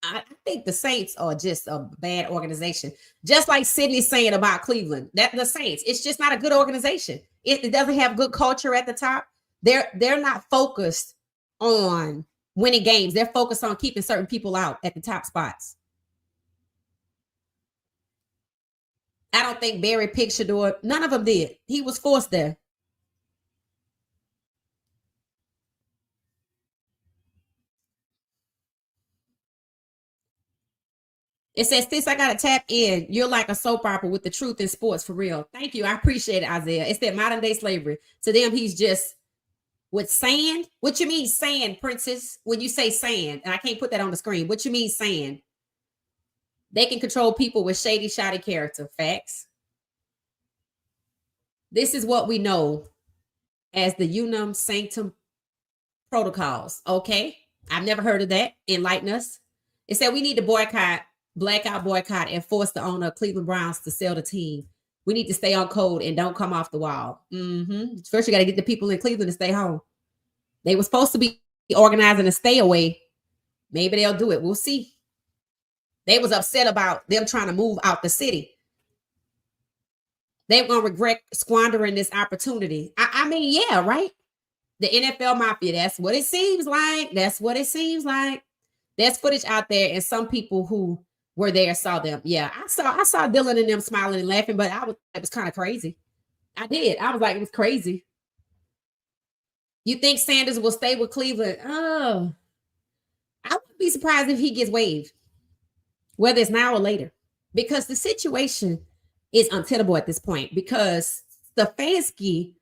I think the Saints are just a bad organization. Just like Sydney's saying about Cleveland, that the Saints, it's just not a good organization. It doesn't have good culture at the top. They're not focused on winning games. They're focused on keeping certain people out at the top spots. I don't think Barry picked Shedeur. None of them did. He was forced there. It says, sis, I got to tap in. You're like a soap opera with the truth in sports for real. Thank you. I appreciate it, Isaiah. It's that modern day slavery. To them, he's just with sand. What you mean sand, princess? When you say sand, and I can't put that on the screen. What you mean sand? They can control people with shady, shoddy character. Facts. This is what we know as the Unum Sanctum protocols. Okay. I've never heard of that. Enlighten us. It said we need to blackout boycott, and force the owner of Cleveland Browns to sell the team. We need to stay on code and don't come off the wall. First, you got to get the people in Cleveland to stay home. They were supposed to be organizing a stay away. Maybe they'll do it. We'll see. They was upset about them trying to move out the city. They're going to regret squandering this opportunity. I mean, yeah, right? The NFL Mafia, that's what it seems like. That's what it seems like. There's footage out there, and some people who were there saw them. Yeah, I saw Dylan and them smiling and laughing, but it was kind of crazy. I did. I was like, it was crazy. You think Sanders will stay with Cleveland? Oh, I wouldn't be surprised if he gets waived, whether it's now or later, because the situation is untenable at this point, because Stefanski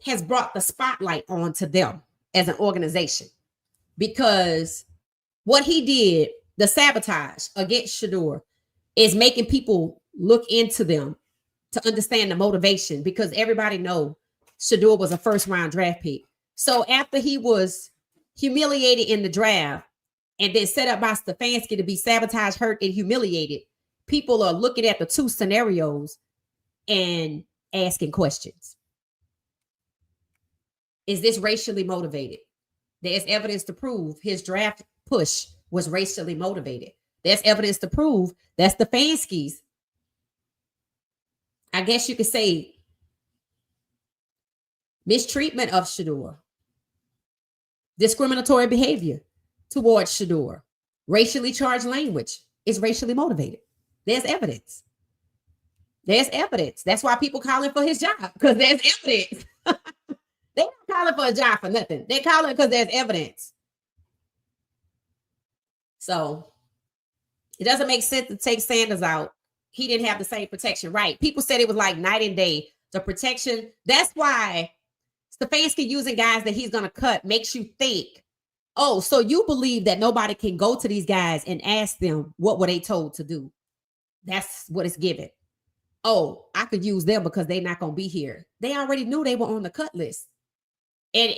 has brought the spotlight onto them as an organization, because what he did, the sabotage against Shedeur, is making people look into them to understand the motivation, because everybody knows Shedeur was a first-round draft pick. So after he was humiliated in the draft, and then set up by Stefanski to be sabotaged, hurt, and humiliated, people are looking at the two scenarios and asking questions. Is this racially motivated? There's evidence to prove his draft push was racially motivated. There's evidence to prove that Stefanski's, I guess you could say, mistreatment of Shedeur, discriminatory behavior towards Shedeur, racially charged language is racially motivated. There's evidence. There's evidence. That's why people calling for his job, because there's evidence. They're not calling for a job for nothing. They're calling because there's evidence. So it doesn't make sense to take Sanders out. He didn't have the same protection, right? People said it was like night and day. The protection. That's why Stefanski using guys that he's going to cut makes you think, oh, so you believe that nobody can go to these guys and ask them what were they told to do. That's what it's given. Oh, I could use them because they're not going to be here. They already knew they were on the cut list. And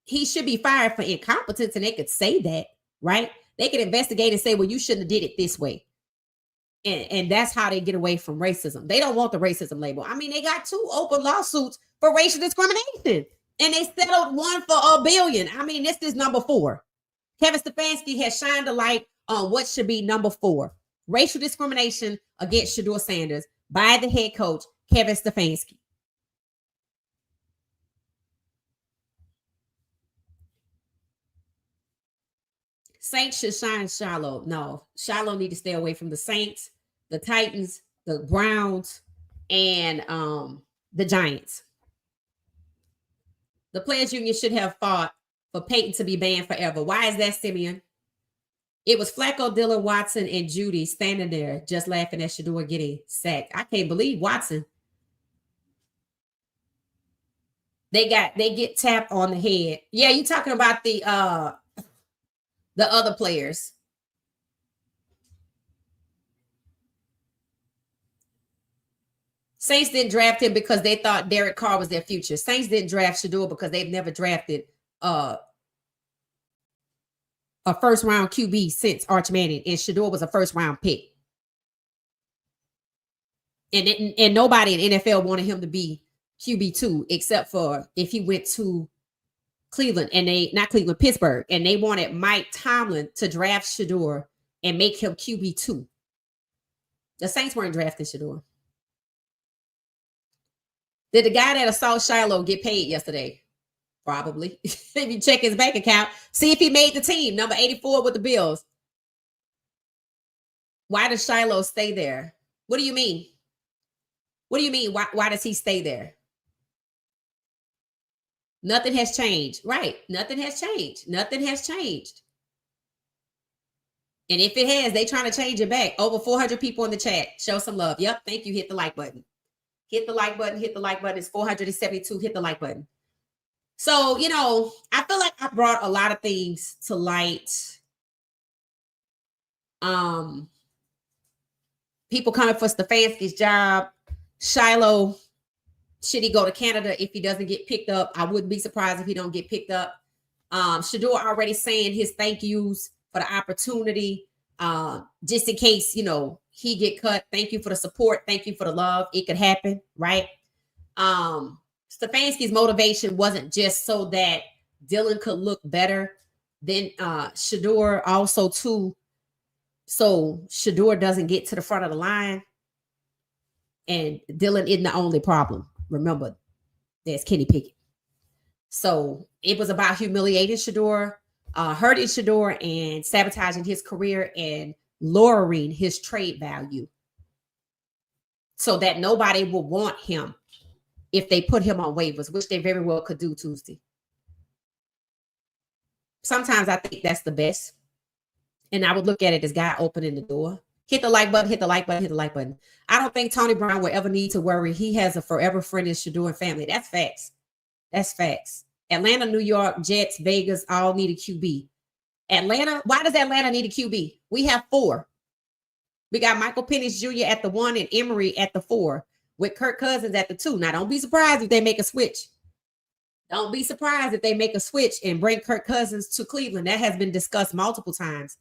he should be fired for incompetence, and they could say that, right? They could investigate and say, well, you shouldn't have did it this way. And that's how they get away from racism. They don't want the racism label. I mean, they got 2 open lawsuits for racial discrimination, and they settled one for $1 billion. I mean, this is number 4. Kevin Stefanski has shined a light on what should be number 4. Racial discrimination against Shedeur Sanders by the head coach, Kevin Stefanski. Saints should shine Shilo. No, Shilo need to stay away from the Saints, the Titans, the Browns, and the Giants. The players union should have fought for Peyton to be banned forever. Why is that, Simeon? It was Flacco, Dillon, Watson, and Judy standing there just laughing at Shedeur getting sacked. I can't believe Watson. They get tapped on the head. Yeah, you talking about the other players. Saints didn't draft him because they thought Derek Carr was their future. Saints didn't draft Shedeur because they've never drafted a first round QB since Arch Manning, and Shedeur was a first round pick. And nobody in NFL wanted him to be QB2 except for if he went to Cleveland, and Pittsburgh, and they wanted Mike Tomlin to draft Shedeur and make him QB2. The Saints weren't drafting Shedeur. Did the guy that assaulted Shilo get paid yesterday? Probably. If you check his bank account, see if he made the team, number 84 with the Bills. Why does Shilo stay there? What do you mean? What do you mean? Why does he stay there? Nothing has changed. Right. Nothing has changed. Nothing has changed. And if it has, they trying to change it back. Over 400 people in the chat. Show some love. Yep. Thank you. Hit the like button. Hit the like button. Hit the like button. It's 472. Hit the like button. So, I feel like I brought a lot of things to light. People coming for Stefanski's job. Shilo, should he go to Canada if he doesn't get picked up? I wouldn't be surprised if he don't get picked up. Shedeur already saying his thank yous for the opportunity. Just in case, he get cut. Thank you for the support. Thank you for the love. It could happen, right? Stefanski's motivation wasn't just so that Dillon could look better than Shedeur, also too, so Shedeur doesn't get to the front of the line. And Dillon isn't the only problem. Remember, there's Kenny Pickett. So it was about humiliating Shedeur, hurting Shedeur, and sabotaging his career and lowering his trade value so that nobody will want him if they put him on waivers, which they very well could do Tuesday. Sometimes I think that's the best. And I would look at it as God opening the door. Hit the like button, hit the like button, hit the like button. I don't think Tony Brown will ever need to worry. He has a forever friend in Shedeur family. That's facts. That's facts. Atlanta, New York, Jets, Vegas all need a QB. Atlanta, why does Atlanta need a QB? We have 4. We got Michael Penix Jr. at the 1 and Emery at the 4 with Kirk Cousins at the 2. Now, don't be surprised if they make a switch. Don't be surprised if they make a switch and bring Kirk Cousins to Cleveland. That has been discussed multiple times.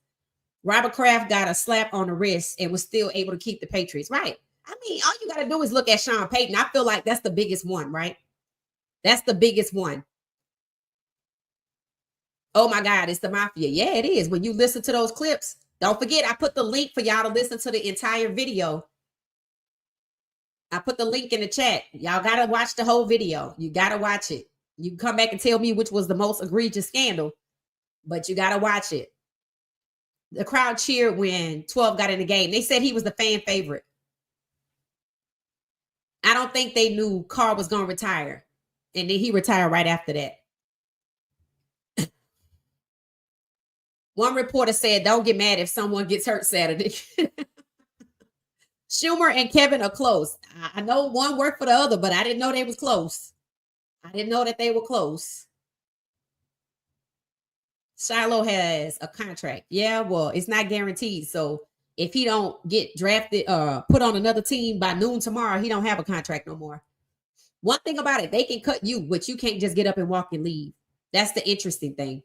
Robert Kraft got a slap on the wrist and was still able to keep the Patriots. Right. I mean, all you got to do is look at Sean Payton. I feel like that's the biggest one, right? That's the biggest one. Oh my God, it's the mafia. Yeah, it is. When you listen to those clips, don't forget, I put the link for y'all to listen to the entire video. I put the link in the chat. Y'all got to watch the whole video. You got to watch it. You can come back and tell me which was the most egregious scandal, but you got to watch it. The crowd cheered when 12 got in the game. They said he was the fan favorite. I don't think they knew Carr was going to retire. And then he retired right after that. One reporter said, don't get mad if someone gets hurt Saturday. Schumer and Kevin are close. I know one worked for the other, but I didn't know they was close. I didn't know that they were close. Shilo has a contract. Yeah, well, it's not guaranteed. So if he don't get drafted, put on another team by noon tomorrow, he don't have a contract no more. One thing about it, they can cut you, but you can't just get up and walk and leave. That's the interesting thing.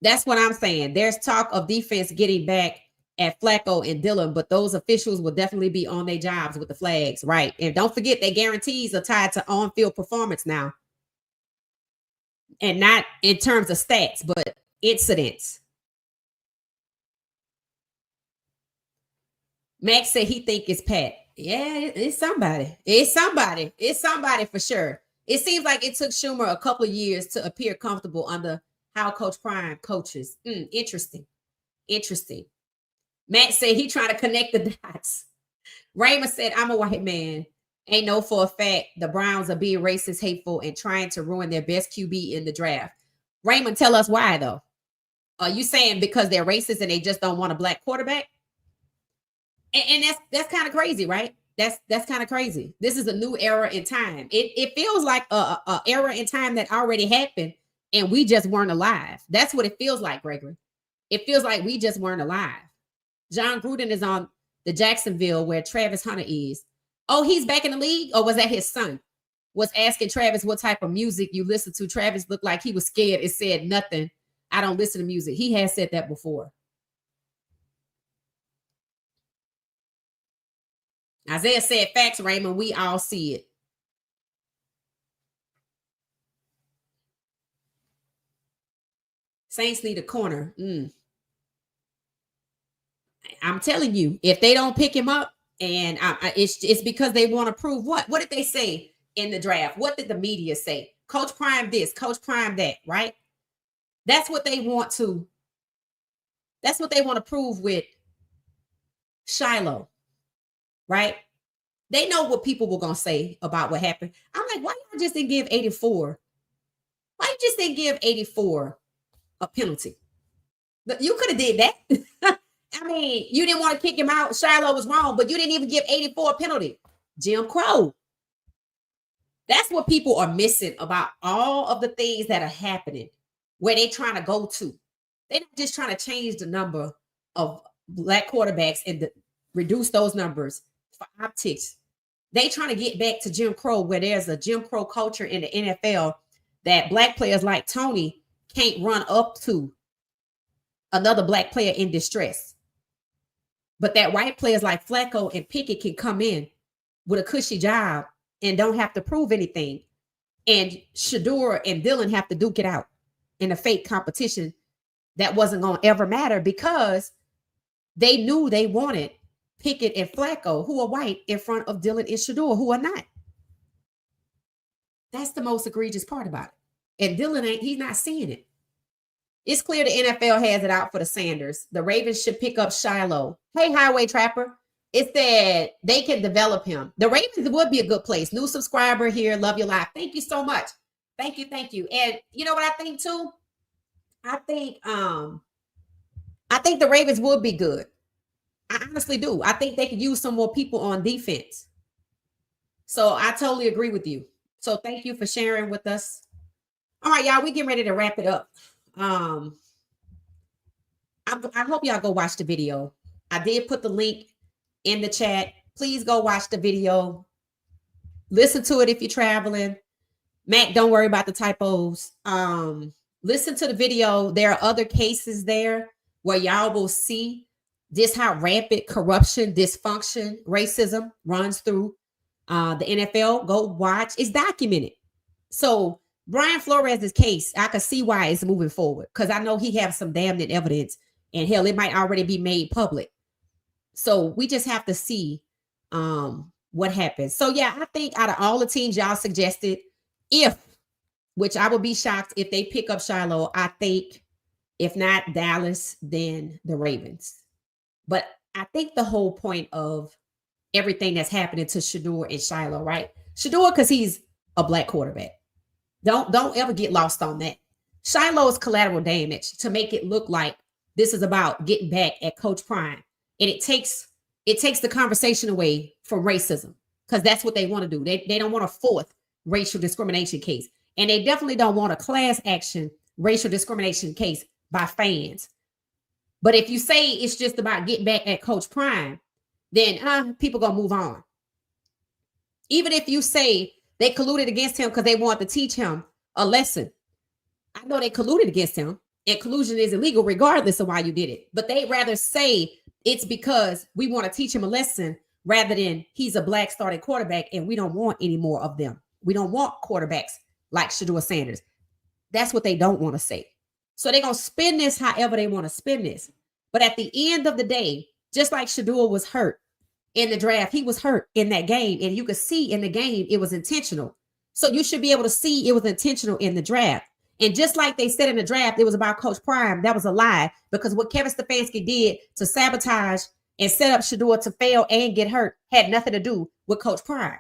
That's what I'm saying. There's talk of defense getting back at Flacco and Dillon, but those officials will definitely be on their jobs with the flags, right? And don't forget, their guarantees are tied to on-field performance now. And not in terms of stats, but incidents. Max said he think it's Pat. Yeah, it's somebody. It's somebody. It's somebody for sure. It seems like it took Schumer a couple of years to appear comfortable under how Coach Prime coaches. Interesting. Interesting. Matt said he trying to connect the dots. Raymond said, I'm a white man. Ain't know for a fact the Browns are being racist, hateful, and trying to ruin their best QB in the draft. Raymond, tell us why, though. Are you saying because they're racist and they just don't want a black quarterback? And that's kind of crazy, right? That's kind of crazy. This is a new era in time. It feels like a era in time that already happened and we just weren't alive. That's what it feels like, Gregory. It feels like we just weren't alive. John Gruden is on the Jacksonville where Travis Hunter is. Oh, he's back in the league? Or was that his son? Was asking Travis what type of music you listen to. Travis looked like he was scared. It said nothing. I don't listen to music. He has said that before. Isaiah said, facts, Raymond. We all see it. Saints need a corner. I'm telling you, if they don't pick him up, and it's because they want to prove what? What did they say in the draft? What did the media say? Coach Prime this, Coach Prime that, right? That's what they want to. That's what they want to prove with Shilo, right? They know what people were gonna say about what happened. I'm like, why y'all just didn't give 84? Why you just didn't give 84 a penalty? But you could have did that. I mean, you didn't want to kick him out. Shilo was wrong, but you didn't even give 84 a penalty. Jim Crow. That's what people are missing about all of the things that are happening, where they're trying to go to. They're not just trying to change the number of black quarterbacks and reduce those numbers for optics. They trying to get back to Jim Crow, where there's a Jim Crow culture in the NFL that black players like Tony can't run up to another black player in distress. But that white players like Flacco and Pickett can come in with a cushy job and don't have to prove anything. And Shedeur and Dillon have to duke it out in a fake competition that wasn't going to ever matter because they knew they wanted Pickett and Flacco, who are white, in front of Dillon and Shedeur, who are not. That's the most egregious part about it. And Dillon he's not seeing it. It's clear the NFL has it out for the Sanders. The Ravens should pick up Shilo. Hey, Highway Trapper. It said they can develop him. The Ravens would be a good place. New subscriber here. Love your life. Thank you so much. Thank you. Thank you. And you know what I think too? I think the Ravens would be good. I honestly do. I think they could use some more people on defense. So I totally agree with you. So thank you for sharing with us. All right, y'all, we getting ready to wrap it up. I hope y'all go watch the video. I did put the link in the chat. Please go watch the video. Listen to it if you're traveling. Mac, don't worry about the typos. Listen to the video. There are other cases there where y'all will see this how rampant corruption, dysfunction, racism runs through the NFL. Go watch. It's documented. So Brian Flores' case, I can see why it's moving forward because I know he has some damning evidence, and hell, it might already be made public. So we just have to see what happens. So yeah, I think out of all the teams y'all suggested, which I would be shocked if they pick up Shilo, I think if not Dallas, then the Ravens. But I think the whole point of everything that's happening to Shedeur and Shilo, right? Shedeur, because he's a black quarterback. Don't ever get lost on that. Shilo is collateral damage to make it look like this is about getting back at Coach Prime. And it takes the conversation away from racism because that's what they want to do. They don't want a fourth racial discrimination case. And they definitely don't want a class action racial discrimination case by fans. But if you say it's just about getting back at Coach Prime, then people going to move on. Even if you say they colluded against him because they want to teach him a lesson. I know they colluded against him, and collusion is illegal regardless of why you did it. But they'd rather say it's because we want to teach him a lesson rather than he's a black starting quarterback and we don't want any more of them. We don't want quarterbacks like Shedeur Sanders. That's what they don't want to say. So they're going to spin this however they want to spin this. But at the end of the day, just like Shedeur was hurt in the draft, he was hurt in that game. And you could see in the game, it was intentional. So you should be able to see it was intentional in the draft. And just like they said in the draft, it was about Coach Prime. That was a lie because what Kevin Stefanski did to sabotage and set up Shedeur to fail and get hurt had nothing to do with Coach Prime.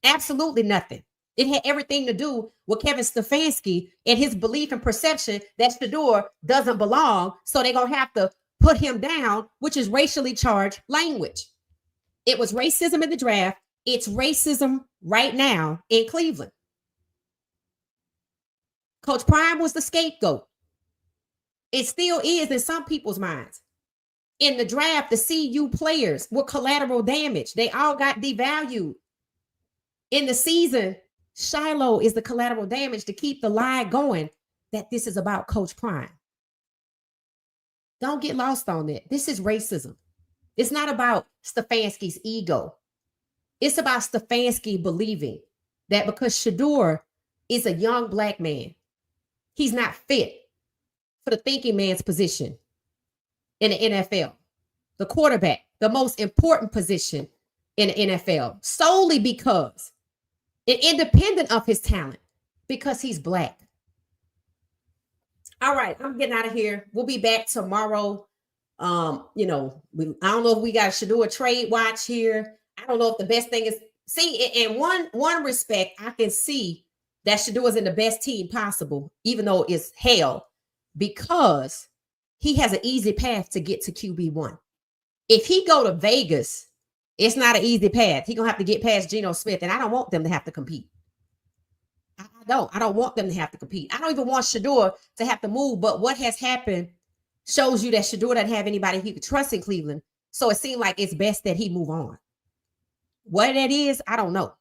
Absolutely nothing. It had everything to do with Kevin Stefanski and his belief and perception that Shedeur doesn't belong. So they're going to have to put him down, which is racially charged language. It was racism in the draft. It's racism right now in Cleveland. Coach Prime was the scapegoat. It still is in some people's minds. In the draft, the CU players were collateral damage. They all got devalued. In the season, Shilo is the collateral damage to keep the lie going that this is about Coach Prime. Don't get lost on that. This is racism. It's not about Stefanski's ego. It's about Stefanski believing that because Shedeur is a young black man, he's not fit for the thinking man's position in the NFL. The quarterback, the most important position in the NFL, solely because, and independent of his talent, because he's black. All right, I'm getting out of here. We'll be back tomorrow. I don't know if we got a Shedeur trade watch here. I don't know if the best thing is in one respect, I can see that Shedeur is in the best team possible, even though it's hell, because he has an easy path to get to QB1. If he go to Vegas, it's not an easy path. He's gonna have to get past Geno Smith, and I don't want them to have to compete. I don't want them to have to compete. I don't even want Shedeur to have to move. But what has happened shows you that Shedeur doesn't have anybody he could trust in Cleveland. So it seemed like it's best that he move on. What that is, I don't know.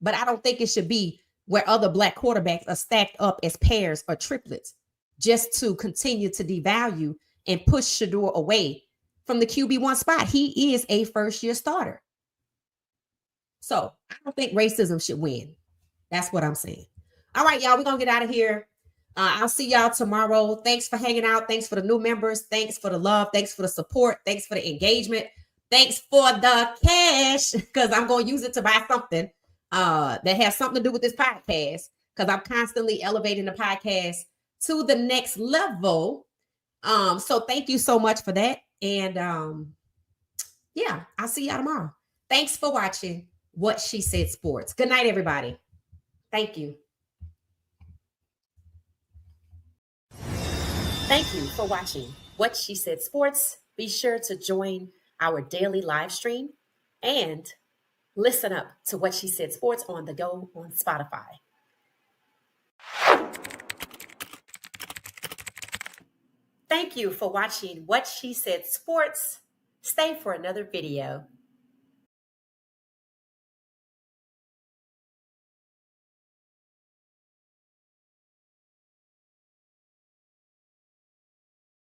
But I don't think it should be where other black quarterbacks are stacked up as pairs or triplets just to continue to devalue and push Shedeur away from the QB1 spot. He is a first-year starter. So I don't think racism should win. That's what I'm saying. All right, y'all, we're going to get out of here. I'll see y'all tomorrow. Thanks for hanging out. Thanks for the new members. Thanks for the love. Thanks for the support. Thanks for the engagement. Thanks for the cash, because I'm going to use it to buy something that has something to do with this podcast, because I'm constantly elevating the podcast to the next level. So thank you so much for that. And I'll see y'all tomorrow. Thanks for watching What She Said Sports. Good night, everybody. Thank you. Thank you for watching What She Said Sports. Be sure to join our daily live stream and listen up to What She Said Sports on the go on Spotify. Thank you for watching What She Said Sports. Stay for another video.